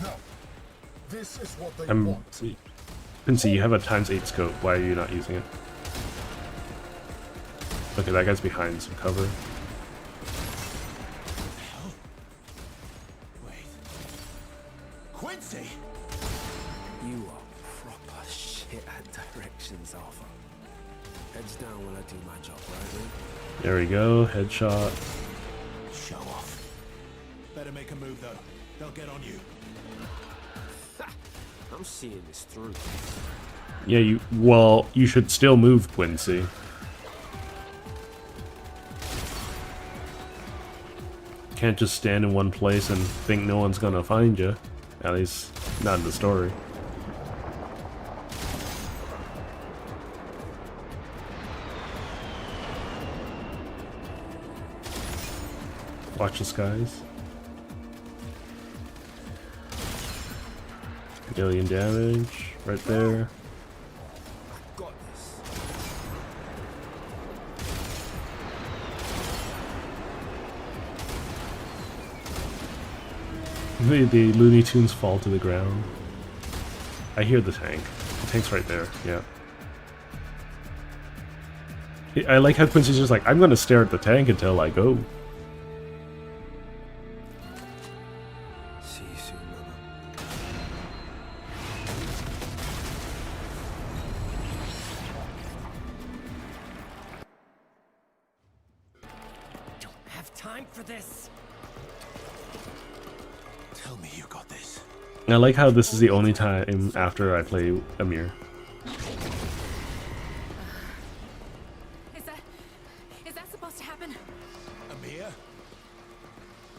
No, this is what they I'm want. Quincy, you have a ×8 scope. Why are you not using it? Okay, that guy's behind some cover. Quincy! You are proper shit at directions, Arthur. Heads down when I do my job, right? There we go, headshot. Show off. Better make a move though. They'll get on you. I'm seeing this through. Yeah, you should still move, Quincy. Can't just stand in one place and think no one's gonna find you. At least, not in the story. Watch the skies. Million damage right there. Got this. The Looney Tunes fall to the ground. I hear the tank. The tank's right there, yeah. I like how Quincy's just like, I'm gonna stare at the tank until I go. See you soon, Mama. Don't have time for this. Tell me you got this. I like how this is the only time after I play Amir. Is that supposed to happen? Amir?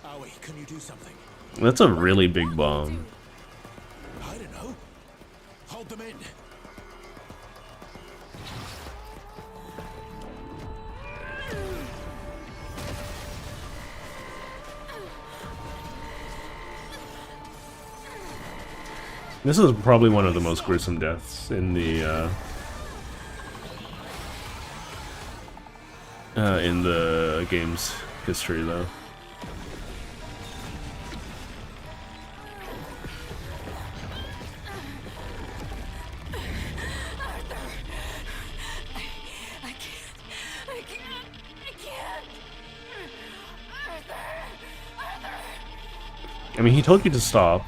Aoi, can you do something? That's a really big bomb. I don't know. Hold them in. This is probably one of the most gruesome deaths in the game's history, though. I mean, he told you to stop.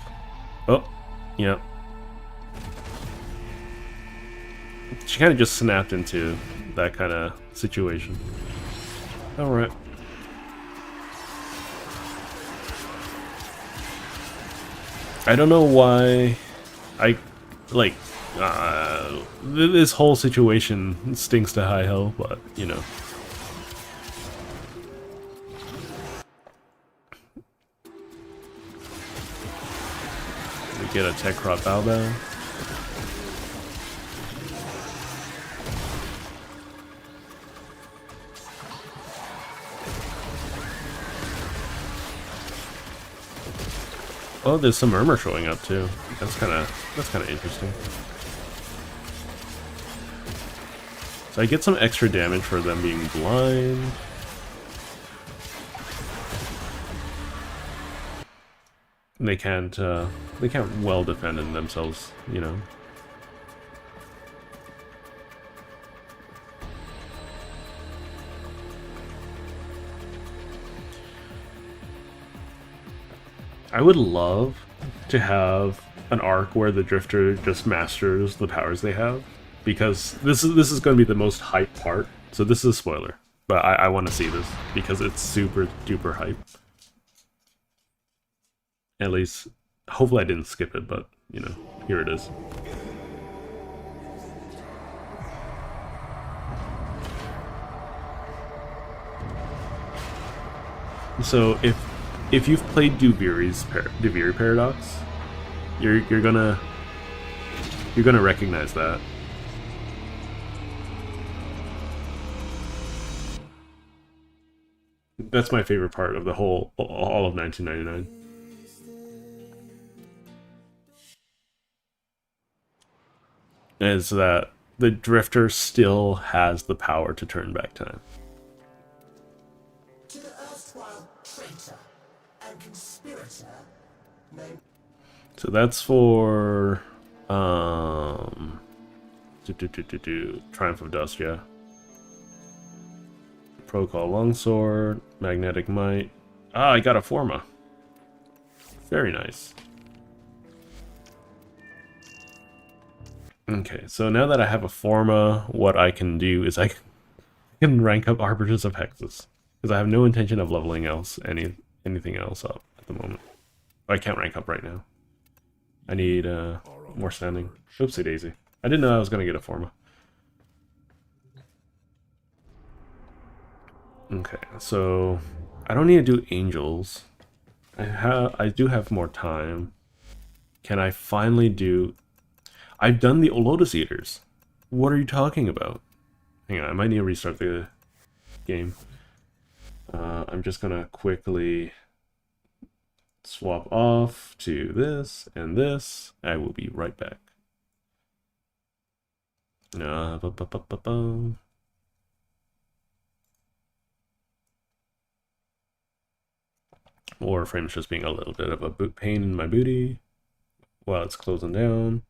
Oh, yeah. She kind of just snapped into that kind of situation. Alright. I don't know why this whole situation stinks to high hell, but, you know. We get a tech crop bow. Oh, there's some murmur showing up too. That's kind of interesting. So I get some extra damage for them being blind. They can't well defend themselves, you know. I would love to have an arc where the Drifter just masters the powers they have, because this is going to be the most hype part. So this is a spoiler, but I want to see this because it's super duper hype. At least, hopefully I didn't skip it, but you know, here it is. So if you've played Duviri Paradox, you're gonna recognize that. That's my favorite part of the whole all of 1999. Is that the Drifter still has the power to turn back time. To the erstwhile traitor and conspirator named... So that's for Triumph of Dust, yeah. Protocol Longsword, Magnetic Might. Ah, I got a Forma. Very nice. Okay, so now that I have a Forma, what I can do is I can rank up Arbiters of Hexus. Because I have no intention of leveling anything else up at the moment. I can't rank up right now. I need more standing. Oopsie daisy. I didn't know I was going to get a Forma. Okay, so I don't need to do Angels. I do have more time. Can I finally do... I've done the Lotus Eaters. What are you talking about? Hang on, I might need to restart the game. I'm just gonna quickly swap off to this and this. I will be right back. Warframe's just being a little bit of a pain in my booty while it's closing down.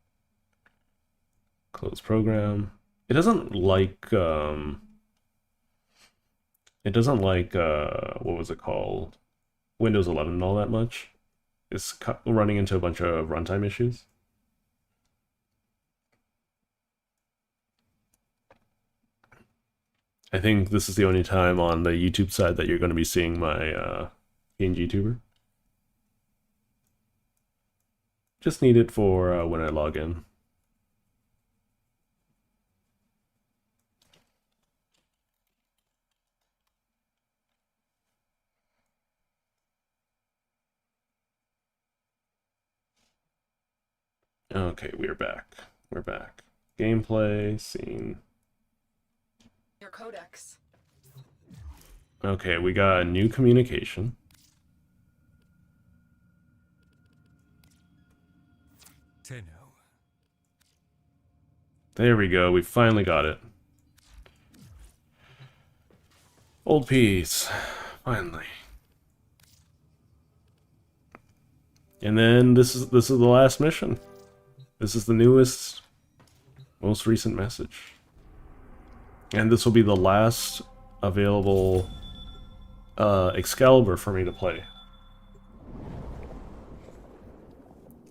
Close program. It doesn't like what was it called? Windows 11 all that much. It's running into a bunch of runtime issues. I think this is the only time on the YouTube side that you're going to be seeing my PNG tuber. Just need it for when I log in. Okay, we're back. We're back. Gameplay, scene. Your codex. Okay, we got a new communication. Tenno. There we go, we finally got it. Old piece. Finally. And then this is the last mission. This is the newest, most recent message. And this will be the last available Excalibur for me to play.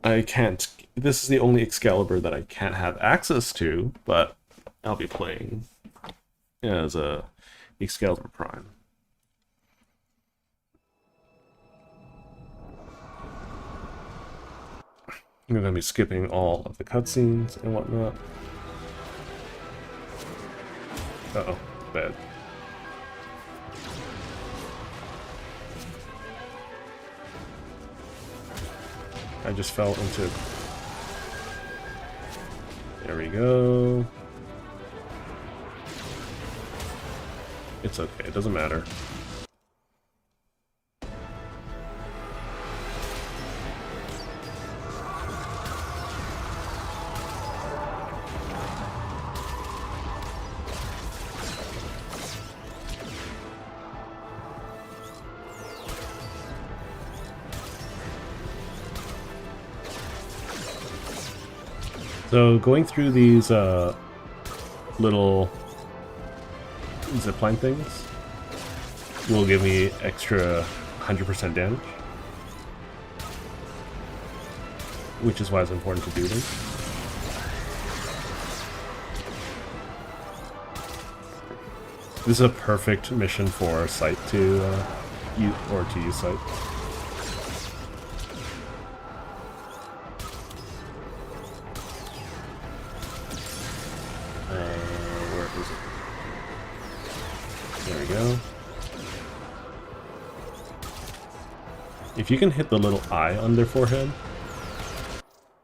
I can't... This is the only Excalibur that I can't have access to, but I'll be playing as a Excalibur Prime. I'm going to be skipping all of the cutscenes and whatnot. Uh-oh, bad. I just fell into... There we go. It's okay, it doesn't matter. So going through these little zipline things will give me extra 100% damage, which is why it's important to do them. This is a perfect mission for Sight to use Sight. If you can hit the little eye on their forehead,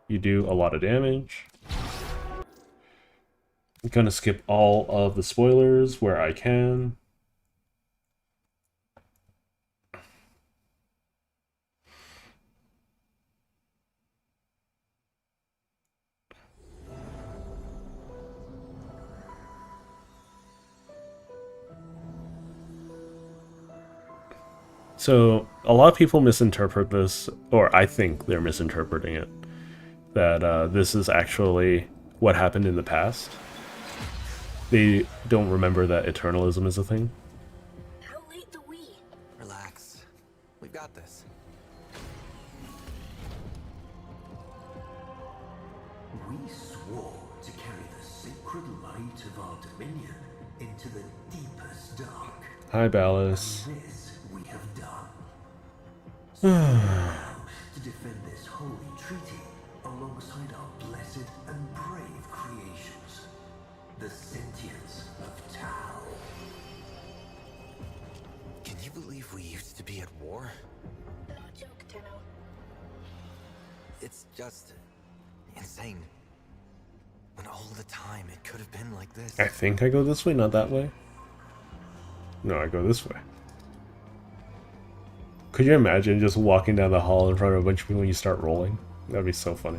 you do a lot of damage. I'm gonna skip all of the spoilers where I can. So, a lot of people misinterpret this, or I think they're misinterpreting it, that this is actually what happened in the past. They don't remember that eternalism is a thing. How late do we? Relax. We've got this. We swore to carry the sacred light of our dominion into the deepest dark. Hi, Ballas. And this we have done. So we are to defend this holy treaty alongside our blessed and brave creations, the sentience of Tau. Can you believe we used to be at war? No joke, Tenno. It's just insane. When all the time it could have been like this. I think I go this way, not that way. No, I go this way. Could you imagine just walking down the hall in front of a bunch of people when you start rolling? That'd be so funny.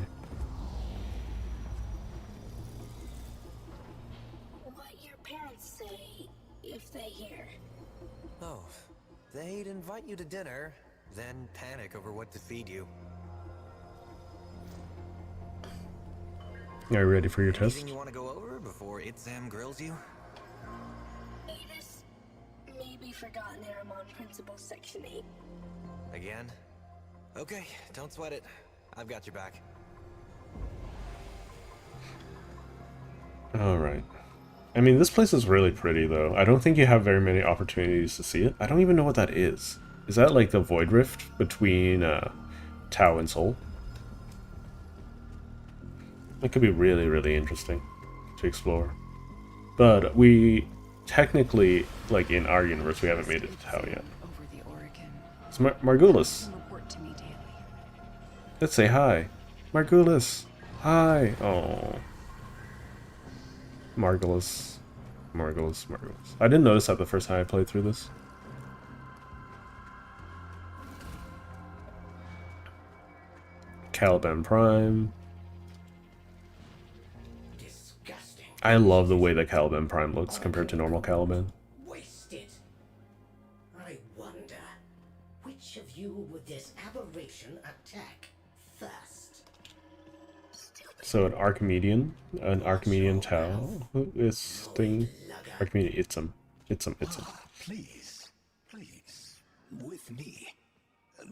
What your parents say if they hear? Oh, they'd invite you to dinner, then panic over what to feed you. Are you ready for your test? Anything you want to go over before Itzam grills you? Adis, maybe forgotten Aramon Principle Section 8. Again? Okay, don't sweat it. I've got your back. Alright. I mean, this place is really pretty, though. I don't think you have very many opportunities to see it. I don't even know what that is. Is that like the Void Rift between Tau and Sol? It could be really, really interesting to explore. But we technically, like in our universe, we haven't made it to Tau yet. Over the Oregon. It's Margulis. Report to me daily. Let's say hi. Margulis. Hi. Oh. Margulis. Margulis. Margulis. I didn't notice that the first time I played through this. Caliban Prime. I love the way that Caliban Prime looks compared to normal Caliban. Wasted. I wonder, which of you would this aberration attack first? So an Archimedean Tau. This thing, Archimedean Itzam. Please, with me.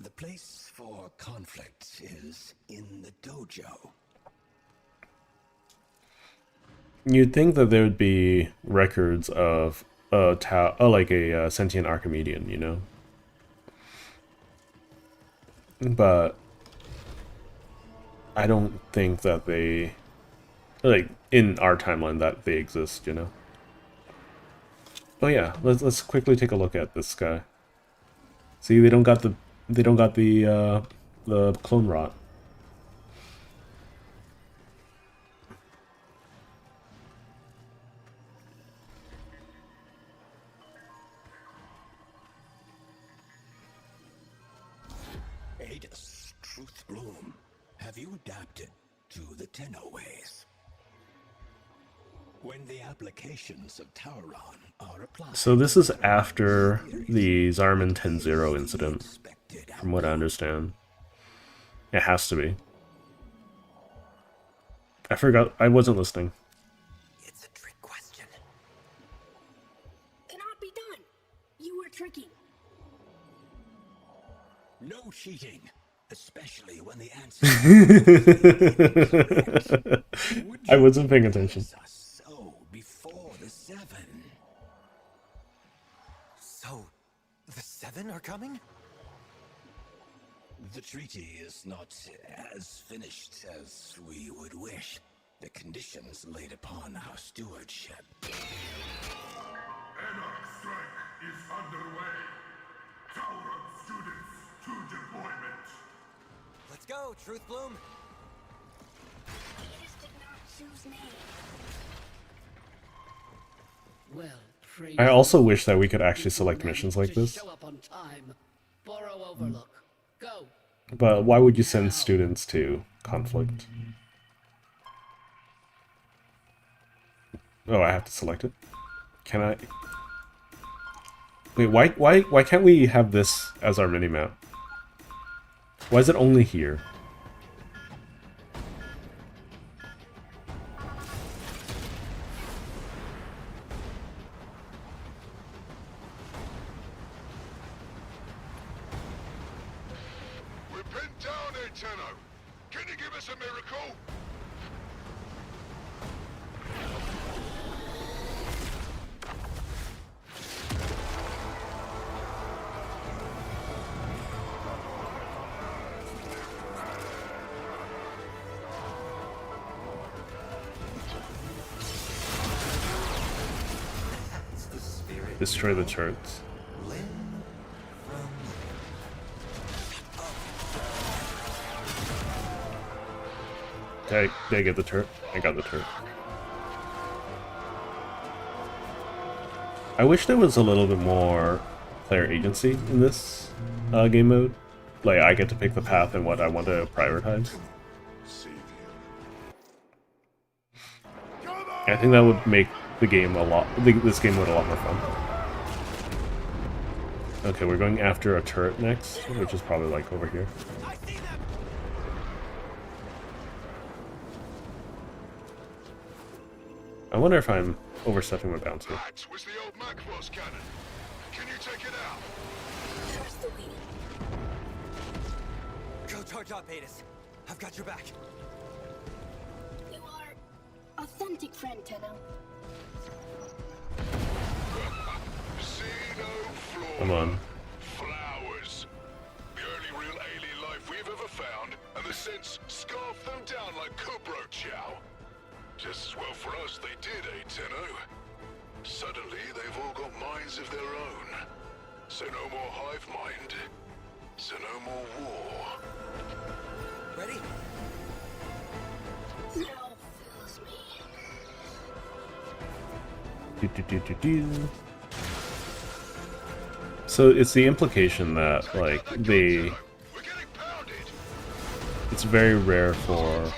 The place for conflict is in the dojo. You'd think that there would be records of a Tau, like a sentient Archimedean, you know? But I don't think that they, like, in our timeline that they exist, you know? Oh yeah, let's quickly take a look at this guy. See, they don't got the clone rot. Adis, Truth Bloom, have you adapted to the Tenno ways? When the applications of Tauron are applied... So this is after the Zarman 10-0 incident, from what I understand. It has to be. I forgot, I wasn't listening. It's a trick question. Cannot be done. You were tricking. No cheating, especially when the answer... I wasn't paying attention. So, before the 7. So, the 7 are coming? The treaty is not as finished as we would wish. The conditions laid upon our stewardship. Anarch strike is underway. Tauron students to deployment. Let's go, Truth Bloom. Adis did not choose me. Well, I also wish that we could actually select missions like this. show up on time. Borrow Overlook. Go. But why would you send students to conflict? Oh, I have to select it? Can I? Wait, why can't we have this as our minimap? Why is it only here? We're pinned down there, Tenno. Can you give us a miracle? Destroy the turrets. Did I get the turret? I got the turret. I wish there was a little bit more player agency in this game mode. Like, I get to pick the path and what I want to prioritize. I think that would make the game this game mode a lot more fun. Okay, we're going after a turret next, which is probably like over here. I wonder if I'm overstepping my bounds here. That was the old Macross cannon. Can you take it out? Go charge up, Adis. I've got your back. You are authentic friend, Tenno. See no flaw. Come on. Flowers. The only real alien life we've ever found, and the synths scarfed them down like Kubro Chow. Just as well for us they did, Tenno? Suddenly they've all got minds of their own. So no more hive mind. So no more war. Ready? Now fills me. So it's the implication that, like, it's very rare for...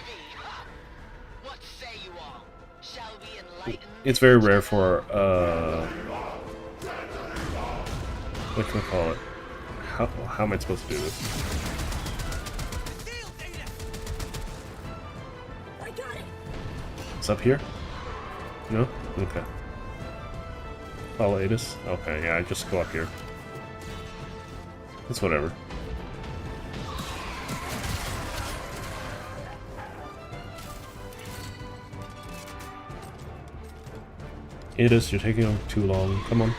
It's very rare for, what can I call it? How am I supposed to do this? It's up here? No? Okay. Follow Adis? Okay, yeah, I just go up here. It's whatever. Adis, you're taking too long. Come on.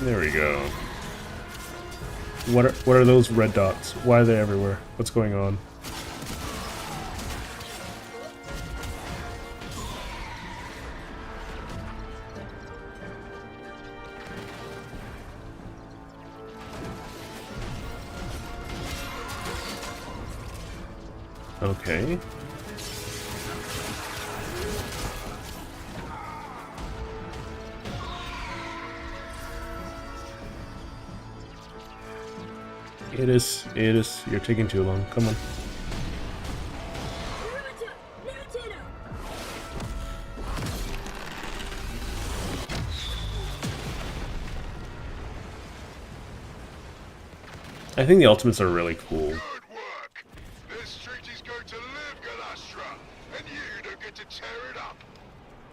There we go. What are those red dots? Why are they everywhere? What's going on? Okay. It is, you're taking too long. Come on. I think the ultimates are really cool. This treaty's going to live, Galastra, and you don't get to tear it up.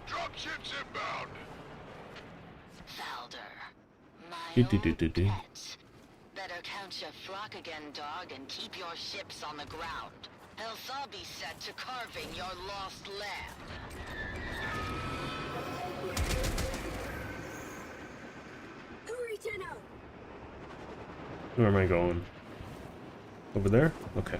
Dropships inbound. Valder, better count your flock again, dog, and keep your ships on the ground. Else I'll be set to carving your lost land. Hurry, Tenno! Where am I going? Over there? Okay.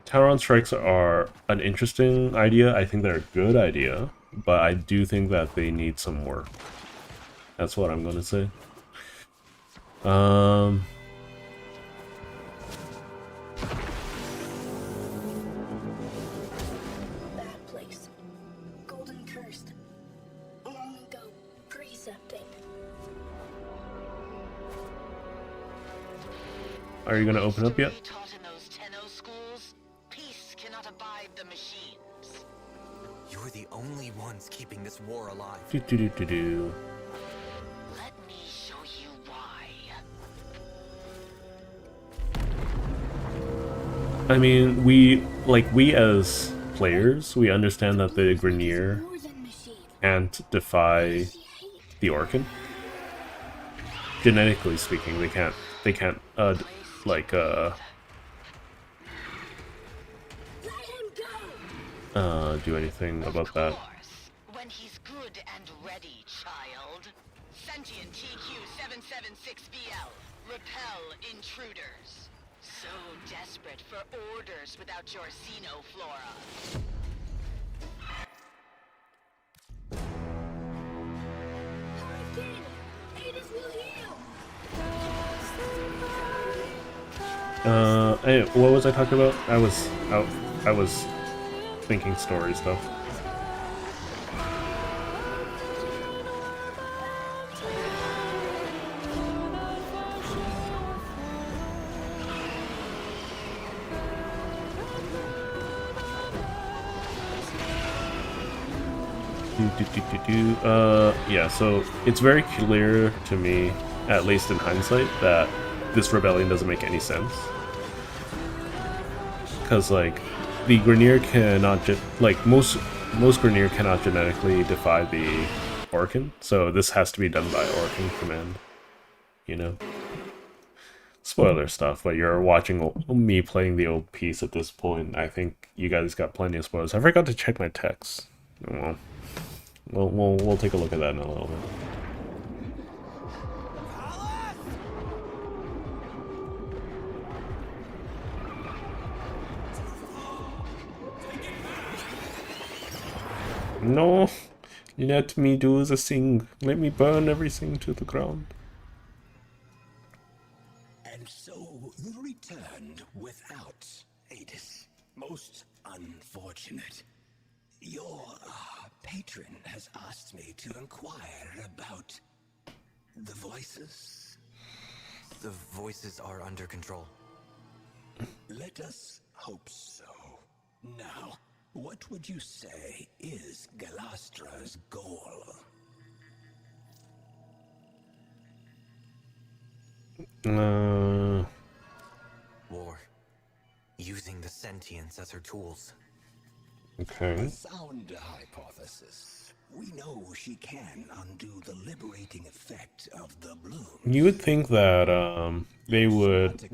Tower-on strikes are an interesting idea. I think they're a good idea, but I do think that they need some work. That's what I'm going to say. Bad place. Are you gonna open up yet? Taught in those Tenno schools, peace cannot abide the machines. You're the only ones keeping this war alive. Do do do do do. Let me show you why. I mean, we as players, we understand that the Grineer can't defy the Orcan. Genetically speaking, they can't do anything about that. When he's good and ready, child. Sentient TQ-776BL. Repel intruders. So desperate for orders without your xenoflora. Hey, what was I talking about? I was thinking story stuff. Yeah, so it's very clear to me, at least in hindsight, that this rebellion doesn't make any sense. Because, like, the Grineer cannot, most Grineer cannot genetically defy the Orcan, so this has to be done by Orcan command, you know? Spoiler stuff, but you're watching me playing the old piece at this point. I think you guys got plenty of spoilers. I forgot to check my text. Well, we'll take a look at that in a little bit. No, let me do the thing. Let me burn everything to the ground. And so you returned without Adis. Most unfortunate. Your patron has asked me to inquire about the voices. The voices are under control. Let us hope so. Now, what would you say is Galastra's goal? War. Using the sentience as her tools. Okay. A sound hypothesis. We know she can undo the liberating effect of the bloom. You would think that they would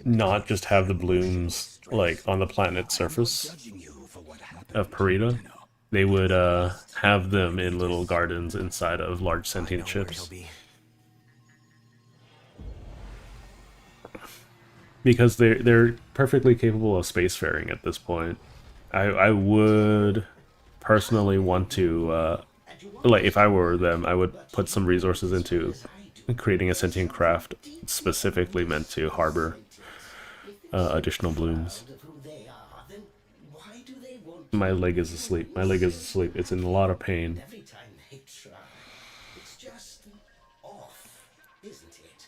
not just have the blooms like on the planet's surface of Parita. They would have them in little gardens inside of large sentient ships. Because they're perfectly capable of spacefaring at this point. I would personally want to, like, if I were them, I would put some resources into creating a sentient craft specifically meant to harbor additional blooms. My leg is asleep. My leg is asleep. It's in a lot of pain. Every time they try, it's just off, isn't it?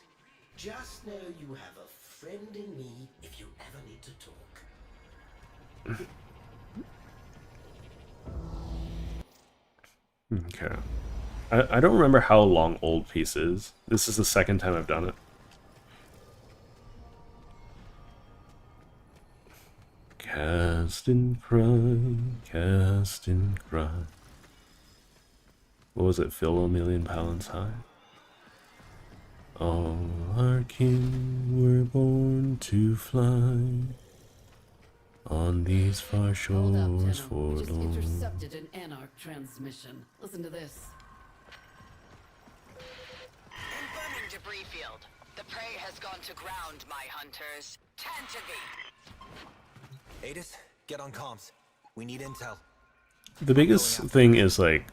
Just know you have a friend in me if you ever need to talk. Okay. I don't remember how long Old Piece is. This is the second time I've done it. Cast and cry, cast and cry. What was it? Fill a million talents high? All our kin were born to fly on these far shores forlorn. Intercepted an Anarch transmission. Listen to this. Incoming debris field. The prey has gone to ground, my hunters. Tend to thee. Adis, get on comms. We need intel. The biggest thing is, like,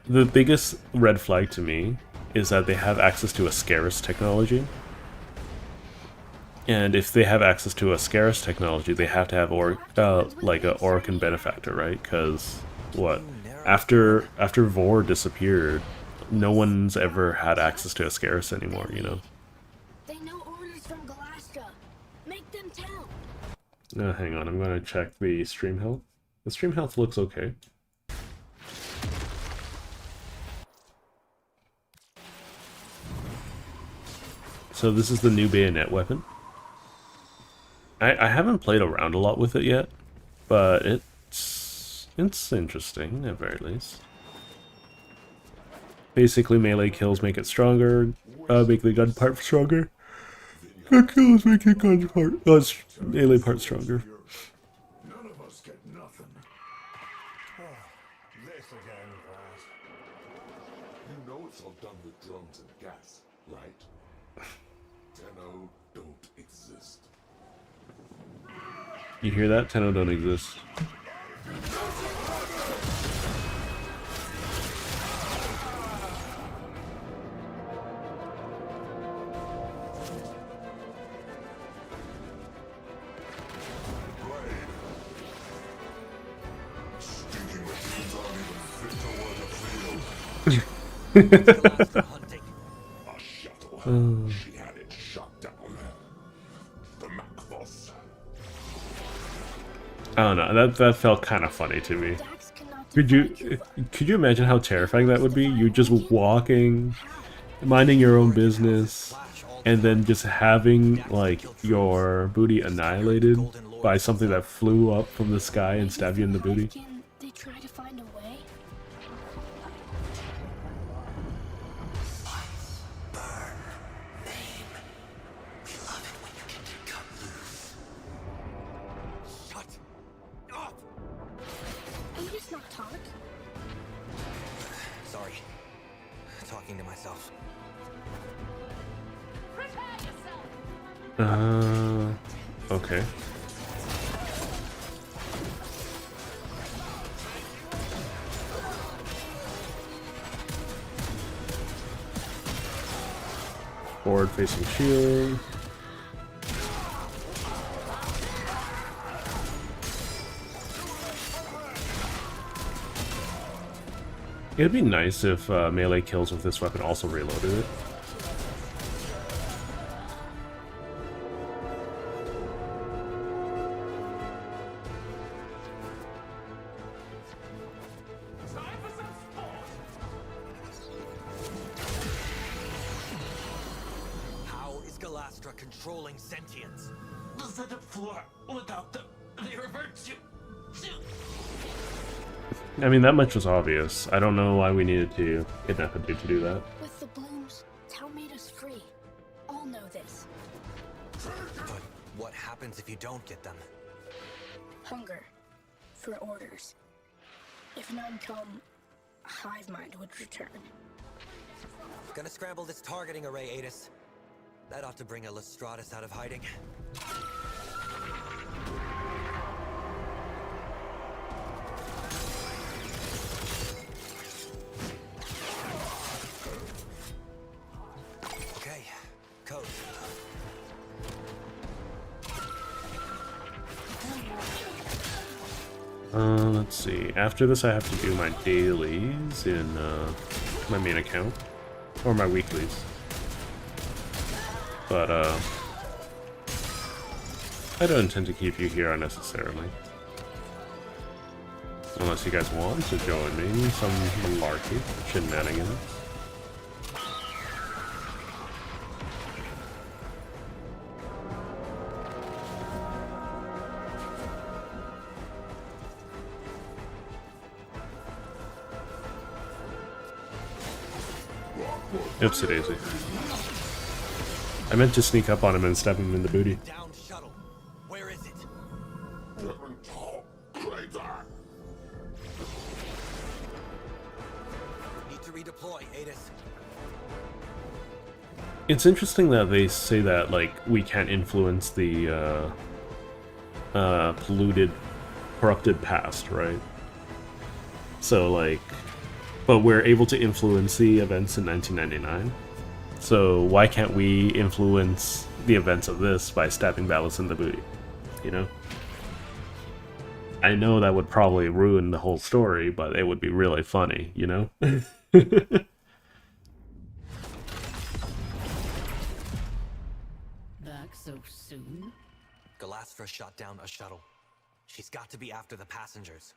the biggest red flag to me is that they have access to a Scarus technology. And if they have access to a Scarus technology, they have to have like a Orcan benefactor, right? Because what? After Vor disappeared, no one's ever had access to a Scarus anymore, you know? They know orders from Galastro Hang on, I'm gonna check the stream health. The stream health looks okay. So this is the new bayonet weapon. I haven't played around a lot with it yet, but it's interesting at very least. Basically, melee kills make it stronger, make the gun part stronger. The kills make the gun part, melee part stronger. None of us get nothing. This again, Raz. You know it's all done with drones and gas, right? Tenno don't exist. You hear that? Tenno don't exist. She had it shut down. The Macboss. I don't know. That felt kind of funny to me. Could you imagine how terrifying that would be? You're just walking, minding your own business, and then just having like your booty annihilated by something that flew up from the sky and stabbed you in the booty. They try to find a way. Sorry. Talking to myself. Okay. Forward facing shield. It'd be nice if melee kills with this weapon also reloaded it. How is Galastra controlling sentience? The setup floor without them, they revert to... I mean, that much was obvious. I don't know why we needed to kidnap a dude to do that. With the blooms, Tau made us free. All know this. But what happens if you don't get them? Hunger for orders. If none come, hive mind would return. Gonna scramble this targeting array, Adis. That ought to bring a Lestratus out of hiding. Okay, code. Let's see. After this, I have to do my dailies in my main account, or my weeklies. But I don't intend to keep you here unnecessarily, unless you guys want to join me in some malarkey shenanigans. Oopsie daisy. I meant to sneak up on him and stab him in the booty. Down shuttle. Where is it? Need to redeploy, Adis. It's interesting that they say that, like, we can't influence the polluted, corrupted past, right? So, like, but we're able to influence the events in 1999. So why can't we influence the events of this by stabbing Valis in the booty? You know? I know that would probably ruin the whole story, but it would be really funny, you know? Back so soon? Astra shot down a shuttle. She's got to be after the passengers.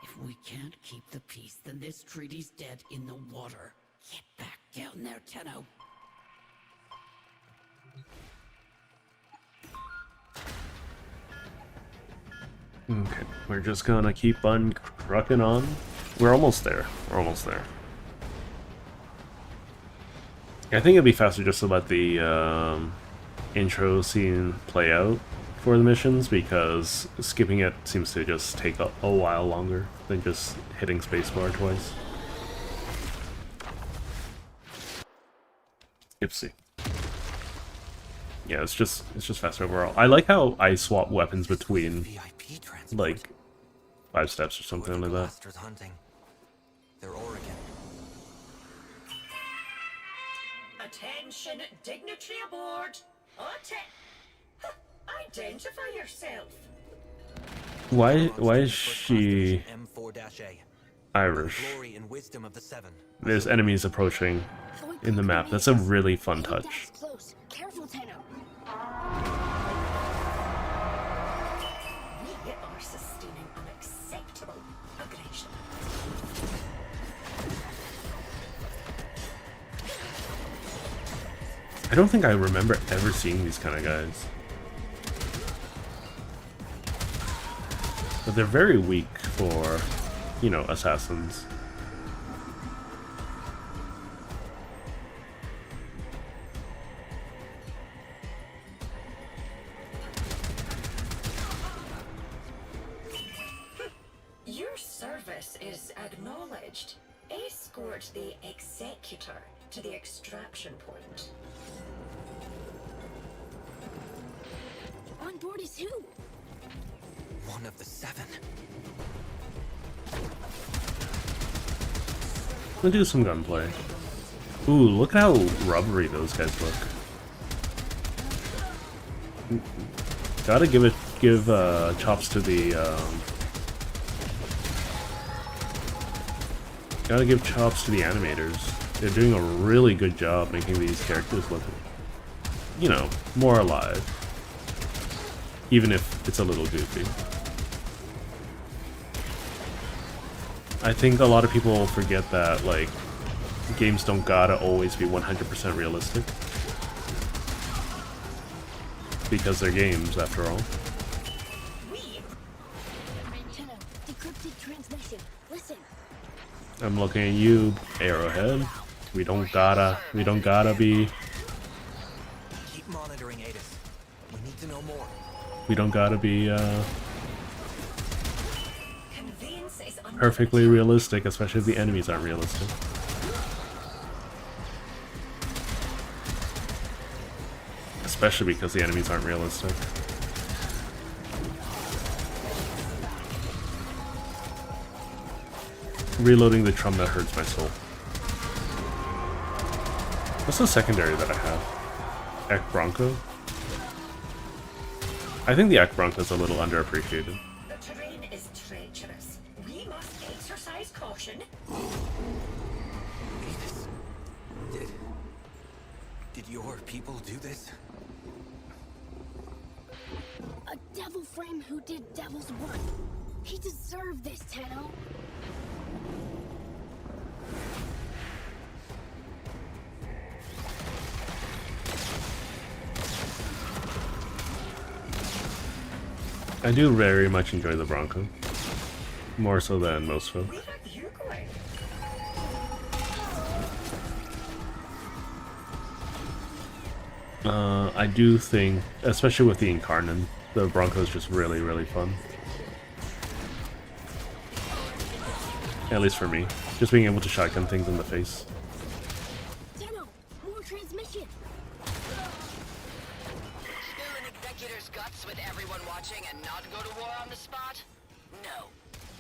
If we can't keep the peace, then this treaty's dead in the water. Get back down there, Tenno. Okay, we're just gonna keep on trucking on. We're almost there. We're almost there. I think it'd be faster just to let the intro scene play out for the missions, because skipping it seems to just take a while longer than just hitting spacebar twice. Ipsy. Yeah, it's just faster overall. I like how I swap weapons between like 5 steps or something like that. Astra's hunting. They're Oregon. Attention, dignitary aboard. Identify yourself. Why is she M4-A. Irish? Glory and wisdom of the Seven. There's enemies approaching in the map. That's a really fun touch. Close. Careful, Tenno. We are sustaining unacceptable aggression. I don't think I remember ever seeing these kind of guys. But they're very weak for, you know, assassins. Your service is acknowledged. Escort the Executor to the extraction point. On board is who? One of the Seven. Let's do some gunplay. Ooh, look how rubbery those guys look. Gotta give chops to the gotta give chops to the animators. They're doing a really good job making these characters look, you know, more alive. Even if it's a little goofy. I think a lot of people forget that, like, games don't gotta always be 100% realistic. Because they're games, after all. Tenno, decrypted transmission. Listen. I'm looking at you, Arrowhead. We don't gotta be... Keep monitoring Adis. We need to know more. We don't gotta be, perfectly realistic, especially if the enemies aren't realistic. Especially because the enemies aren't realistic. Reloading the Trum that hurts my soul. What's the secondary that I have? Ek Bronco? I think the Ek Bronco is a little underappreciated. The terrain is treacherous. We must exercise caution. Did your people do this? A devil frame who did devil's work. He deserved this, Tenno. I do very much enjoy the Bronco. More so than most folk. I do think, especially with the Incarnon, the Bronco is just really, really fun. At least for me. Just being able to shotgun things in the face. Tenno, more transmission. Spill an executor's guts with everyone watching and not go to war on the spot? No.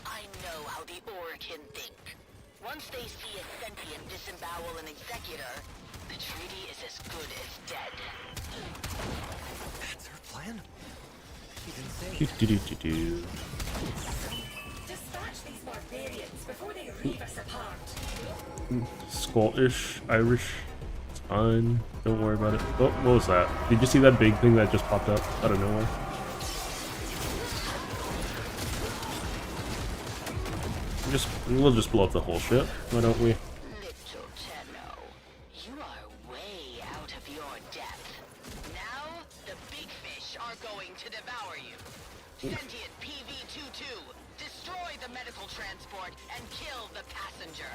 I know how the Orokin think. Once they see a sentient disembowel an executor, the treaty is as good as dead. That's her plan? She's Do, insane. do, do, do, do. Dispatch these barbarians before they reave us apart. Scottish, Irish, it's fine. Don't worry about it. Oh, what was that? Did you see that big thing that just popped up out of nowhere? We'll just blow up the whole ship. Why don't we? Little Tenno, you are way out of your depth. Now, the big fish are going to devour you. Sentient PV-22, destroy the medical transport and kill the passenger.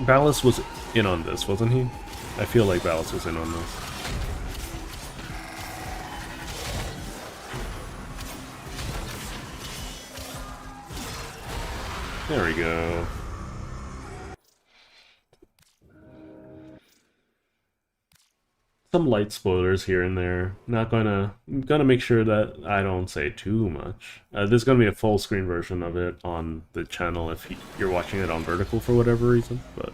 Ballas was in on this, wasn't he? I feel like Ballas was in on this. There we go. Some light spoilers here and there. I'm gonna make sure that I don't say too much. There's gonna be a full screen version of it on the channel if you're watching it on vertical for whatever reason. But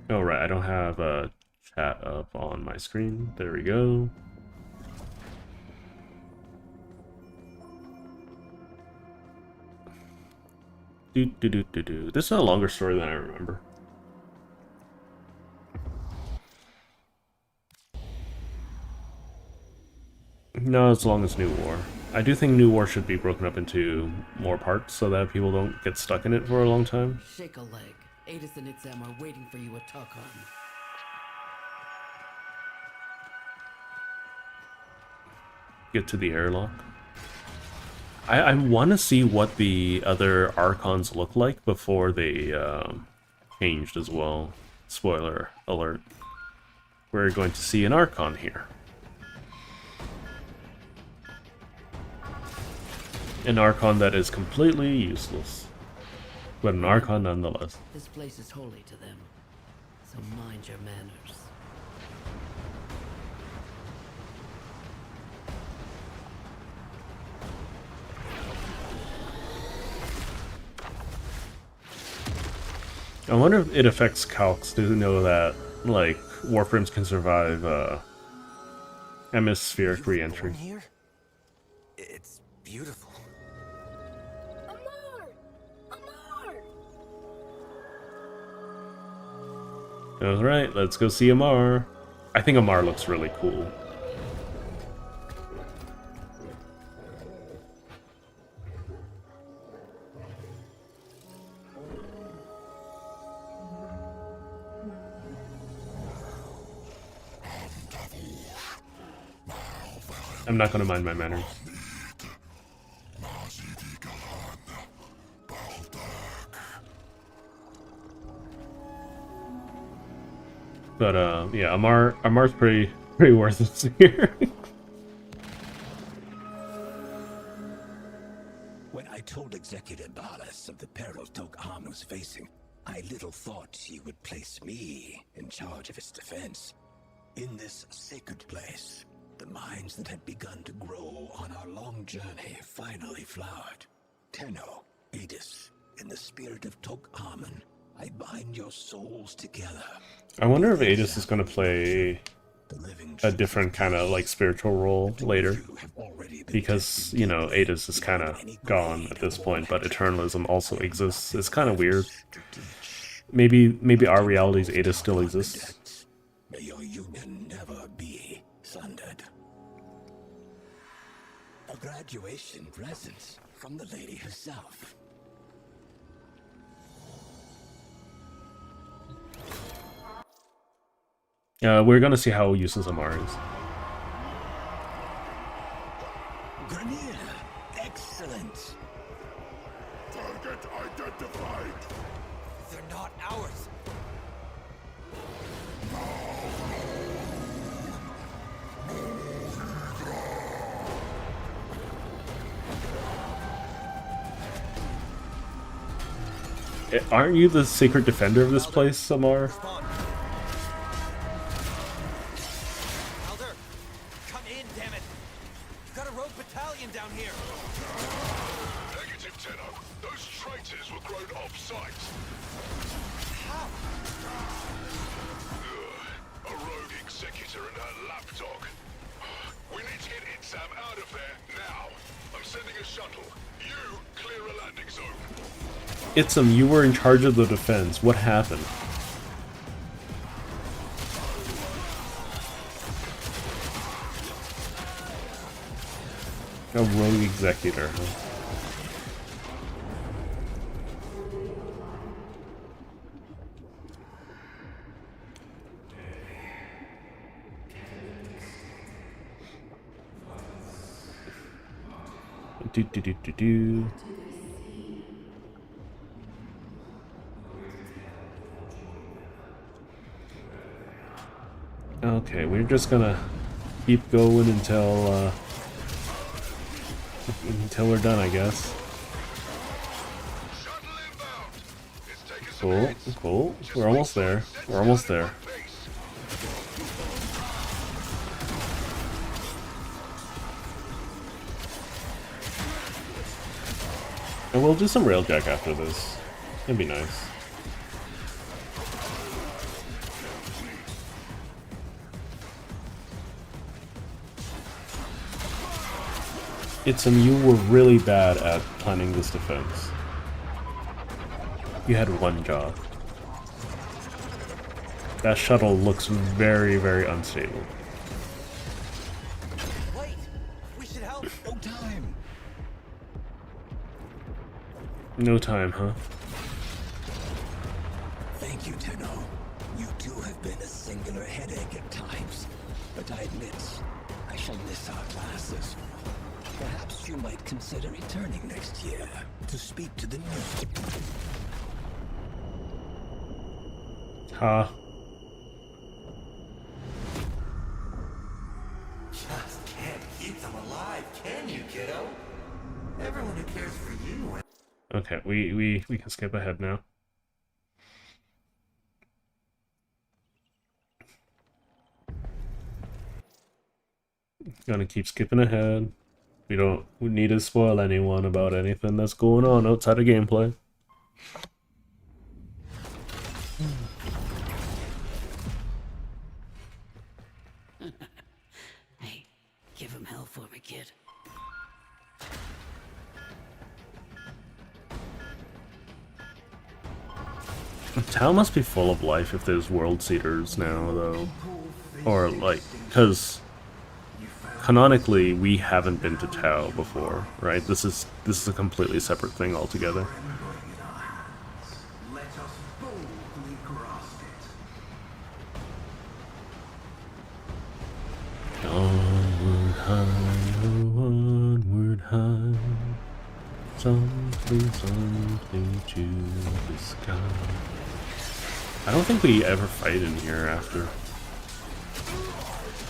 oh right, I don't have a chat up on my screen. There we go. This is a longer story than I remember. No, as long as New War. I do think New War should be broken up into more parts so that people don't get stuck in it for a long time. Shake a leg. Adis and Itzam are waiting for you at Tuckham. Get to the airlock. I want to see what the other Archons look like before they changed as well. Spoiler alert. We're going to see an Archon here. An Archon that is completely useless. But an Archon nonetheless. This place is holy to them, so mind your manners. I wonder if it affects calcs to know that, like, Warframes can survive hemispheric re-entry. Here? It's beautiful. Alright, let's go see Amar. I think Amar looks really cool. I'm not gonna mind my manners. But yeah, Amar's pretty worth it here. When I told Executive Ballas of the peril Tok-Am was facing, I little thought he would place me in charge of its defense. In this sacred place, the minds that had begun to grow on our long journey finally flowered. Tenno, Adis, in the spirit of Tok-Amen, I bind your souls together. I wonder if Adis is going to play a different kind of like spiritual role later, because you know Adis is kind of gone at this point, but Eternalism also exists. It's kind of weird. Maybe our reality's Adis still exists. May your union never be sundered. A graduation present from the lady herself. We're gonna see how useless Amar is. Grenier, excellent. Target identified. They're not ours. Aren't you the sacred defender of this place, Amar? Elder, come in, damn it! You got a rogue battalion down here. Negative, Tenno. Those traitors were grown off-site. How? A rogue executor and her lapdog. We need to get Itzam out of there now. I'm sending a shuttle. You clear a landing zone. Itzam, you were in charge of the defense. What happened? A rogue executor, huh? Do do do do do. Okay, we're just gonna keep going until we're done, I guess. Cool, cool. We're almost there. We're almost there. And we'll do some railjack after this. It'd be nice. You were really bad at planning this defense. You had one job. That shuttle looks very, very unstable. Wait! We should help! No time! No time, huh? Thank you, Tenno. You too have been a singular headache at times. But I admit, I shall miss our classes. Perhaps you might consider returning next year to speak to the new... Huh? Just can't keep them alive, can you, kiddo? Everyone who cares for you... Okay, we can skip ahead now. Gonna keep skipping ahead. We don't need to spoil anyone about anything that's going on outside of gameplay. Hey, give him hell for me, kid. Town must be full of life if there's world seeders now, though. Or, like, because canonically, we haven't been to Tau before, right? This is a completely separate thing altogether. Let us boldly grasp it. Onward high, onward high, something to the sky. I don't think we ever fight in here after.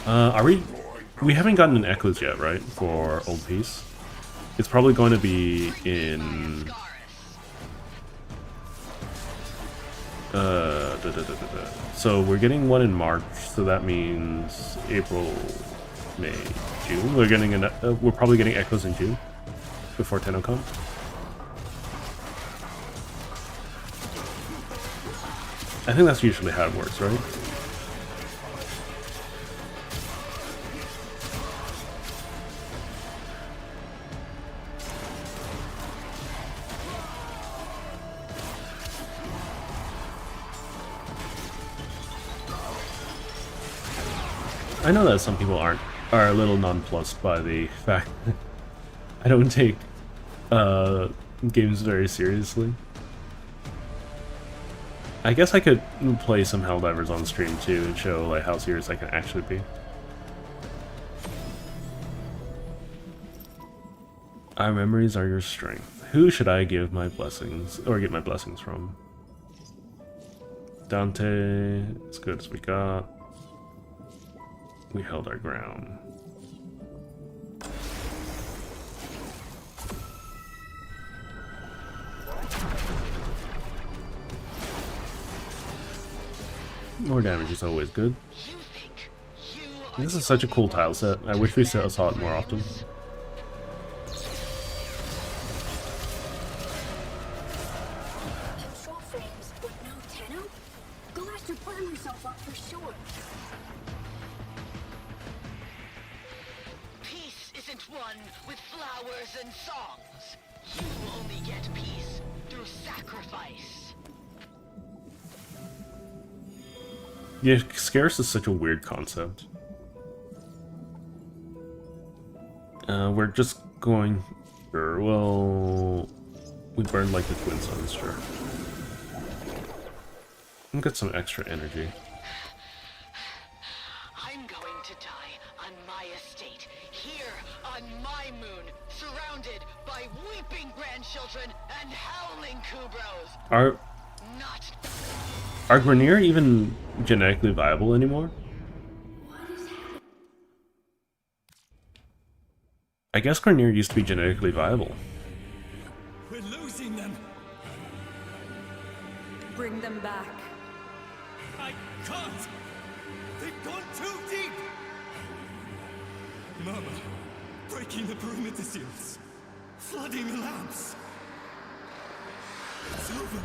Are we? We haven't gotten an Echoes yet, right? For Old Peace. It's probably going to be in... So we're getting one in March, so that means April, May, June. We're getting we're probably getting Echoes in June before Tenno comes. I think that's usually how it works, right? I know that some people are a little nonplussed by the fact that I don't take games very seriously. I guess I could play some Helldivers on stream too and show like how serious I can actually be. Our memories are your strength. Who should I give my blessings or get my blessings from? Dante, as good as we got. We held our ground. More damage is always good. This is such a cool tile set. I wish we saw it more often. Control frames, but no Tenno? Go after burn yourself up for sure. Peace isn't won with flowers and songs. You only get peace through sacrifice. Yeah, scarce is such a weird concept. We're just going... Sure, well... We burned like the twin suns, sure. We'll get some extra energy. I'm going to die on my estate, here on my moon, surrounded by weeping grandchildren and howling Kubros. Are Grenier even genetically viable anymore? I guess Grenier used to be genetically viable. We're losing them. Bring them back. I can't. They've gone too deep. Mama, breaking the perimeter seals, flooding the lamps. It's over.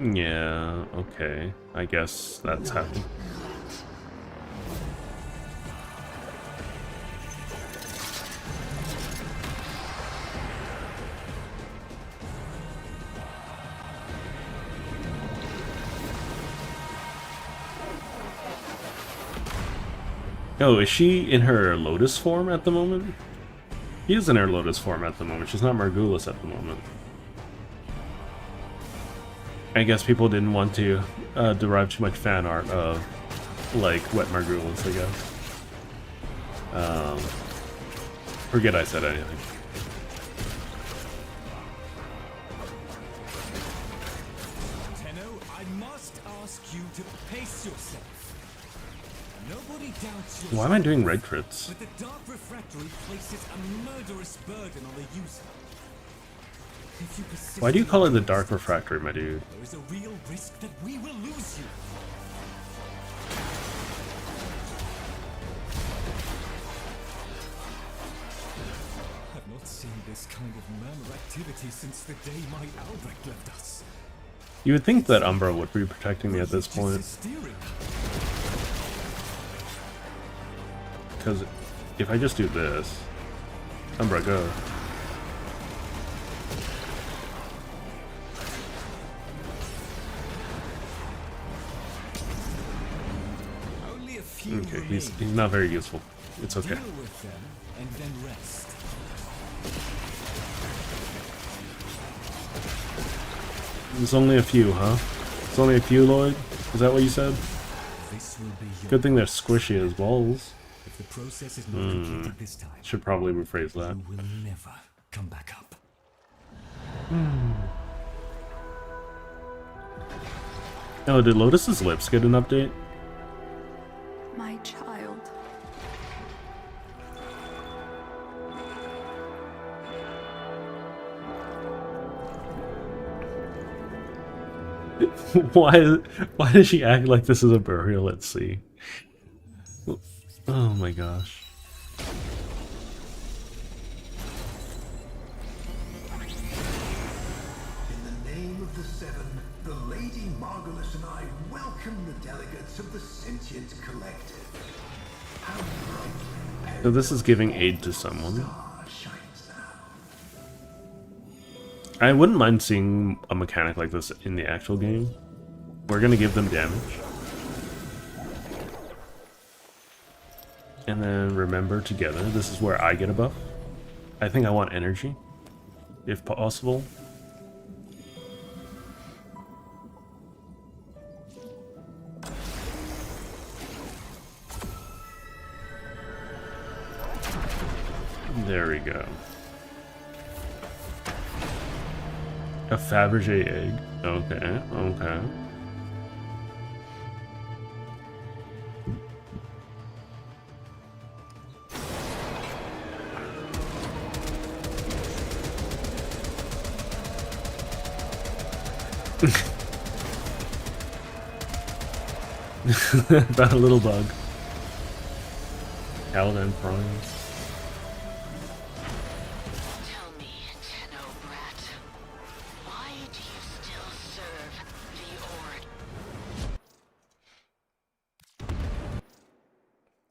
Yeah, okay. I guess that's happened. Oh, is she in her Lotus form at the moment? She is in her Lotus form at the moment. She's not Margulis at the moment. I guess people didn't want to derive too much fan art of, like, wet Margulis, I guess. Forget I said anything. Tenno, I must ask you to pace yourself. Nobody doubts your Why am I doing red crits? but the Dark Refractory places a murderous burden on the user. If you persist Why do you call it the Dark Refractory, my dude? there is a real risk that we will lose you. I've not seen this kind of murmur activity since the day my Albrecht left us. You would think that Umbra would be protecting me at this point. Because if I just do this... Umbra, go. Okay, he's not very useful. It's okay. Deal with them and then rest. There's only a few, huh? It's only a few, Lloyd? Is that what you said? This will be your Good thing they're squishy as balls. If the process is not completed this time, Should probably rephrase that. you will never come back up. Oh, did Lotus's lips get an update? My child. Why does she act like this is a burial at sea? Oh my gosh. In the name of the Seven, the Lady Margulis and I welcome the delegates of the Sentient Collective. How brightly So this is giving aid to someone. I wouldn't mind seeing a mechanic like this in the actual game. We're gonna give them damage. And then remember together, this is where I get a buff. I think I want energy, if possible. There we go. A Fabergé egg. Okay, okay. About a little bug. Paladin Prime. Tell me, Tenno Brat, why do you still serve the Order?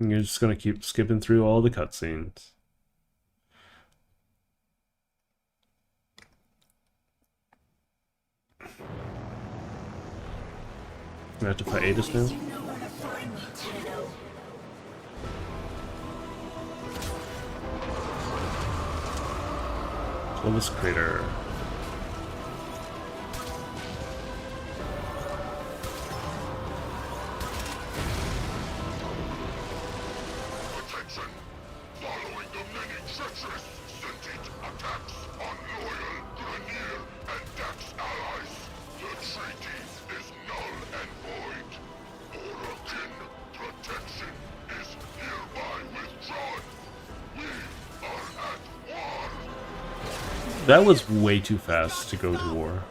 And you're just gonna keep skipping through all the cutscenes. We have to fight Adis now. Kill this crater. Attention! Following the many treacherous sentient attacks on loyal Grenier and Dax allies, the treaty is null and void. Orokin protection is hereby withdrawn. We are at war. That was way too fast to go to war.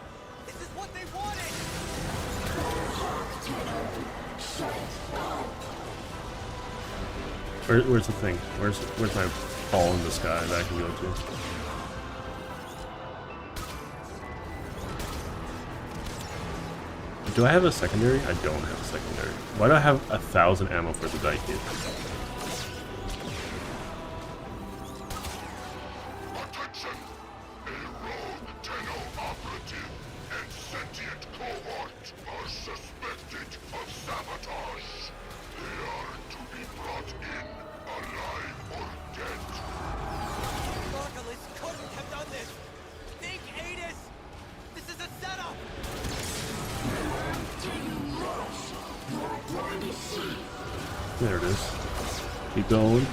Where's the thing? Where's my ball in the sky that I can go to? Do I have a secondary? I don't have a secondary. Why do I have 1,000 ammo for the Daiki? Attention! A rogue Tenno operative and sentient cohort are suspected of sabotage. They are to be brought in, alive or dead. Margulis couldn't have done this! Think, Adis! This is a setup! There it is. Keep going.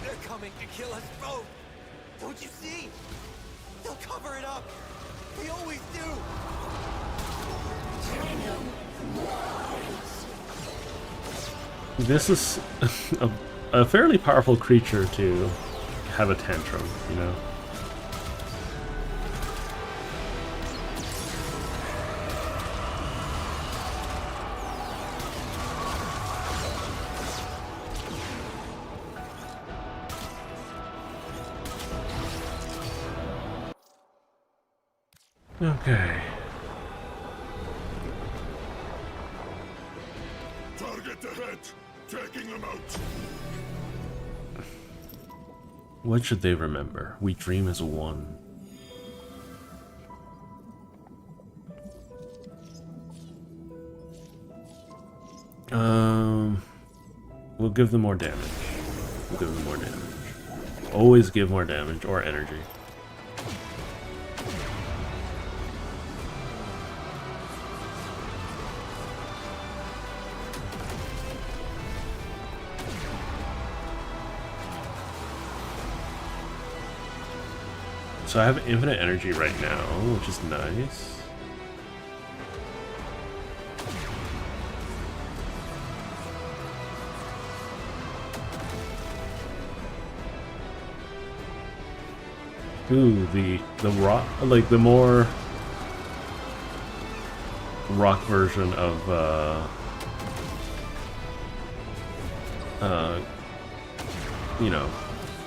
They're coming to kill us both! Don't you see? They'll cover it up! They always do! This is a fairly powerful creature to have a tantrum, you know? Okay. Target ahead! Taking them out! What should they remember? We dream as one. We'll give them more damage. We'll give them more damage. Always give more damage or energy. So I have infinite energy right now, which is nice. Ooh, the rock, like the more rock version of you know,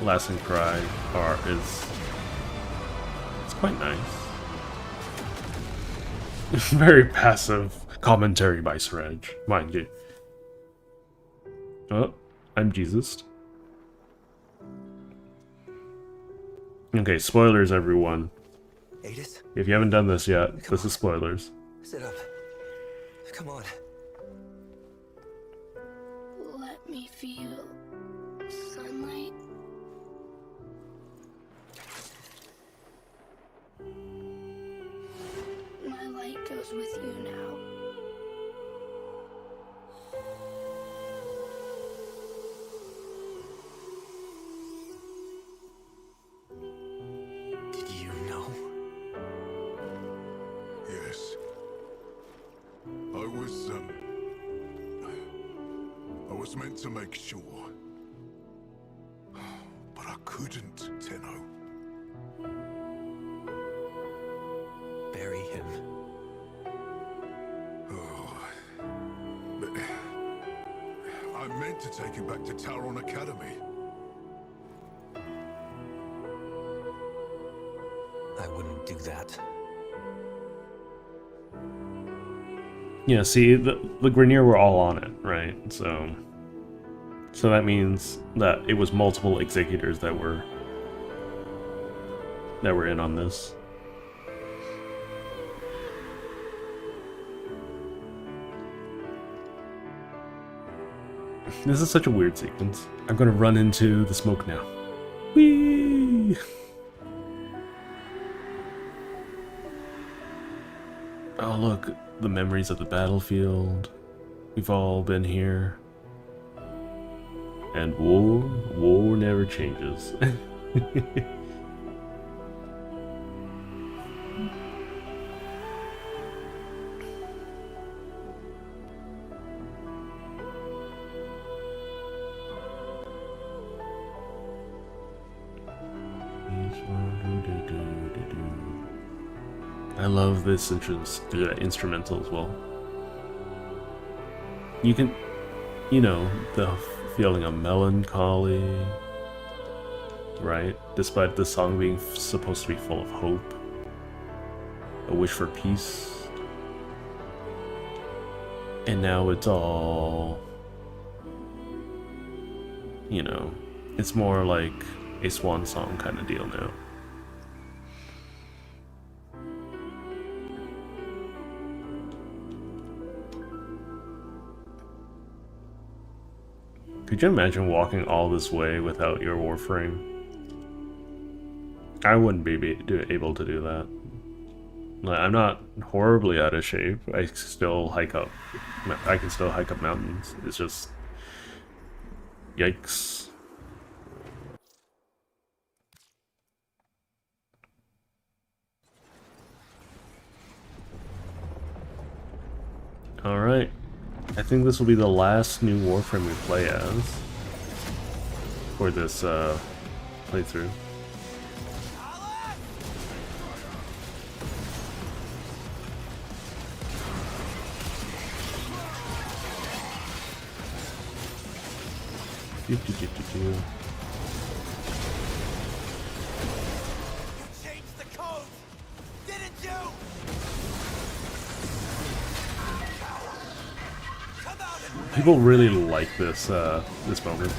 Last and Cry is quite nice. Very passive commentary by Sreg, mind you. Oh, I'm Jesus. Okay, spoilers, everyone. Adis? If you haven't done this yet, this is spoilers. Sit up. Come on. Let me feel sunlight. My light goes with you now. Did you know? Yes. I was meant to make sure. But I couldn't, Tenno. Bury him. Oh. But I meant to take him back to Taron Academy. I wouldn't do that. Yeah, see, the Grenier were all on it, right? So that means that it was multiple executors that were in on this. This is such a weird sequence. I'm gonna run into the smoke now. Whee! Oh look, the memories of the battlefield. We've all been here. And war never changes. I love this instrumental as well. You can, you know, the feeling of melancholy, right? Despite the song being supposed to be full of hope, a wish for peace. And now it's all, you know, it's more like a swan song kind of deal now. Could you imagine walking all this way without your Warframe? I wouldn't be able to do that. Like, I'm not horribly out of shape. I can still hike up mountains. It's just... yikes. Alright. I think this will be the last new Warframe we play as for this playthrough. Changed the code, didn't you? People really like this this moment.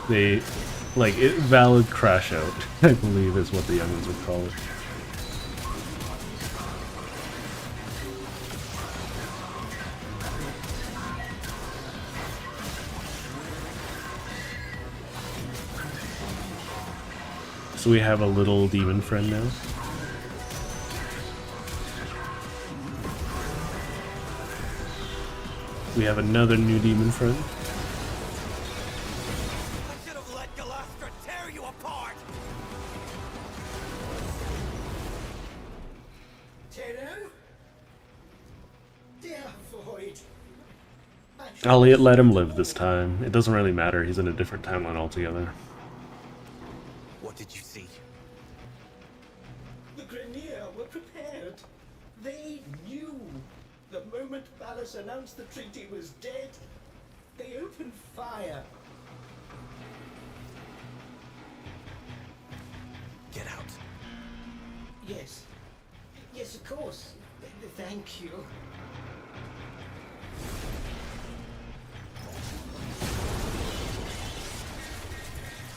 They like it. Valid crash out, I believe, is what the youngins would call it. So we have a little demon friend now. We have another new demon friend. I should have let Galastra tear you apart. Tenno? Dear Void. I'll let him live this time. It doesn't really matter. He's in a different timeline altogether. What did you see? The Grenier were prepared. They knew. The moment Ballas announced the treaty was dead, they opened fire. Get out. Yes. Yes, of course. Thank you.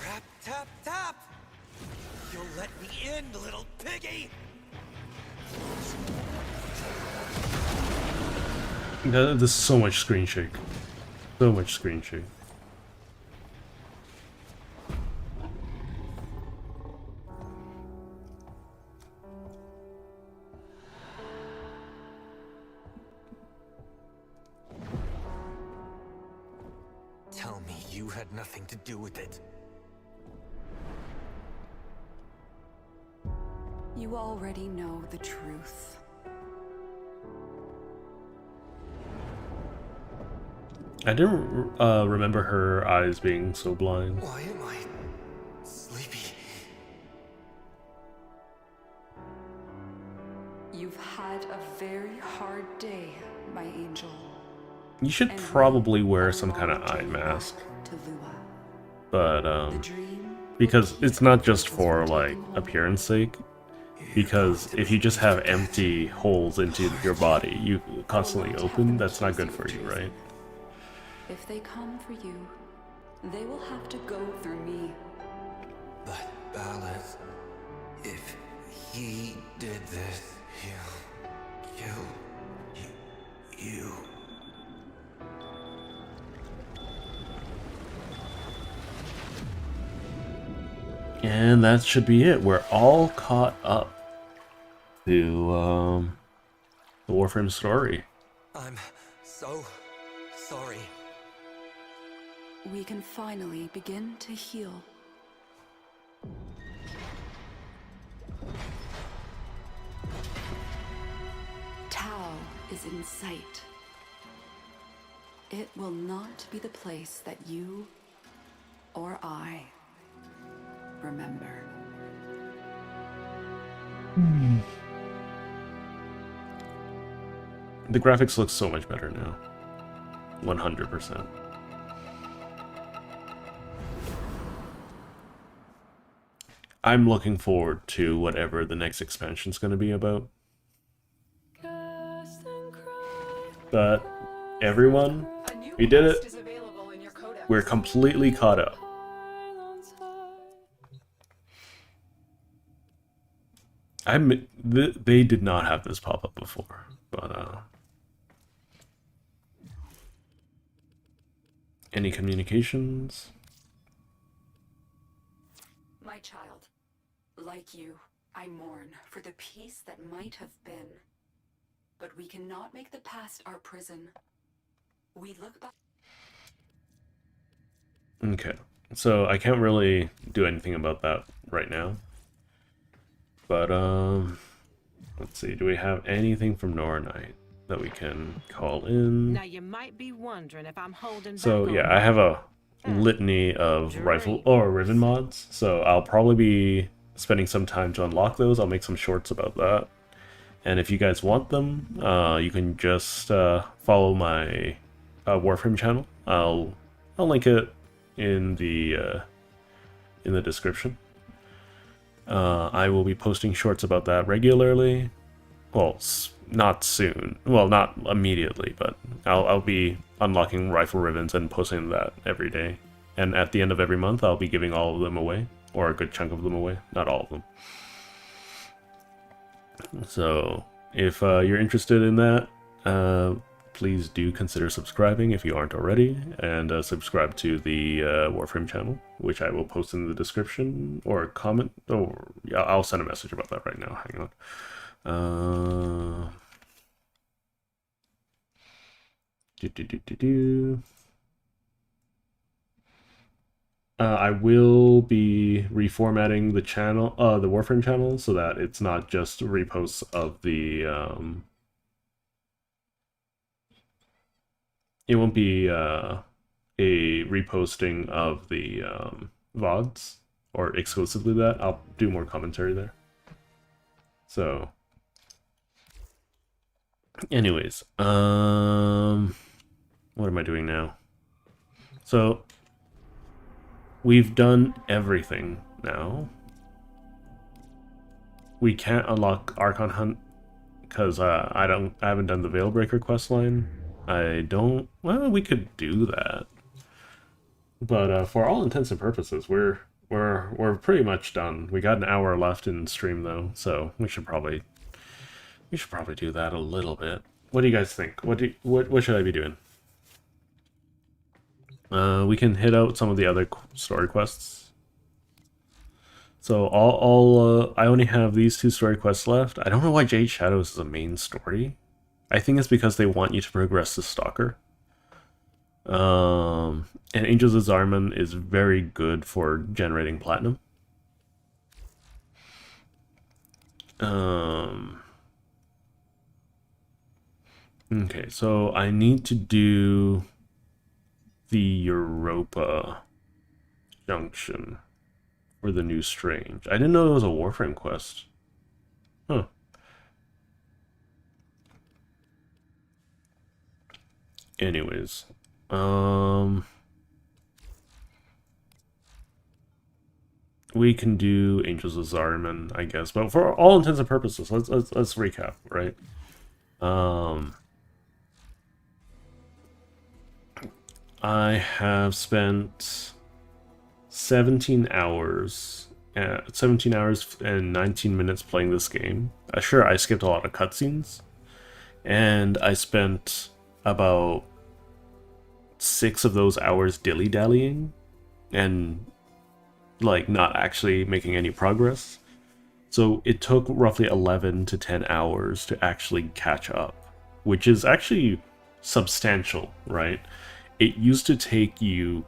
Rap, tap, tap. You'll let me in, little piggy. There's so much screen shake. So much screen shake. Tell me you had nothing to do with it. You already know the truth. I didn't remember her eyes being so blind. Why am I sleepy? You've had a very hard day, my angel. You should probably wear some kind of eye mask. But, because it's not just for, like, appearance sake. Because if you just have empty holes into your body, you constantly open, that's not good for you, right? If they come for you, they will have to go through me. But Ballas, if he did this, he'll kill you. And that should be it. We're all caught up to the Warframe story. I'm so sorry. We can finally begin to heal. Tau is in sight. It will not be the place that you or I remember. The graphics look so much better now. 100%. I'm looking forward to whatever the next expansion's going to be about. But everyone, we did it. We're completely caught up. They did not have this pop up before, but any communications? My child, like you, I mourn for the peace that might have been. But we cannot make the past our prison. We look back. Okay, so I can't really do anything about that right now. But, let's see, do we have anything from Nora Knight that we can call in? Now you might be wondering if I'm holding So, back yeah, on I have a litany of rifle or Riven mods, so I'll probably be spending some time to unlock those. I'll make some shorts about that. And if you guys want them, you can just follow my Warframe channel. I'll link it in the description. I will be posting shorts about that regularly. Well, not soon. Well, not immediately, but I'll be unlocking rifle ribbons and posting that every day. And at the end of every month, I'll be giving all of them away, or a good chunk of them away. Not all of them. So, if you're interested in that, please do consider subscribing if you aren't already, and subscribe to the Warframe channel, which I will post in the description, or comment, or yeah, I'll send a message about that right now. Hang on. I will be reformatting the channel, the Warframe channel, so that it's not just reposts of the, it won't be a reposting of the VODs, or exclusively that. I'll do more commentary there. So, anyways, what am I doing now? So, we've done everything now. We can't unlock Archon Hunt because I haven't done the Veilbreaker questline. Well, we could do that, but for all intents and purposes, we're pretty much done. We got an hour left in stream though, so we should probably do that a little bit. What do you guys think? What should I be doing? We can hit out some of the other story quests. So I only have these 2 story quests left. I don't know why Jade Shadows is a main story. I think it's because they want you to progress the Stalker. And Angels of Zarman is very good for generating platinum. Okay, so I need to do the Europa Junction for the new Strange. I didn't know it was a Warframe quest. Huh. Anyways, we can do Angels of Zarman, I guess, but for all intents and purposes, let's recap, right? I have spent 17 hours and 19 minutes playing this game. Sure, I skipped a lot of cutscenes, and I spent about 6 of those hours dilly-dallying and like not actually making any progress. So it took roughly 11 to 10 hours to actually catch up, which is actually substantial, right? It used to take you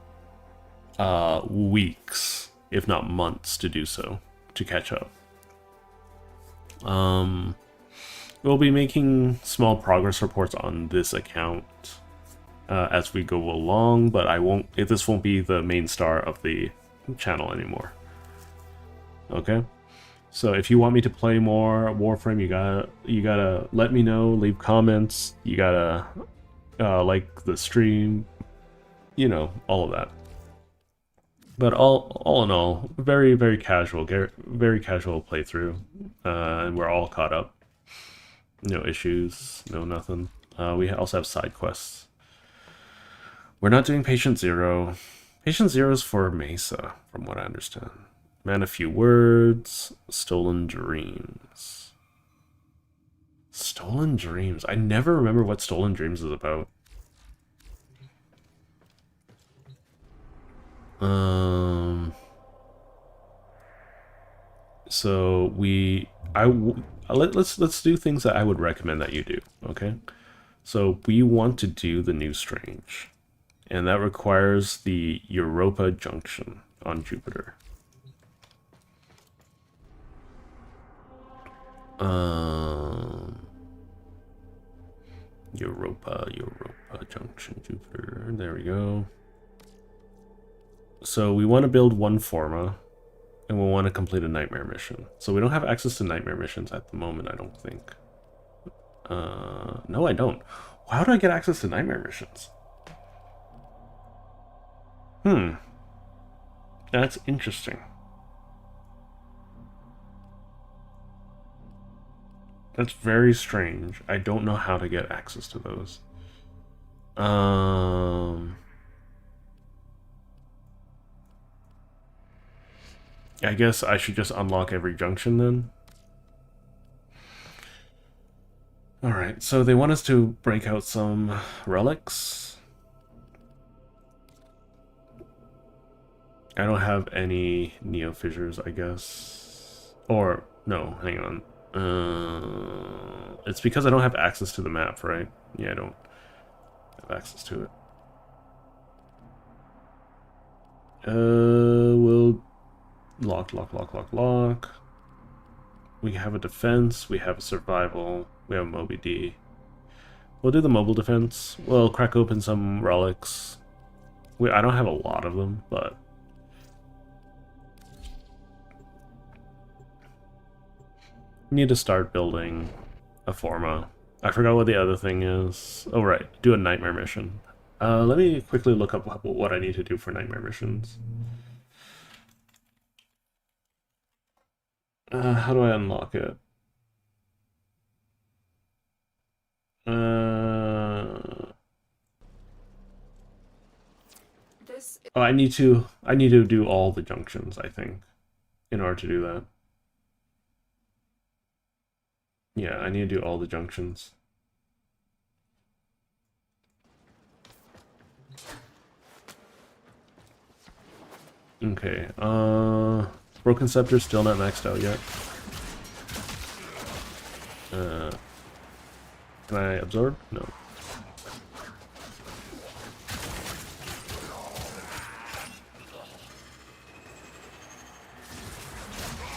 weeks, if not months, to do so, to catch up. We'll be making small progress reports on this account as we go along, but this won't be the main star of the channel anymore. Okay? So if you want me to play more Warframe, you gotta let me know, leave comments, you gotta like the stream, you know, all of that. But all in all, very casual playthrough, and we're all caught up. No issues, no nothing. We also have side quests. We're not doing Patient Zero. Patient Zero is for Mesa, from what I understand. Man, a few words. Stolen Dreams. Stolen Dreams. I never remember what Stolen Dreams is about. So let's do things that I would recommend that you do, okay? So we want to do the New Strange, and that requires the Europa Junction on Jupiter. Europa Junction, Jupiter. There we go. So we want to build one Forma, and we want to complete a Nightmare mission. So we don't have access to Nightmare missions at the moment, I don't think. No, I don't. How do I get access to Nightmare missions? That's interesting. That's very strange. I don't know how to get access to those. I guess I should just unlock every junction then. Alright, so they want us to break out some relics. I don't have any Neo Fissures, I guess. Or, no, hang on. It's because I don't have access to the map, right? Yeah, I don't have access to it. We'll lock. We have a defense, we have a survival, we have a Moby D. We'll do the mobile defense. We'll crack open some relics. I don't have a lot of them, but we need to start building a Forma. I forgot what the other thing is. Oh right, do a Nightmare mission. Let me quickly look up what I need to do for Nightmare missions. How do I unlock it? Oh, I need to do all the junctions, I think, in order to do that. Yeah, I need to do all the junctions. Okay, Broken Scepter still not maxed out yet. Can I absorb? No.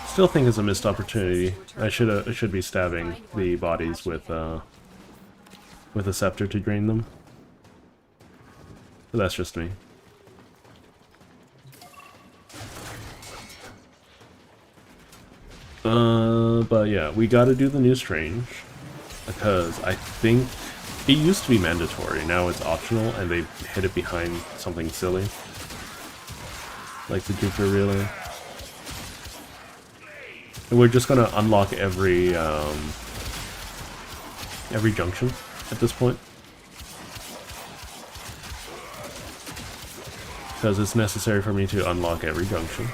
Still think it's a missed opportunity. I should be stabbing the bodies with a scepter to drain them. But that's just me. But yeah, we gotta do the New Strange, because I think it used to be mandatory, now it's optional, and they hid it behind something silly. Like the Jupiter Relay. And we're just gonna unlock every junction at this point. Because it's necessary for me to unlock every junction.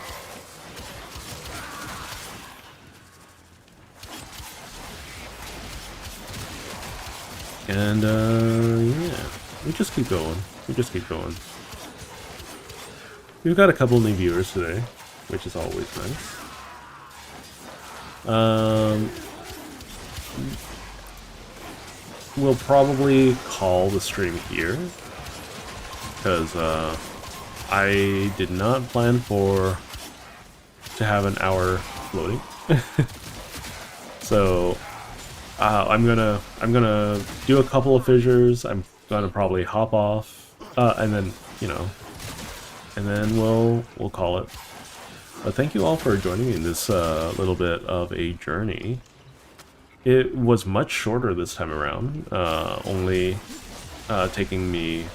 And, yeah, we just keep going. We've got a couple new viewers today. which is always nice. We'll probably call the stream here, because I did not plan to have an hour loading. So I'm gonna do a couple of fissures. I'm gonna probably hop off, and then and then we'll call it. But thank you all for joining me in this little bit of a journey. It was much shorter this time around, only taking me,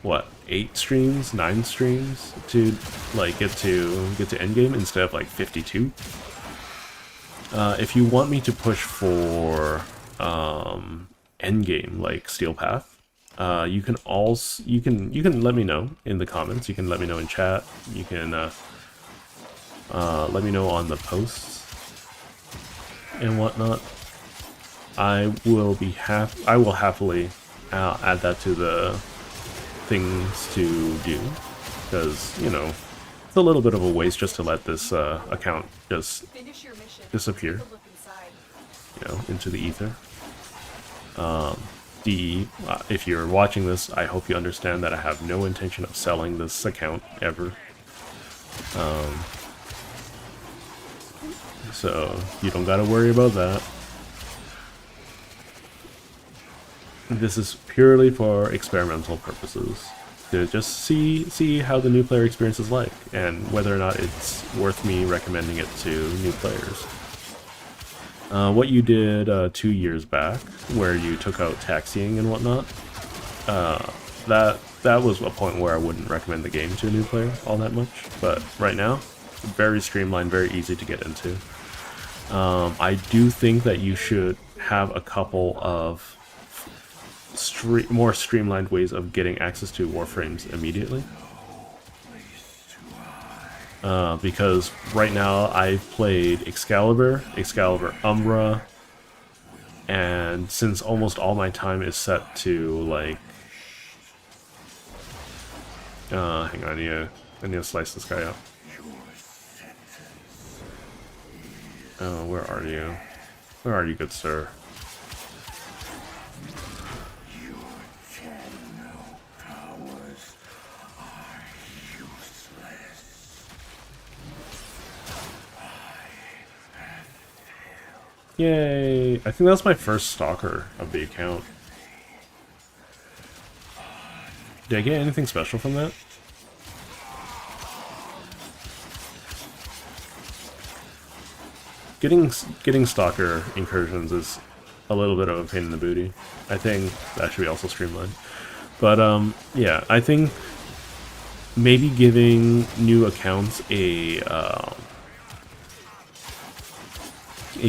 what, 8 streams, 9 streams to like get to endgame instead of like 52. If you want me to push for endgame like Steel Path, you can let me know in the comments. You can let me know in chat. You can let me know on the posts and whatnot. I will happily add that to the things to do, because it's a little bit of a waste just to let this account just disappear, into the ether. If you're watching this, I hope you understand that I have no intention of selling this account ever. So you don't gotta worry about that. This is purely for experimental purposes, to just see how the new player experience is like, and whether or not it's worth me recommending it to new players. What you did 2 years back, where you took out taxiing and whatnot, that was a point where I wouldn't recommend the game to a new player all that much. But right now, very streamlined, very easy to get into. I do think that you should have a couple of more streamlined ways of getting access to Warframes immediately. Because right now I've played Excalibur, Umbra, and since almost all my time is set to like... hang on, I need to slice this guy up. Oh, where are you? Where are you, good sir? Yay! I think that's my first stalker of the account. Did I get anything special from that? Getting stalker incursions is a little bit of a pain in the booty. I think that should be also streamlined. But yeah, I think maybe giving new accounts a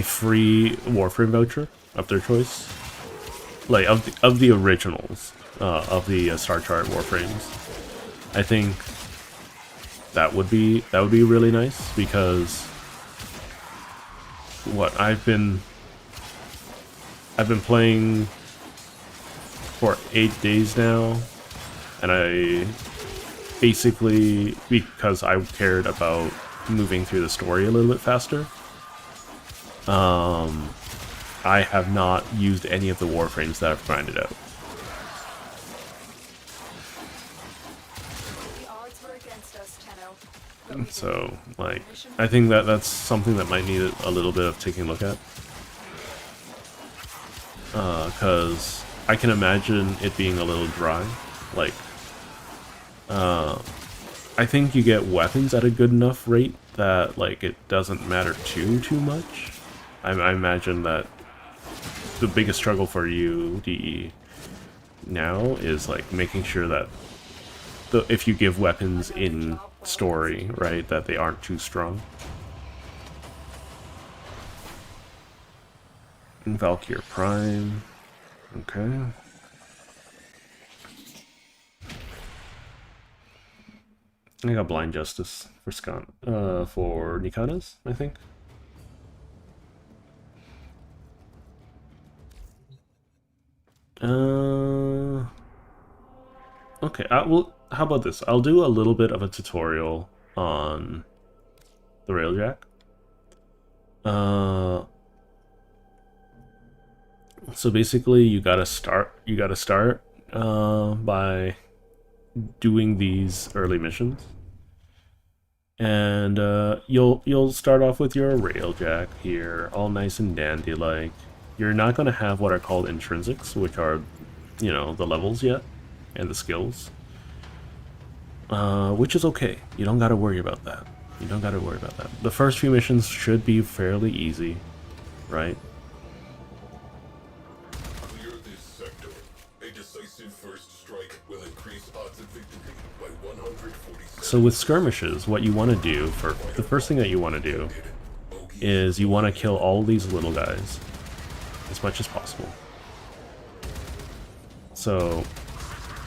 free Warframe voucher of their choice, like of the originals, of the Star Chart Warframes. I think that would be really nice, because what I've been playing for 8 days now, and I basically, because I cared about moving through the story a little bit faster, I have not used any of the Warframes that I've grinded out. So, like, I think that's something that might need a little bit of taking a look at. Because I can imagine it being a little dry. Like, I think you get weapons at a good enough rate that, like, it doesn't matter too much. I imagine that the biggest struggle for you, DE, now is, like, making sure that if you give weapons in story, right, that they aren't too strong. Valkyr Prime. Okay. I got Blind Justice for for Nikanas, I think. Okay, how about this? I'll do a little bit of a tutorial on the railjack. So basically, you gotta start by doing these early missions, and you'll start off with your railjack here, all nice and dandy like. You're not gonna have what are called intrinsics, which are, you know, the levels yet and the skills, which is okay. You don't gotta worry about that. You don't gotta worry about that. The first few missions should be fairly easy, right? Clear this sector. A decisive first strike will increase odds of victory by 147. So with skirmishes, what you want to do, the first thing that you want to do is you want to kill all these little guys as much as possible. So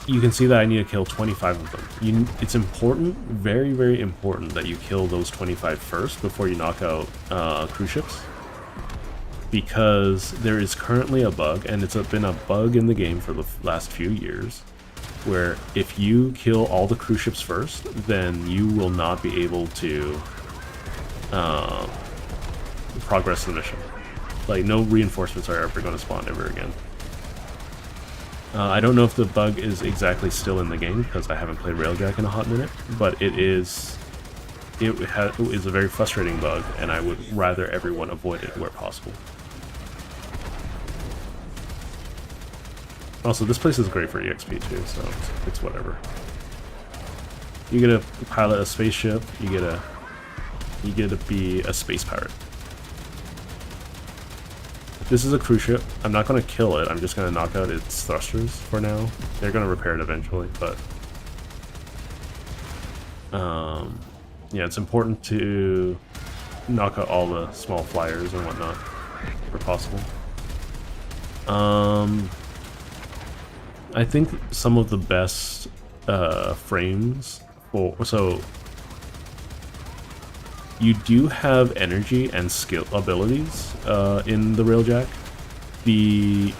you can see that I need to kill 25 of them. It's important, very, very important, that you kill those 25 first before you knock out cruise ships. Because there is currently a bug, and it's been a bug in the game for the last few years, where if you kill all the cruise ships first, then you will not be able to progress the mission. Like, no reinforcements are ever going to spawn ever again. I don't know if the bug is exactly still in the game, because I haven't played Railjack in a hot minute, but it is a very frustrating bug, and I would rather everyone avoid it where possible. Also, this place is great for EXP too, so it's whatever. You get to pilot a spaceship, you get to be a space pirate. This is a cruise ship. I'm not going to kill it, I'm just going to knock out its thrusters for now. They're going to repair it eventually, but yeah, it's important to knock out all the small flyers and whatnot, where possible. I think some of the best frames so you do have energy and skill abilities in the Railjack. The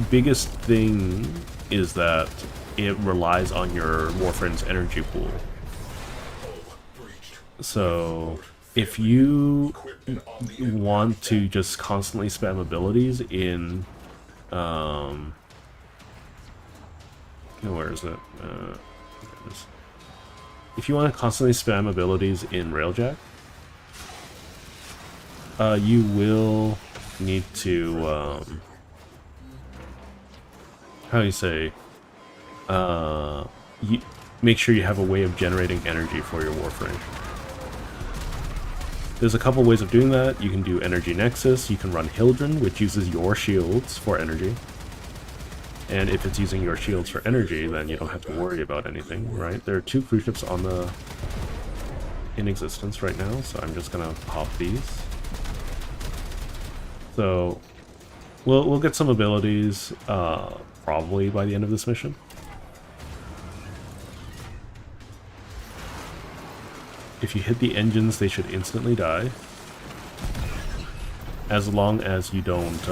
biggest thing is that it relies on your Warframe's energy pool. So if you want to just constantly spam abilities in where is it? If you want to constantly spam abilities in Railjack, you will need to how do you say, make sure you have a way of generating energy for your Warframe. There's a couple ways of doing that. You can do Energy Nexus, you can run Hildren, which uses your shields for energy. And if it's using your shields for energy, then you don't have to worry about anything, right? There are 2 cruise ships in existence right now, so I'm just gonna pop these. So we'll get some abilities probably by the end of this mission. If you hit the engines, they should instantly die, as long as you don't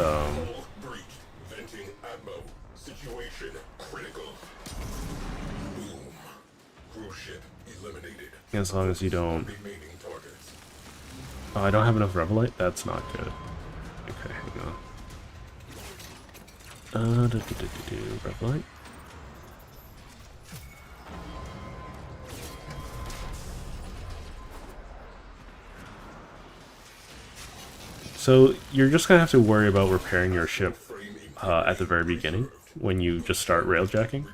as long as you don't... Oh, I don't have enough Revelite? That's not good. Okay, hang on. Revelite. So you're just gonna have to worry about repairing your ship at the very beginning, when you just start railjacking.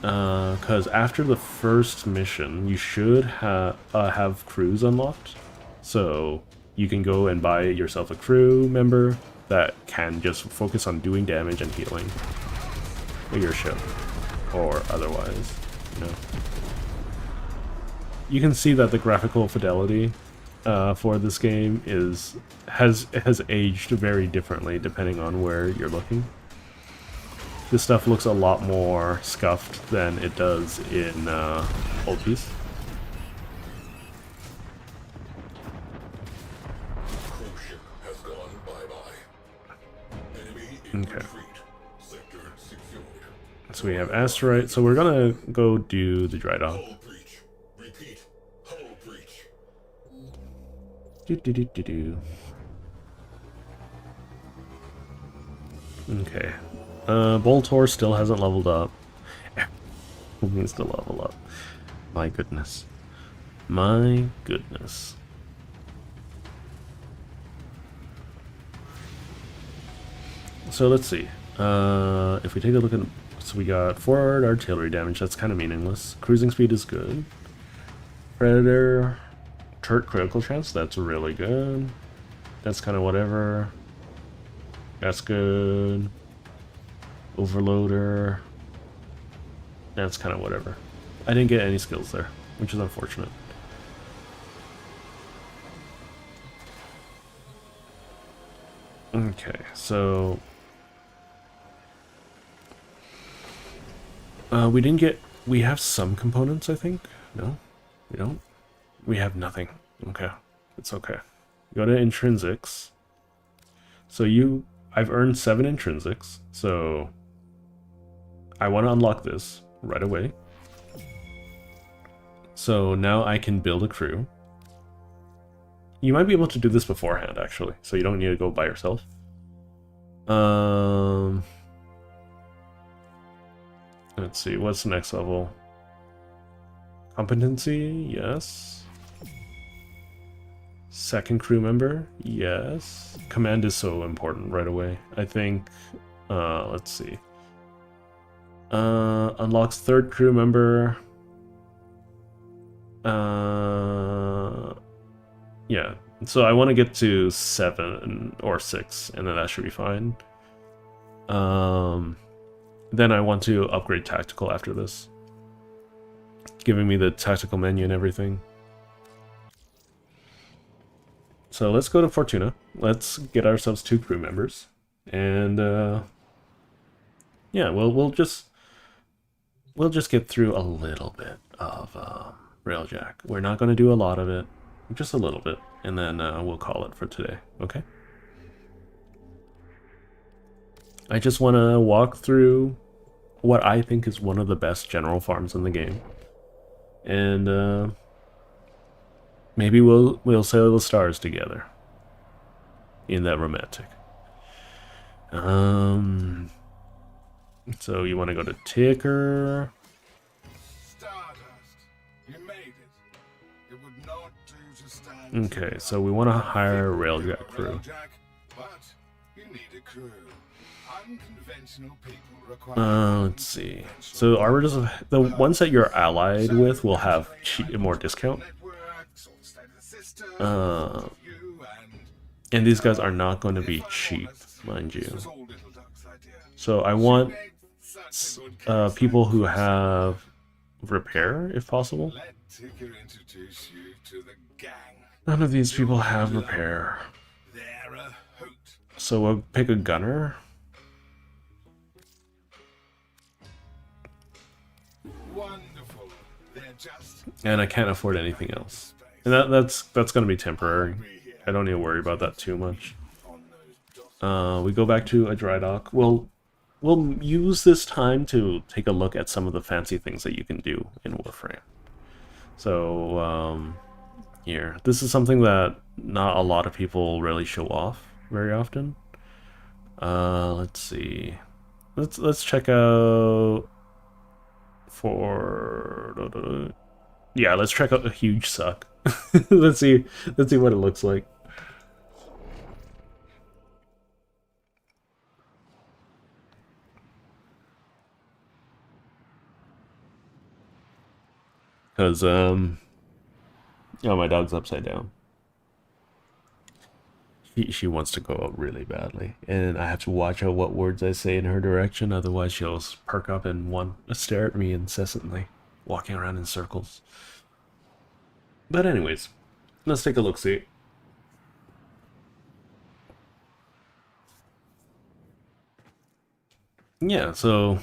Because after the first mission, you should have crews unlocked. So you can go and buy yourself a crew member that can just focus on doing damage and healing with your ship, or otherwise, you know. You can see that the graphical fidelity for this game has aged very differently depending on where you're looking. This stuff looks a lot more scuffed than it does in Old Peace. Okay. So we have Asteroid, so we're gonna go do the dry dock. Do, do, do, do, do. Okay. Boltor still hasn't leveled up. He needs to level up. My goodness. My goodness. So let's see. If we take a look at... So we got forward artillery damage, that's kind of meaningless. Cruising speed is good. Predator... Turret critical chance, that's really good. That's kind of whatever. That's good. Overloader. That's kind of whatever. I didn't get any skills there, which is unfortunate. Okay, so... we didn't get... We have some components, I think? No? We don't? We have nothing. Okay. It's okay. Go to intrinsics. So I've earned 7 intrinsics, so... I want to unlock this right away. So now I can build a crew. You might be able to do this beforehand, actually, so you don't need to go by yourself. Let's see, what's the next level? Competency, yes. Second crew member, yes. Command is so important right away. I think, let's see. Unlocks third crew member. Yeah, so I want to get to 7 or 6, and then that should be fine. Then I want to upgrade tactical after this, giving me the tactical menu and everything. So let's go to Fortuna. Let's get ourselves 2 crew members, and yeah, we'll just get through a little bit of Railjack. We're not going to do a lot of it, just a little bit, and then we'll call it for today. Okay. I just want to walk through what I think is one of the best general farms in the game, and maybe we'll sail the stars together in that romantic. So you want to go to Ticker. Stardust. You made it. It would not do to stand. Okay, so we want to hire a Railjack crew. But you need a crew. Unconventional people require. Let's see. So the ones that you're allied with will have more discount. And these guys are not going to be cheap, mind you. So I want people who have repair, if possible. None of these people have repair. So we'll pick a gunner. And I can't afford anything else. And that's going to be temporary. I don't need to worry about that too much. We go back to a dry dock. We'll use this time to take a look at some of the fancy things that you can do in Warframe. So, here. This is something that not a lot of people really show off very often. Let's see. Let's check out for... Yeah, let's check out a huge suck. let's see what it looks like. Because, oh, my dog's upside down. She wants to go out really badly, and I have to watch out what words I say in her direction, otherwise she'll perk up and stare at me incessantly, walking around in circles. But anyways, let's take a look-see. Yeah, so...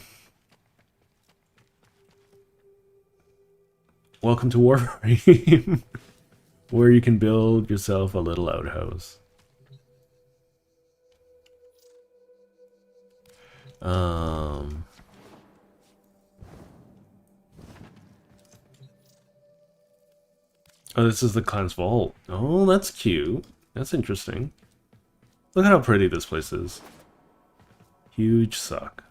Welcome to Warframe, where you can build yourself a little outhouse. Oh, this is the clan's vault. Oh, that's cute. That's interesting. Look at how pretty this place is. Huge suck.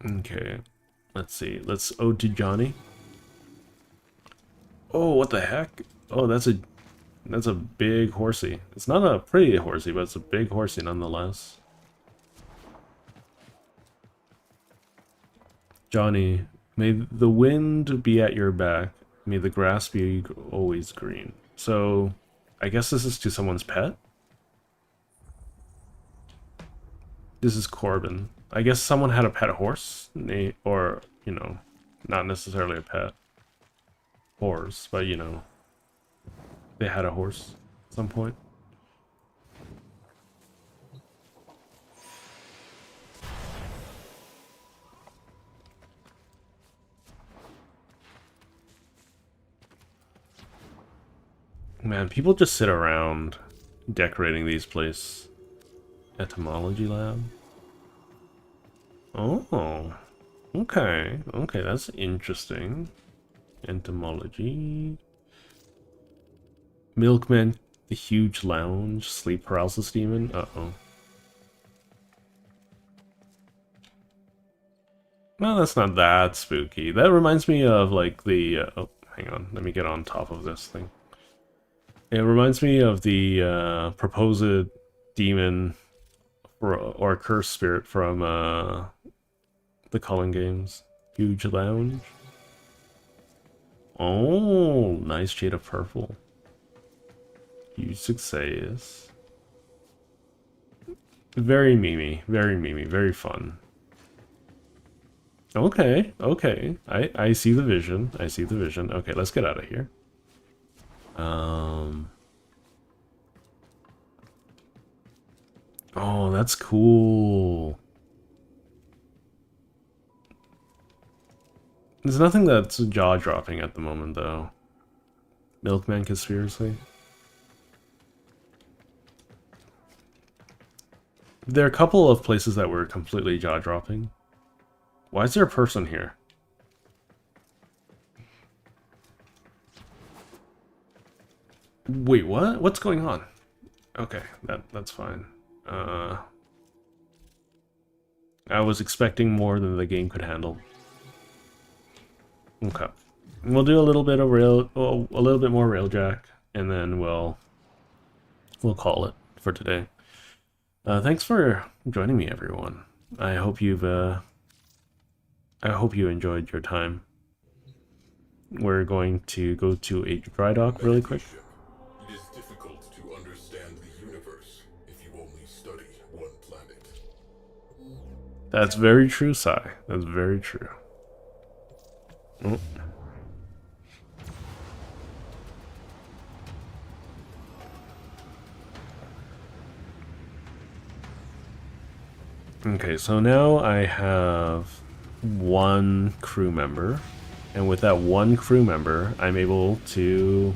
Okay. Let's see. Let's ode to Johnny. Oh, what the heck? Oh, that's a big horsey. It's not a pretty horsey, but it's a big horsey nonetheless. Johnny, may the wind be at your back. May the grass be always green. So, I guess this is to someone's pet? This is Corbin. I guess someone had a pet horse, or, you know, not necessarily a pet horse, but, you know, they had a horse at some point. Man, people just sit around decorating these places. Etymology lab. Oh, okay, okay, that's interesting. Entomology. Milkman, the huge lounge, sleep paralysis demon. Uh-oh. Well, that's not that spooky. That reminds me of like the oh, hang on, let me get on top of this thing. It reminds me of the proposed demon or cursed spirit from the Culling games. Huge lounge. Oh, nice shade of purple. Huge success. Very memey, very fun. Okay, okay. I see the vision. I see the vision. Okay, let's get out of here. Oh, that's cool. There's nothing that's jaw-dropping at the moment, though. Milkman Conspiracy. There are a couple of places that were completely jaw-dropping. Why is there a person here? Wait, what? What's going on? Okay, that's fine. I was expecting more than the game could handle. Okay, we'll do a little bit of a little bit more railjack, and then we'll call it for today. Thanks for joining me, everyone. I hope you enjoyed your time. We're going to go to a dry dock really quick. It is difficult to understand the universe if you only study one planet. That's very true, Sai. That's very true. Oh. Okay, so now I have one crew member, and with that one crew member, I'm able to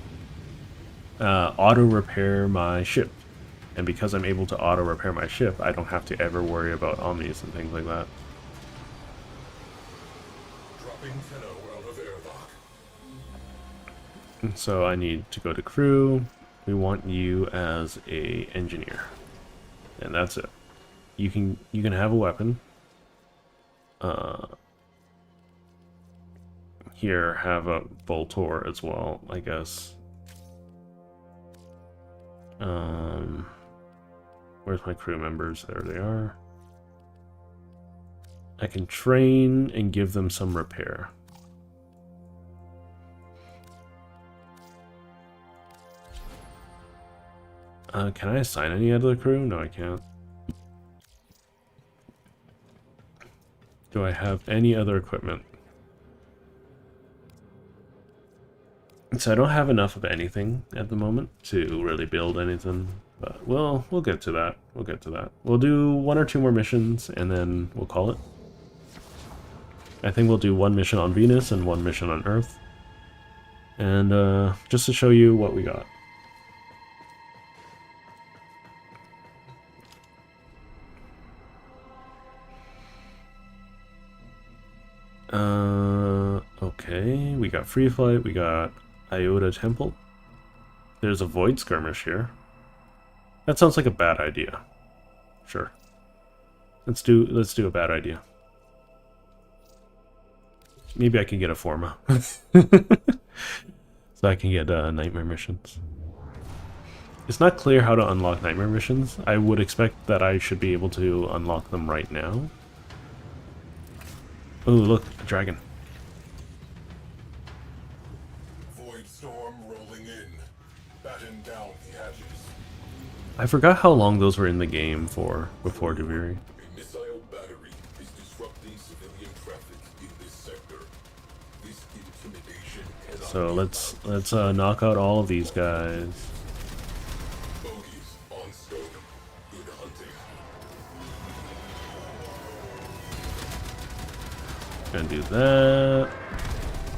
auto-repair my ship. And because I'm able to auto-repair my ship, I don't have to ever worry about omnis and things like that. Dropping Tenno out of airlock. So I need to go to crew. We want you as a engineer, and that's it. You can have a weapon. Here, have a Voltor as well, I guess. Where's my crew members? There they are. I can train and give them some repair. Can I assign any other crew? No, I can't. Do I have any other equipment? So I don't have enough of anything at the moment to really build anything, but we'll get to that. We'll get to that. We'll do 1 or 2 more missions and then we'll call it. I think we'll do 1 mission on Venus and 1 mission on Earth. And just to show you what we got. got Free Flight, we got Iota Temple. There's a Void Skirmish here. That sounds like a bad idea. Sure. Let's do a bad idea. Maybe I can get a Forma. So I can get nightmare missions. It's not clear how to unlock nightmare missions. I would expect that I should be able to unlock them right now. Oh, look, a dragon. Void storm rolling in. Batten down the hatches. I forgot how long those were in the game for before Duviri. A missile battery is disrupting civilian traffic in this sector. This intimidation cannot So be let's knock out all of these guys. Bogies on stone. Good hunting. Gonna do that.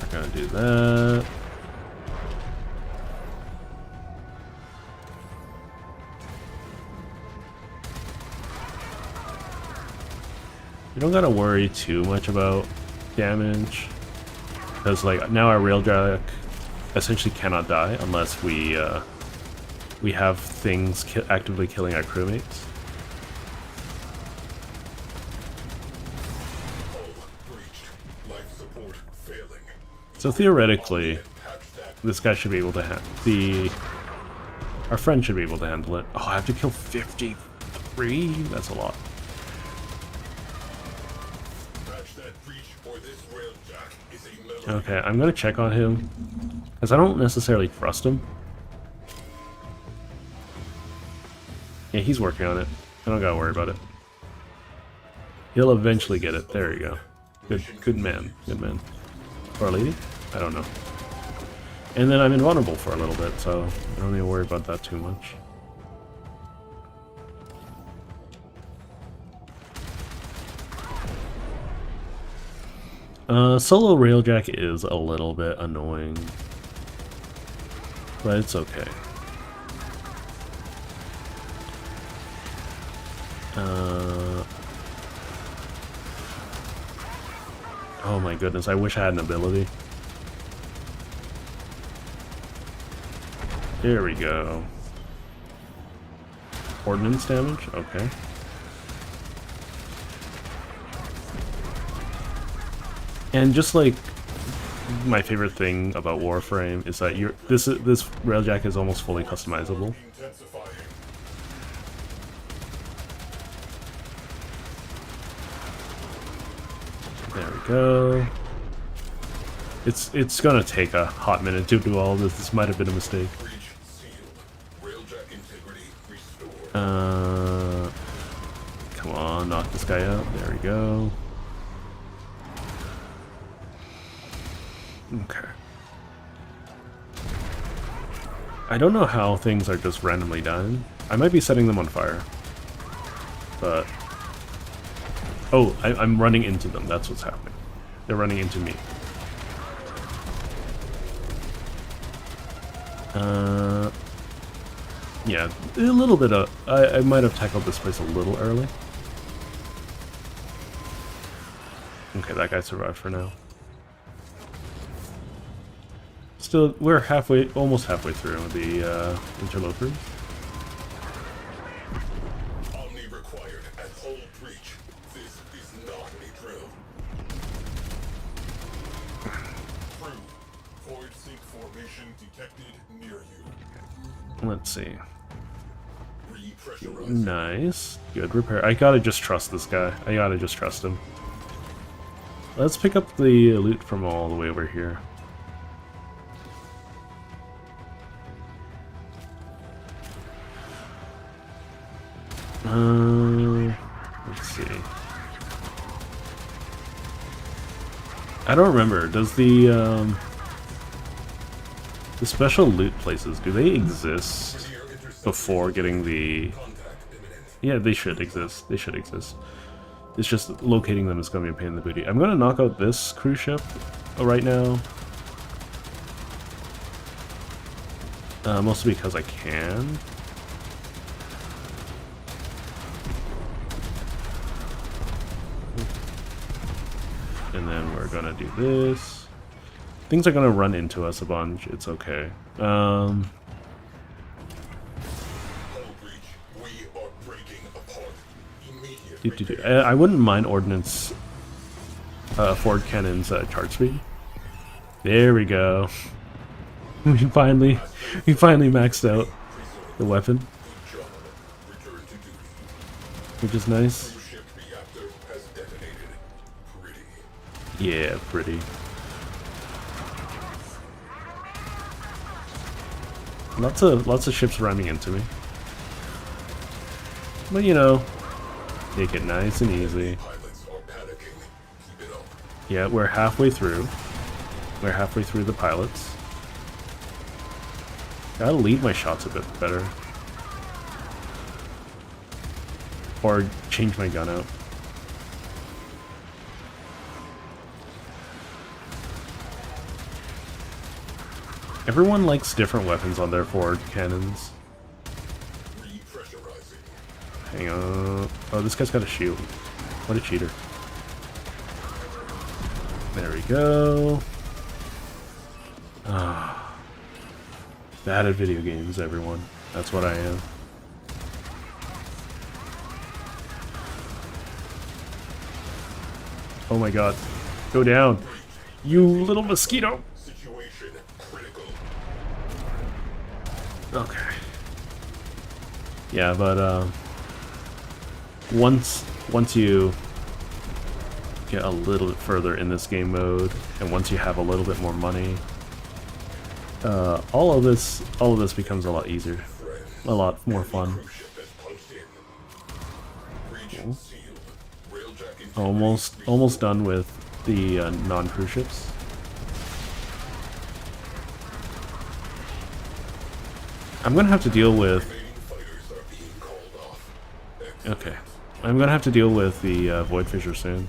We're gonna do that. You don't gotta worry too much about damage, because like now our railjack essentially cannot die unless we have things actively killing our crewmates. So theoretically, this guy should be able to our friend should be able to handle it. Oh, I have to kill 53? That's a lot. Okay, I'm gonna check on him, because I don't necessarily trust him. Yeah, he's working on it. I don't gotta worry about it. He'll eventually get it. There you go. Good man. Good man. Or a lady? I don't know. And then I'm invulnerable for a little bit, so I don't need to worry about that too much. Solo railjack is a little bit annoying, but it's okay. Oh my goodness, I wish I had an ability. There we go. Ordnance damage? Okay. And just like my favorite thing about Warframe is that this railjack is almost fully customizable. There we go. It's gonna take a hot minute to do all of this. This might have been a mistake. Come on, knock this guy out. There we go. Okay. I don't know how things are just randomly dying. I might be setting them on fire. But... Oh, I'm running into them. That's what's happening. They're running into me. Yeah, a little bit of... I might have tackled this place a little early. Okay, that guy survived for now. Still, we're almost halfway through the interlopers. Omni required at whole breach. This is not a drill. Crew, void sink formation detected near you. Let's see. Nice. Good repair. I gotta just trust this guy. I gotta just trust him. Let's pick up the loot from all the way over here. Let's see. I don't remember. Does the special loot places, do they exist before getting the... Yeah, they should exist. They should exist. It's just locating them is going to be a pain in the booty. I'm going to knock out this cruise ship right now. Mostly because I can. And then we're gonna do this. Things are gonna run into us a bunch. It's okay. I wouldn't mind ordnance forward cannons charge speed. There we go. we finally maxed out the weapon, which is nice. Yeah, pretty. Lots of ships ramming into me. But you know, take it nice and easy. Yeah, we're halfway through. We're halfway through the pilots. Gotta lead my shots a bit better. Or change my gun out. Everyone likes different weapons on their forward cannons. Hang on. Oh, this guy's got a shield. What a cheater. There we go. Ah. Bad at video games, everyone. That's what I am. Oh my god. Go down. You little mosquito. Okay. Yeah, but once you get a little bit further in this game mode, and once you have a little bit more money, all of this becomes a lot easier, a lot more fun. Cool. Almost done with the non-cruise ships. I'm gonna have to deal with. Okay, I'm gonna have to deal with the Void Fissure soon.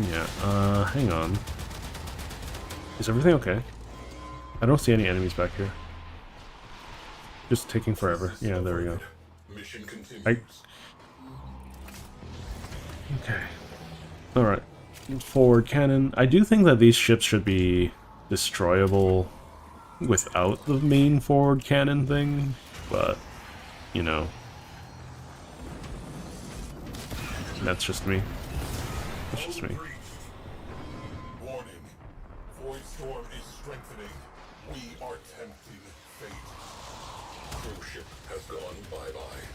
Yeah. Hang on. Is everything okay? I don't see any enemies back here. Just taking forever. Yeah, there we go. Okay. Alright. Forward cannon. I do think that these ships should be destroyable without the main forward cannon thing, but, you know. That's just me. That's just me. Warning. Void storm is strengthening. We are tempting fate. Cruise ship has gone bye-bye.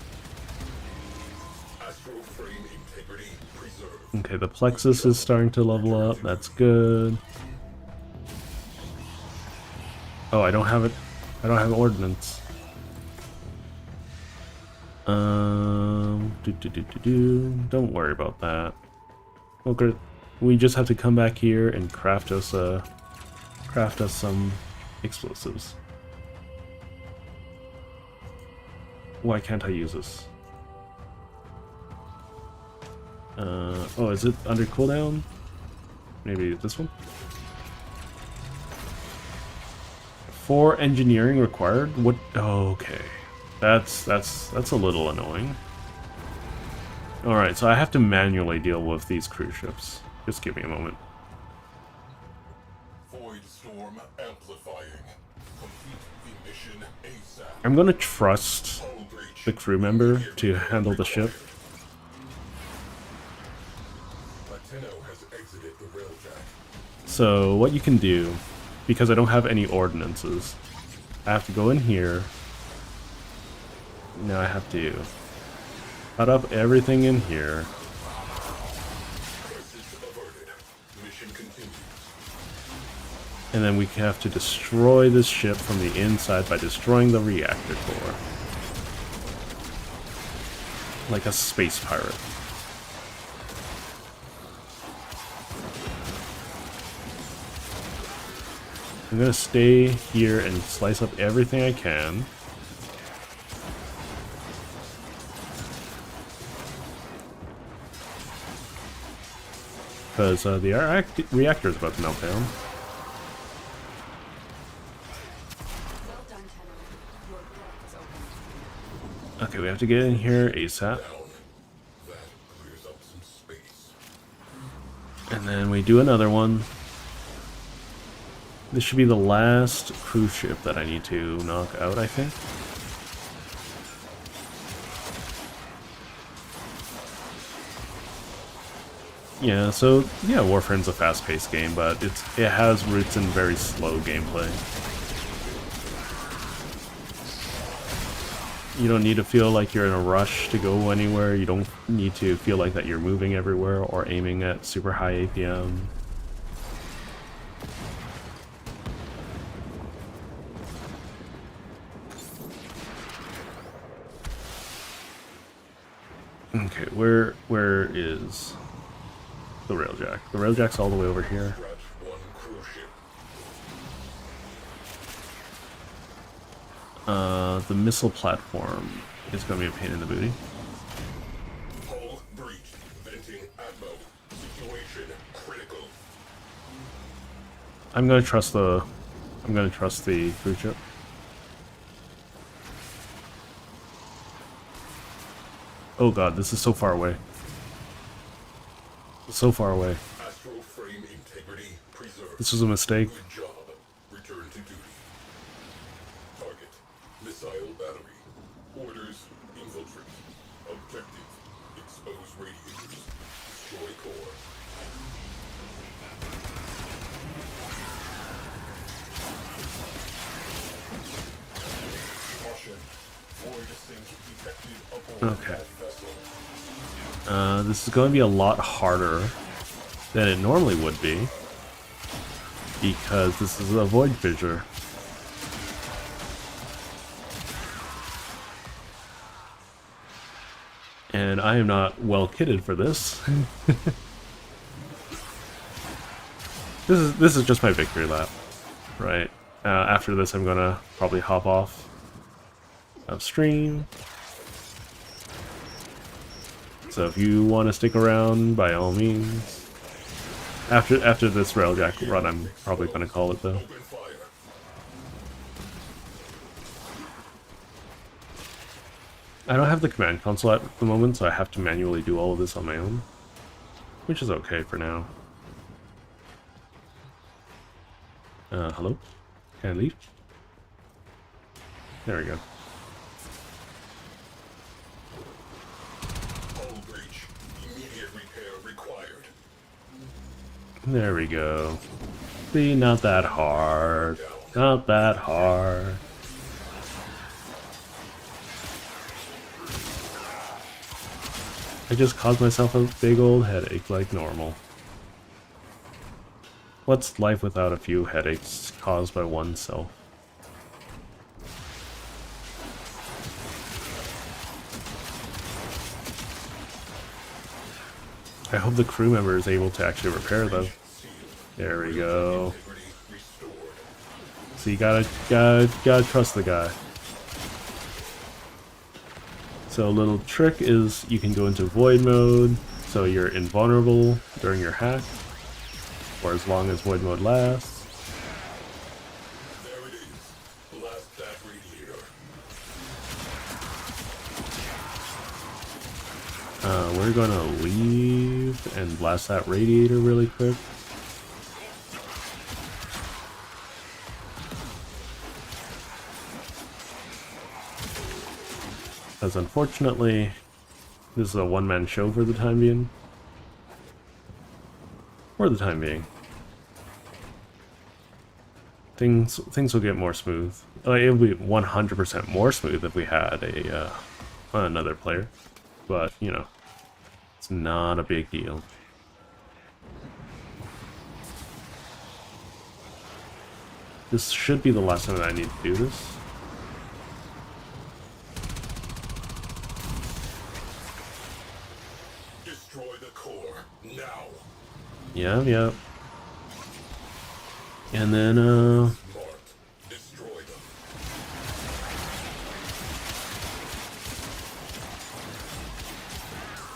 Astral frame integrity preserved. Okay, the plexus is starting to level up. That's good. Oh, I don't have it. I don't have ordnance. Don't worry about that. Okay, we just have to come back here and craft us some explosives. Why can't I use this? Oh, is it under cooldown? Maybe this one? 4 engineering required? What? Oh, okay. That's a little annoying. Alright, so I have to manually deal with these cruise ships. Just give me a moment. Void storm amplifying. Complete the mission ASAP. I'm gonna trust the crew member to handle the ship. So what you can do, because I don't have any ordnances, I have to go in here. Now I have to cut up everything in here. And then we have to destroy this ship from the inside by destroying the reactor core. Like a space pirate. I'm gonna stay here and slice up everything I can. Because the reactor is about to melt down. Okay, we have to get in here ASAP. And then we do another one. This should be the last cruise ship that I need to knock out, I think. Yeah, so yeah, Warframe's a fast-paced game, but it has roots in very slow gameplay. You don't need to feel like you're in a rush to go anywhere. You don't need to feel like that you're moving everywhere or aiming at super high APM. Okay, where is the railjack? The railjack's all the way over here. The missile platform is going to be a pain in the booty. Hull breach. Venting ammo. Situation critical. I'm going to trust the cruise ship. Oh god, this is so far away. So far away. Astral frame integrity preserved. This was a mistake. Good job. Return to duty. Target. Missile battery. Orders. Infiltrate. Objective. Expose radiators. Destroy core. Caution. Void sink detected aboard Okay. that vessel. This is going to be a lot harder than it normally would be, because this is a void fissure. And I am not well kitted for this. This is just my victory lap, right? After this, I'm gonna probably hop off upstream. So if you want to stick around, by all means. After this railjack run, I'm probably gonna call it though. I don't have the command console at the moment, so I have to manually do all of this on my own, which is okay for now. Hello? Can I leave? There we go. Hull breach. Immediate repair required. There we go. See, not that hard. Not that hard. I just caused myself a big old headache like normal. What's life without a few headaches caused by oneself? I hope the crew member is able to actually repair them. There we go. So you gotta trust the guy. So a little trick is you can go into void mode, so you're invulnerable during your hack, or as long as void mode lasts. There it is. Blast that radiator. We're gonna leave and blast that radiator really quick. Because unfortunately, this is a one-man show for the time being. For the time being. Things will get more smooth. It'll be 100% more smooth if we had another player. But, you know, it's not a big deal. This should be the last time that I need to do this. Destroy the core now. Yeah. And then, Destroy them.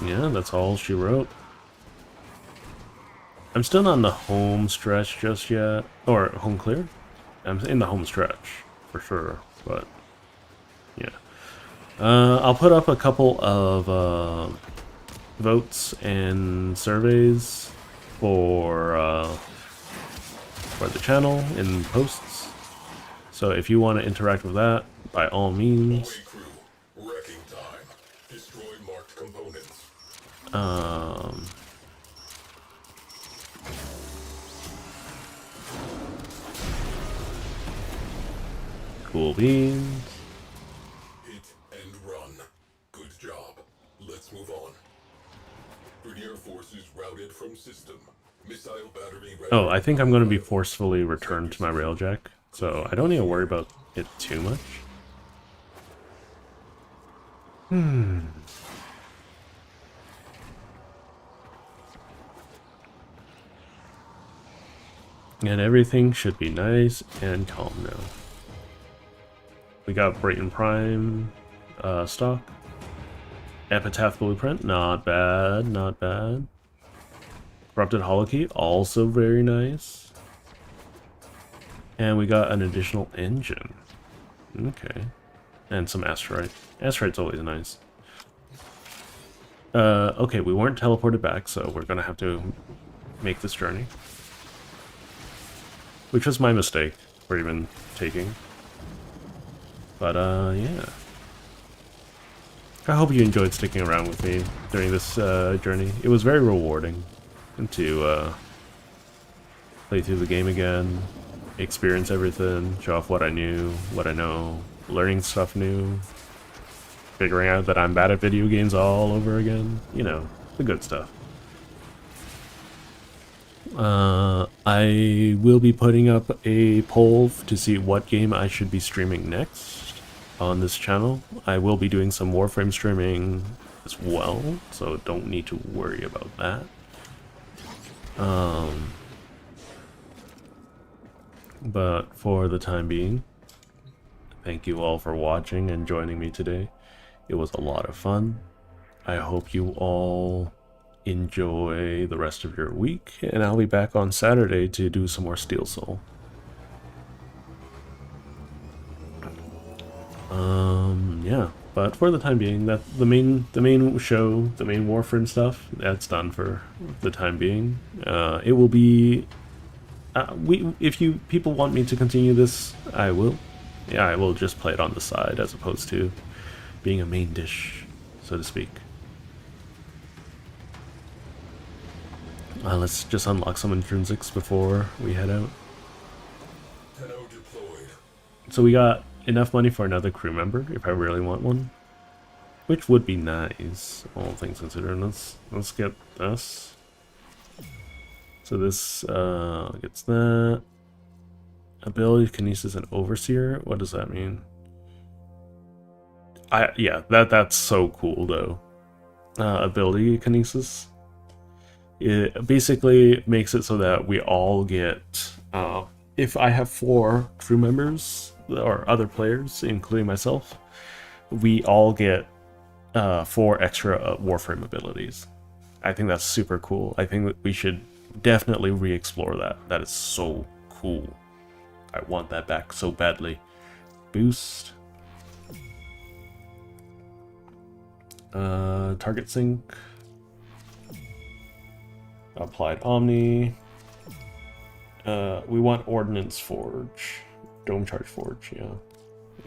yeah, that's all she wrote. I'm still not in the home stretch just yet. Or home clear? I'm in the home stretch, for sure, but, yeah. I'll put up a couple of votes and surveys for the channel in posts. So if you want to interact with that, by all means. Wrecking time. Destroy marked components. Cool beans. Hit and run. Good job. Let's move on. Premier forces routed from system. Missile battery ready. Oh, I think I'm going to be forcefully returned to my railjack, so I don't need to worry about it too much. And everything should be nice and calm now. We got Brayton Prime stock. Epitaph Blueprint, not bad, not bad. Corrupted Holokey, also very nice. And we got an additional engine. Okay. And some Asteroid. Asteroid's always nice. Okay, we weren't teleported back, so we're gonna have to make this journey. Which was my mistake for even taking. But, yeah. I hope you enjoyed sticking around with me during this journey. It was very rewarding to play through the game again, experience everything, show off what I knew, what I know, learning stuff new, figuring out that I'm bad at video games all over again. You know, the good stuff. I will be putting up a poll to see what game I should be streaming next on this channel. I will be doing some Warframe streaming as well, so don't need to worry about that. But for the time being, thank you all for watching and joining me today. It was a lot of fun. I hope you all enjoy the rest of your week, and I'll be back on Saturday to do some more Steel Soul. Yeah, but for the time being, that the main show, the main Warframe stuff, that's done for the time being. It will be if people want me to continue this, I will. Yeah, I will just play it on the side as opposed to being a main dish, so to speak. Let's just unlock some intrinsics before we head out. So we got enough money for another crew member if I really want one, which would be nice, all things considered. Let's get this. So this gets that. Ability, Kinesis, and Overseer. What does that mean? Yeah, that's so cool though. Ability Kinesis. It basically makes it so that we all get, if I have 4 crew members or other players, including myself, we all get 4 extra Warframe abilities. I think that's super cool. I think that we should definitely re-explore that. That is so cool. I want that back so badly. Boost. Target sync. Applied Omni. We want Ordnance Forge. Dome Charge Forge, yeah.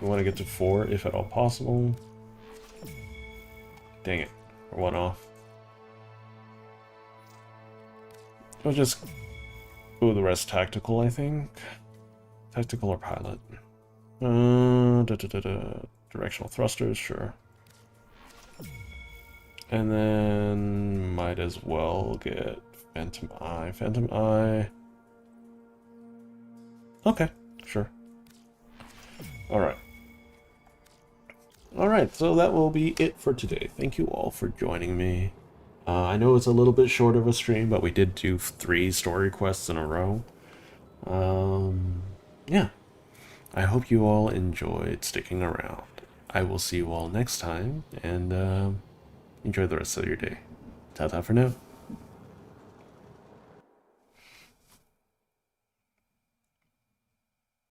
We want to get to 4 if at all possible. Dang it. We're 1 off. We'll just go the rest tactical, I think. Tactical or pilot. Directional thrusters, sure. And then might as well get Phantom Eye. Phantom Eye. Okay, sure. Alright. Alright, so that will be it for today. Thank you all for joining me. I know it's a little bit short of a stream, but we did do 3 story quests in a row. Yeah. I hope you all enjoyed sticking around. I will see you all next time, and enjoy the rest of your day. Ta-ta for now.